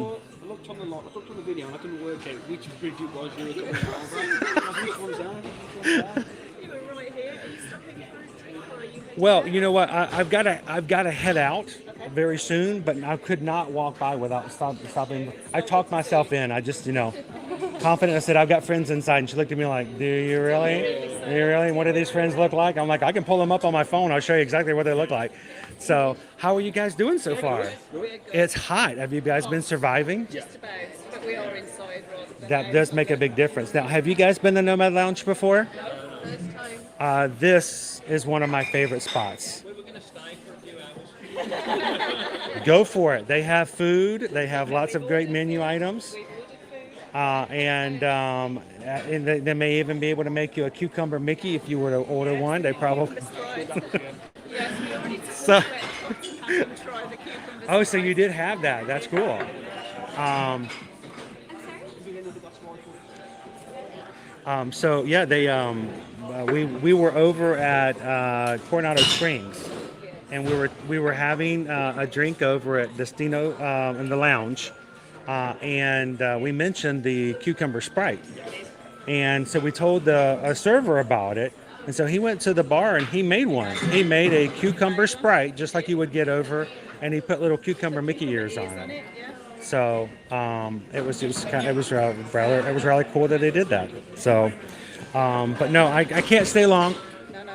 looked on the video and I couldn't work out which bridge it was you were coming from. Which one's that? You were right here. Are you stopping at Bruce Tree or are you heading Well, you know what? I've got to head out very soon, but I could not walk by without stopping. I talked myself in. I just, confident. I said, I've got friends inside, and she looked at me like, "Do you really? Do you really? What do these friends look like?" I'm like, "I can pull them up on my phone. I'll show you exactly what they look like." So, how are you guys doing so far? It's hot. Have you guys been surviving? Just about, but we are inside rather than That does make a big difference. Now, have you guys been to Nomad Lounge before? first time. This is one of my favorite spots. We were going to stay for a few hours. Go for it. They have food. They have lots of great menu items. And they may even be able to make you a cucumber Mickey if you were to order one. They probably. Yes, we already So. try the cucumbers. Oh, so you did have that. That's cool. So yeah, they we were over at Coronado Springs, and we were having a drink over at Destino in the lounge, and we mentioned the cucumber Sprite, and so we told a server about it, and so he went to the bar and he made one. He made a cucumber Sprite just like you would get over, and he put little cucumber Mickey ears on it. So it was really cool that they did that. So, but no, I can't stay long.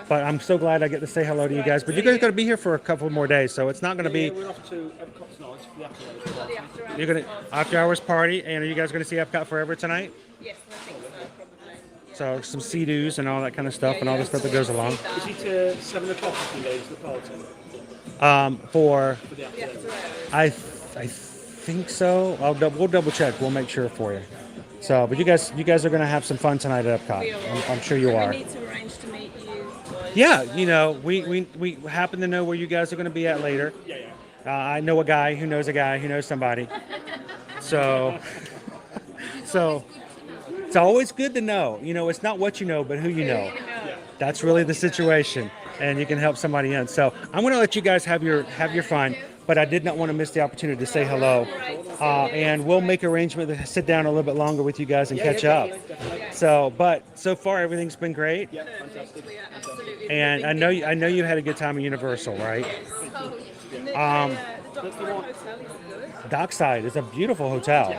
But I'm so glad I get to say hello to you guys. But you guys are going to be here for a couple more days, so it's not going to be. We're off to Epcot tonight for the after hours. You're going to after hours party, and are you guys going to see Epcot Forever tonight? Yes, I think so, probably. So some sea-doos and all that kind of stuff, and all the stuff that goes along. Is it 7 o'clock if you guys the party? For the after hours? I think so. We'll double check. We'll make sure for you. So, but you guys are going to have some fun tonight at Epcot. I'm sure you are. We need to arrange to meet you. Yeah, we happen to know where you guys are going to be at later. I know a guy who knows somebody. So it's always good to know. It's not what you know, but who you know. That's really the situation, and you can help somebody in. So I'm going to let you guys have your fun, but I did not want to miss the opportunity to say hello. And we'll make arrangement to sit down a little bit longer with you guys and catch up. So, but so far everything's been great. Yeah, fantastic. And I know you had a good time at Universal, right? Dockside is a beautiful hotel.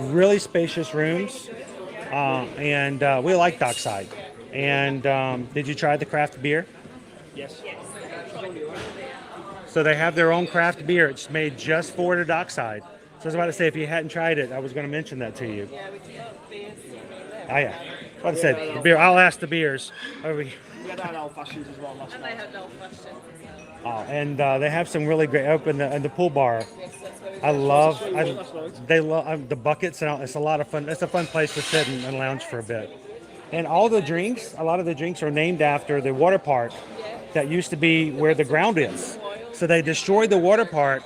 Really spacious rooms, and we like Dockside. And did you try the craft beer? Yes. So they have their own craft beer. It's made just for the Dockside. So I was about to say, if you hadn't tried it, I was going to mention that to you. Yeah, we do beers. Oh yeah. Like I said, the beer. I'll ask the beers over here. We had our old fashions as well last night. And they had old fashions as well. And they have some really great open in the pool bar. I love the buckets, and it's a lot of fun. It's a fun place to sit and lounge for a bit. And all the drinks, a lot of the drinks are named after the water park that used to be where the ground is. So they destroyed the water park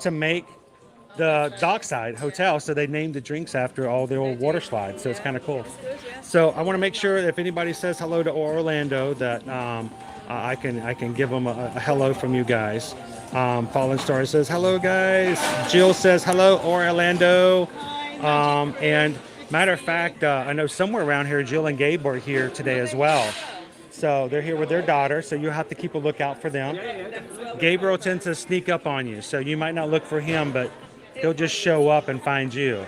to make the Dockside Hotel, so they named the drinks after all the old water slides. So it's kind of cool. So I want to make sure if anybody says hello to Orlando that I can give them a hello from you guys. Fallen Star says hello, guys. Jill says hello, Orlando. And matter of fact, I know somewhere around here, Jill and Gabe are here today as well. So they're here with their daughter, so you'll have to keep a lookout for them. Gabriel tends to sneak up on you, so you might not look for him, but he'll just show up and find you.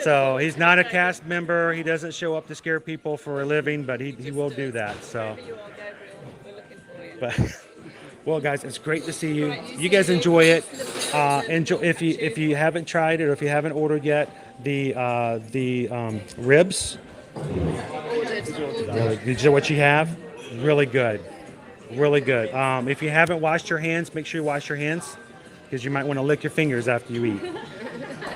So he's not a cast member. He doesn't show up to scare people for a living, but he will do that. So, but well, guys, it's great to see you. You guys enjoy it. Enjoy if you haven't tried it or if you haven't ordered yet the ribs. These are what you have. Really good, really good. If you haven't washed your hands, make sure you wash your hands, because you might want to lick your fingers after you eat.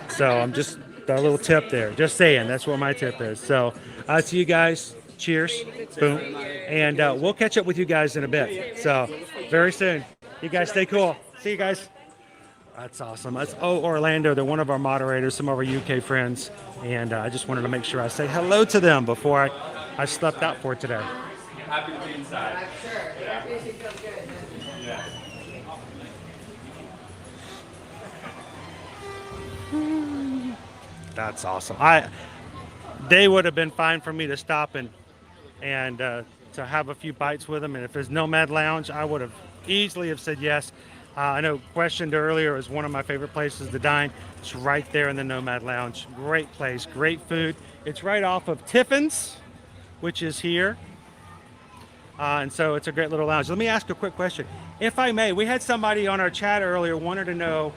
So I'm just a little tip there. Just saying, that's what my tip is. So to you guys, cheers, boom, and we'll catch up with you guys in a bit. So very soon. You guys stay cool. See you guys. That's awesome. That's Orlando. They're one of our moderators, some of our UK friends, and I just wanted to make sure I say hello to them before I slept out for today. Happy to be inside. I'm sure. Yeah. It feels good. Yeah. That's awesome. They would have been fine for me to stop and to have a few bites with them. And if there's Nomad Lounge, I would have easily have said yes. I know questioned earlier, it was one of my favorite places to dine. It's right there in the Nomad Lounge. Great place, great food. It's right off of Tiffin's, which is here. And so it's a great little lounge. Let me ask a quick question. If I may, we had somebody on our chat earlier wanted to know,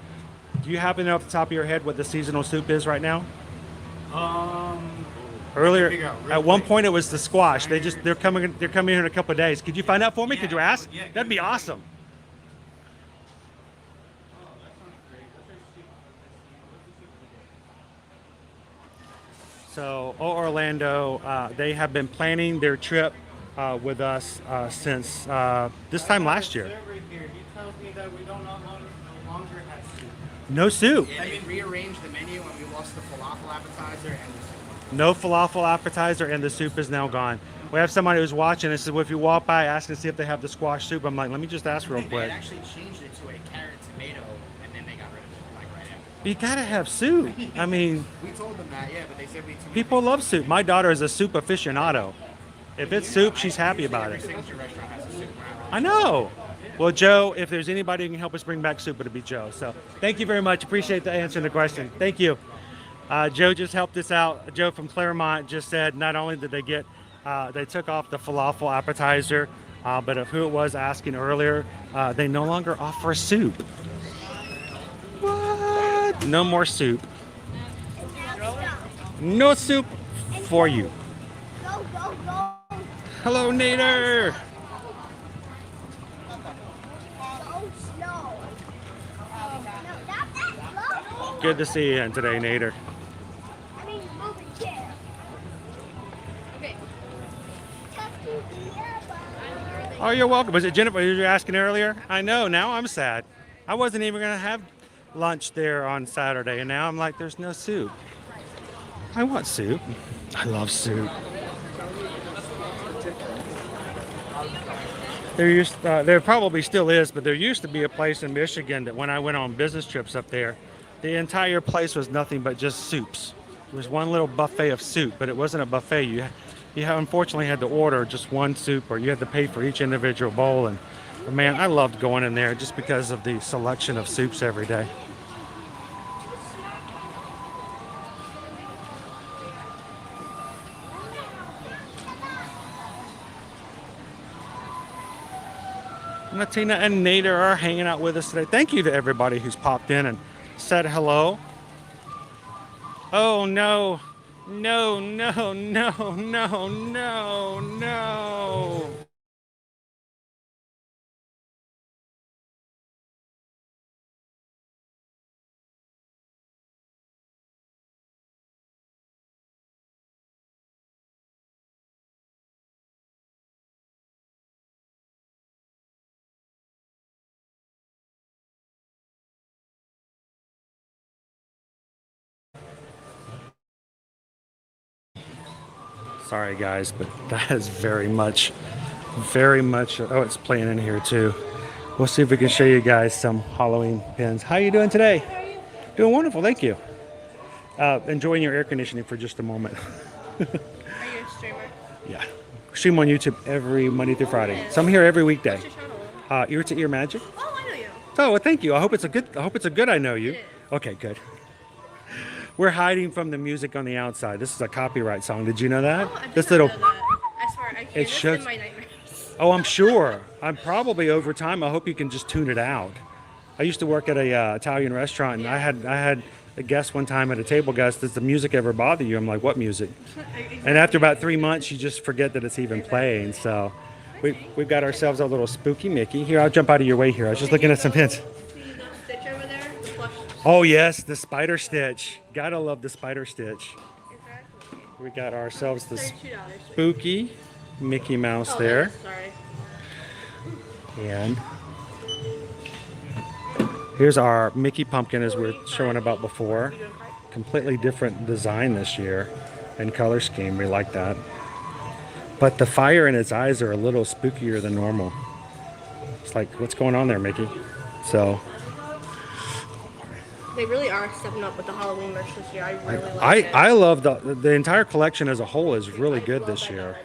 do you happen to know off the top of your head what the seasonal soup is right now? Earlier, at one point it was the squash. They're coming here in a couple of days. Could you find out for me? Could you ask? That'd be awesome. So Orlando, they have been planning their trip with us since this time last year. He tells me that we no longer have soup. No soup. Yeah, they rearranged the menu and we lost the falafel appetizer and the soup. No falafel appetizer and the soup is now gone. We have somebody who's watching and says, well, if you walk by, ask to see if they have the squash soup. I'm like, let me just ask real quick. They actually changed it to a carrot tomato and then they got rid of it like right after. You gotta have soup. I mean, we told them that, yeah, but they said we too people love soup. My daughter is a soup aficionado. If it's soup, she's happy about it. I know. Well, Joe, if there's anybody who can help us bring back soup, it'll be Joe. So thank you very much. Appreciate the answering the question. Thank you. Joe just helped us out. Joe from Claremont just said not only did they get, they took off the falafel appetizer, but of who it was asking earlier, they no longer offer soup. What? No more soup. No soup for you. Hello, Nader. Good to see you in today, Nader. Oh, you're welcome. Was it Jennifer you were asking earlier? I know. Now I'm sad. I wasn't even going to have lunch there on Saturday, and now I'm like, there's no soup. I want soup. I love soup. There probably still is, but there used to be a place in Michigan that when I went on business trips up there, the entire place was nothing but just soups. There was one little buffet of soup, but it wasn't a buffet. You unfortunately had to order just one soup, or you had to pay for each individual bowl. And man, I loved going in there just because of the selection of soups every day. Tina and Nader are hanging out with us today. Thank you to everybody who's popped in and said hello. Oh no, no, no, no, no, no, no. Sorry guys, but that is very much, oh, it's playing in here too. We'll see if we can show you guys some Halloween pins. How are you doing today? How are you? Doing wonderful, thank you. Enjoying your air conditioning for just a moment. Are you a streamer? Yeah. Stream on YouTube every Monday through Friday. So I'm here every weekday. What's your channel? Ear to Ear Magic. Oh, I know you. Oh, well, thank you. I hope it's a good I know you. Okay, good. We're hiding from the music on the outside. This is a copyright song. Did you know that? Oh, I this did little. not know that. I swear, I can't. It should. In my nightmares. Oh, I'm sure. I'm probably over time. I hope you can just tune it out. I used to work at a Italian restaurant, and I had a guest one time at a table guest. Does the music ever bother you? I'm like, what music? And after about 3 months, you just forget that it's even playing. So we've got ourselves a little spooky Mickey. Here, I'll jump out of your way here. I was just looking at some pins. Oh yes, the spider stitch. Gotta love the spider stitch. Exactly. We got ourselves the spooky Mickey Mouse there. Sorry. And here's our Mickey pumpkin, as we were showing about before. Completely different design this year and color scheme. We like that. But the fire in its eyes are a little spookier than normal. It's like, what's going on there, Mickey? So. They really are stepping up with the Halloween merch this year. I really like it. I love the entire collection as a whole is really good this year.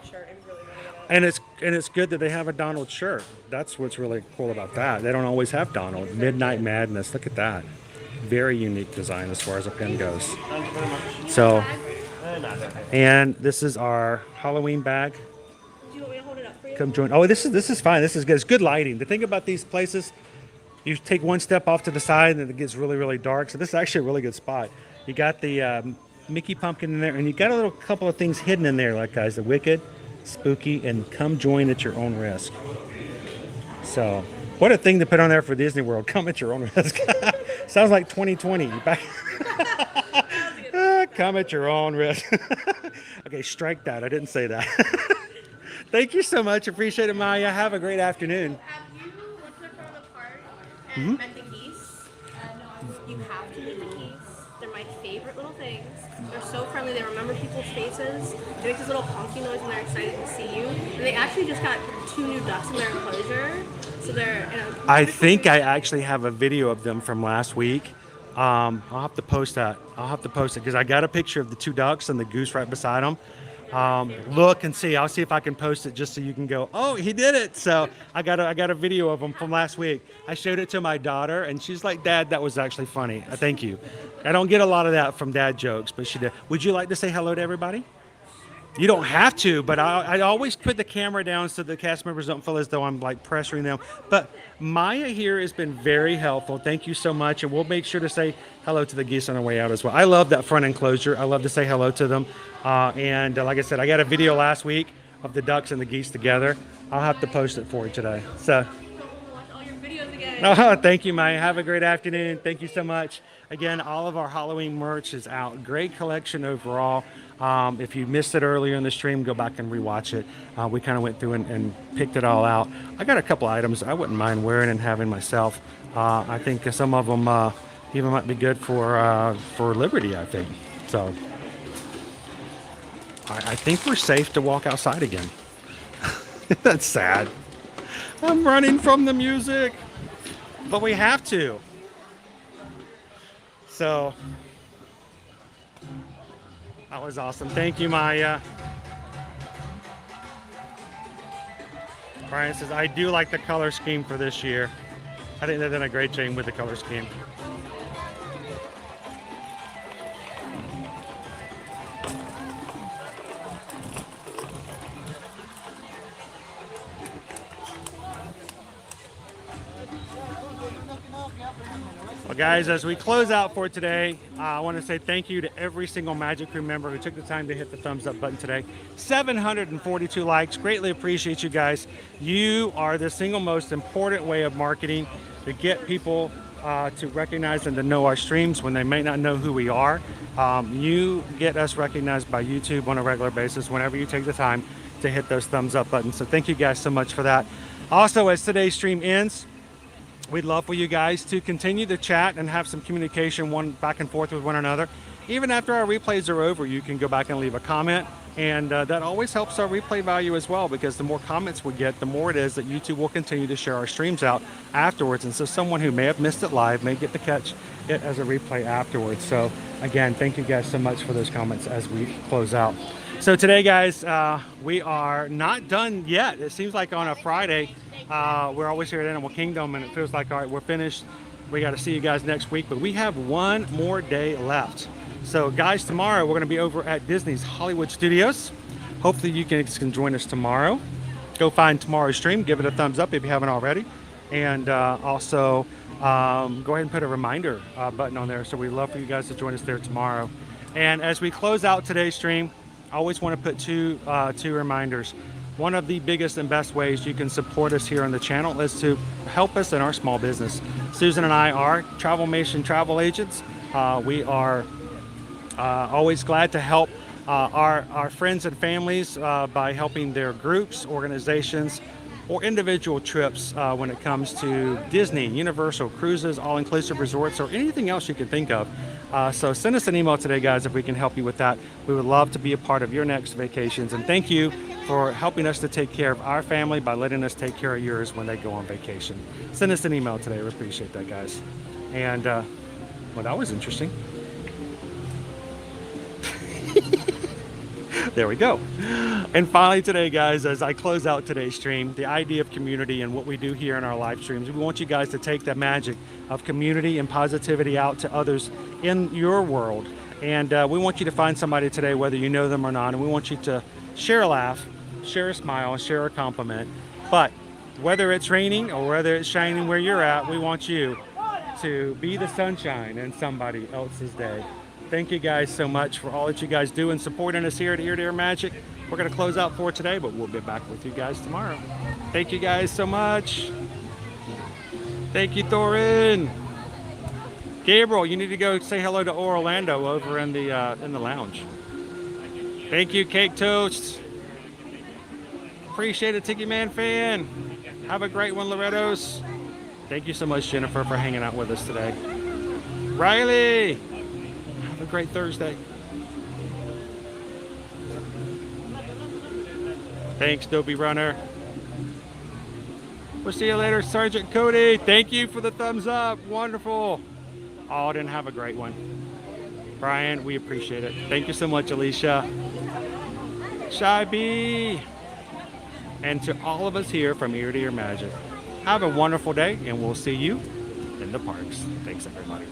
And it's good that they have a Donald shirt. That's what's really cool about that. They don't always have Donald. Midnight Madness. Look at that. Very unique design as far as a pin goes. Thank you very much. So, No, it's okay. and this is our Halloween bag. Do you want me to hold it up for you? Come join. Oh, this is fine. This is good. It's good lighting. The thing about these places, you take one step off to the side and it gets really, really dark. So this is actually a really good spot. You got the Mickey pumpkin in there, and you got a little couple of things hidden in there, like guys, the Wicked, Spooky, and Come Join at Your Own Risk. So, what a thing to put on there for Disney World. Come at your own risk. Sounds like 2020. Come at your own risk. Okay, strike that. I didn't say that. Thank you so much. Appreciate it, Maya. Have a great afternoon. Have you looked at the park Mhm. and met the geese? You have to meet the geese. They're my favorite little things. They're so friendly. They remember people's faces. They make this little honking noise when they're excited to see you. And they actually just got 2 new ducks in their enclosure. So they're in a... I think I actually have a video of them from last week. I'll have to post that. I'll have to post it because I got a picture of the 2 ducks and the goose right beside them. Look and see. I'll see if I can post it just so you can go, oh, he did it. So I got a video of them from last week. I showed it to my daughter and she's like, Dad, that was actually funny. Thank you. I don't get a lot of that from dad jokes, but she did. Would you like to say hello to everybody? You don't have to, but I always put the camera down so the cast members don't feel as though I'm like pressuring them. But Maya here has been very helpful. Thank you so much. And we'll make sure to say hello to the geese on our way out as well. I love that front enclosure. I love to say hello to them. And like I said, I got a video last week of the ducks and the geese together. I'll have to post it for you today. So, oh, thank you, Maya. Have a great afternoon. Thank you so much. Again, all of our Halloween merch is out. Great collection overall. If you missed it earlier in the stream, go back and rewatch it. We kind of went through and picked it all out. I got a couple items I wouldn't mind wearing and having myself. I think some of them even might be good for Liberty, I think. So I think we're safe to walk outside again. That's sad. I'm running from the music, but we have to. So that was awesome. Thank you, Maya. Brian says, I do like the color scheme for this year. I think they've done a great job with the color scheme. Well, guys, as we close out for today, I want to say thank you to every single Magic Crew member who took the time to hit the thumbs up button today. 742 likes. Greatly appreciate you guys. You are the single most important way of marketing to get people to recognize and to know our streams when they may not know who we are. You get us recognized by YouTube on a regular basis whenever you take the time to hit those thumbs up buttons. So thank you guys so much for that. Also, as today's stream ends, we'd love for you guys to continue to chat and have some communication back and forth with one another. Even after our replays are over, you can go back and leave a comment. And that always helps our replay value as well, because the more comments we get, the more it is that YouTube will continue to share our streams out afterwards. And so someone who may have missed it live may get to catch it as a replay afterwards. So again, thank you guys so much for those comments as we close out. So today, guys, we are not done yet. It seems like on a Friday, we're always here at Animal Kingdom, and it feels like, all right, we're finished. We got to see you guys next week, but we have one more day left. So, guys, tomorrow we're going to be over at Disney's Hollywood Studios. Hopefully you can join us tomorrow. Go find tomorrow's stream. Give it a thumbs up if you haven't already. And also, go ahead and put a reminder button on there. So we'd love for you guys to join us there tomorrow. And as we close out today's stream, I always want to put two reminders. One of the biggest and best ways you can support us here on the channel is to help us in our small business. Susan and I are Travelmation travel agents. We are always glad to help our friends and families by helping their groups, organizations, or individual trips when it comes to Disney, Universal, cruises, all-inclusive resorts, or anything else you can think of. So send us an email today, guys, if we can help you with that. We would love to be a part of your next vacations. And thank you for helping us to take care of our family by letting us take care of yours when they go on vacation. Send us an email today. We appreciate that, guys. And, well, that was interesting. There we go. And finally today, guys, as I close out today's stream, the idea of community and what we do here in our live streams, we want you guys to take the magic of community and positivity out to others in your world. And we want you to find somebody today, whether you know them or not, and we want you to share a laugh, share a smile, and share a compliment. But whether it's raining or whether it's shining where you're at, we want you to be the sunshine in somebody else's day. Thank you guys so much for all that you guys do and supporting us here at Ear to Ear Magic. We're going to close out for today, but we'll be back with you guys tomorrow. Thank you guys so much. Thank you, Thorin. Gabriel, you need to go say hello to Orlando over in the lounge. Thank you, Cake Toast. Appreciate it, Tiki Man fan. Have a great one, Loretto's. Thank you so much, Jennifer, for hanging out with us today. Riley, have a great Thursday. Thanks, Dopey Runner. We'll see you later, Sergeant Cody. Thank you for the thumbs up. Wonderful. Alden, have a great one. Brian, we appreciate it. Thank you so much, Alicia. Shy B. And to all of us here from Ear to Ear Magic, have a wonderful day, and we'll see you in the parks. Thanks, everybody.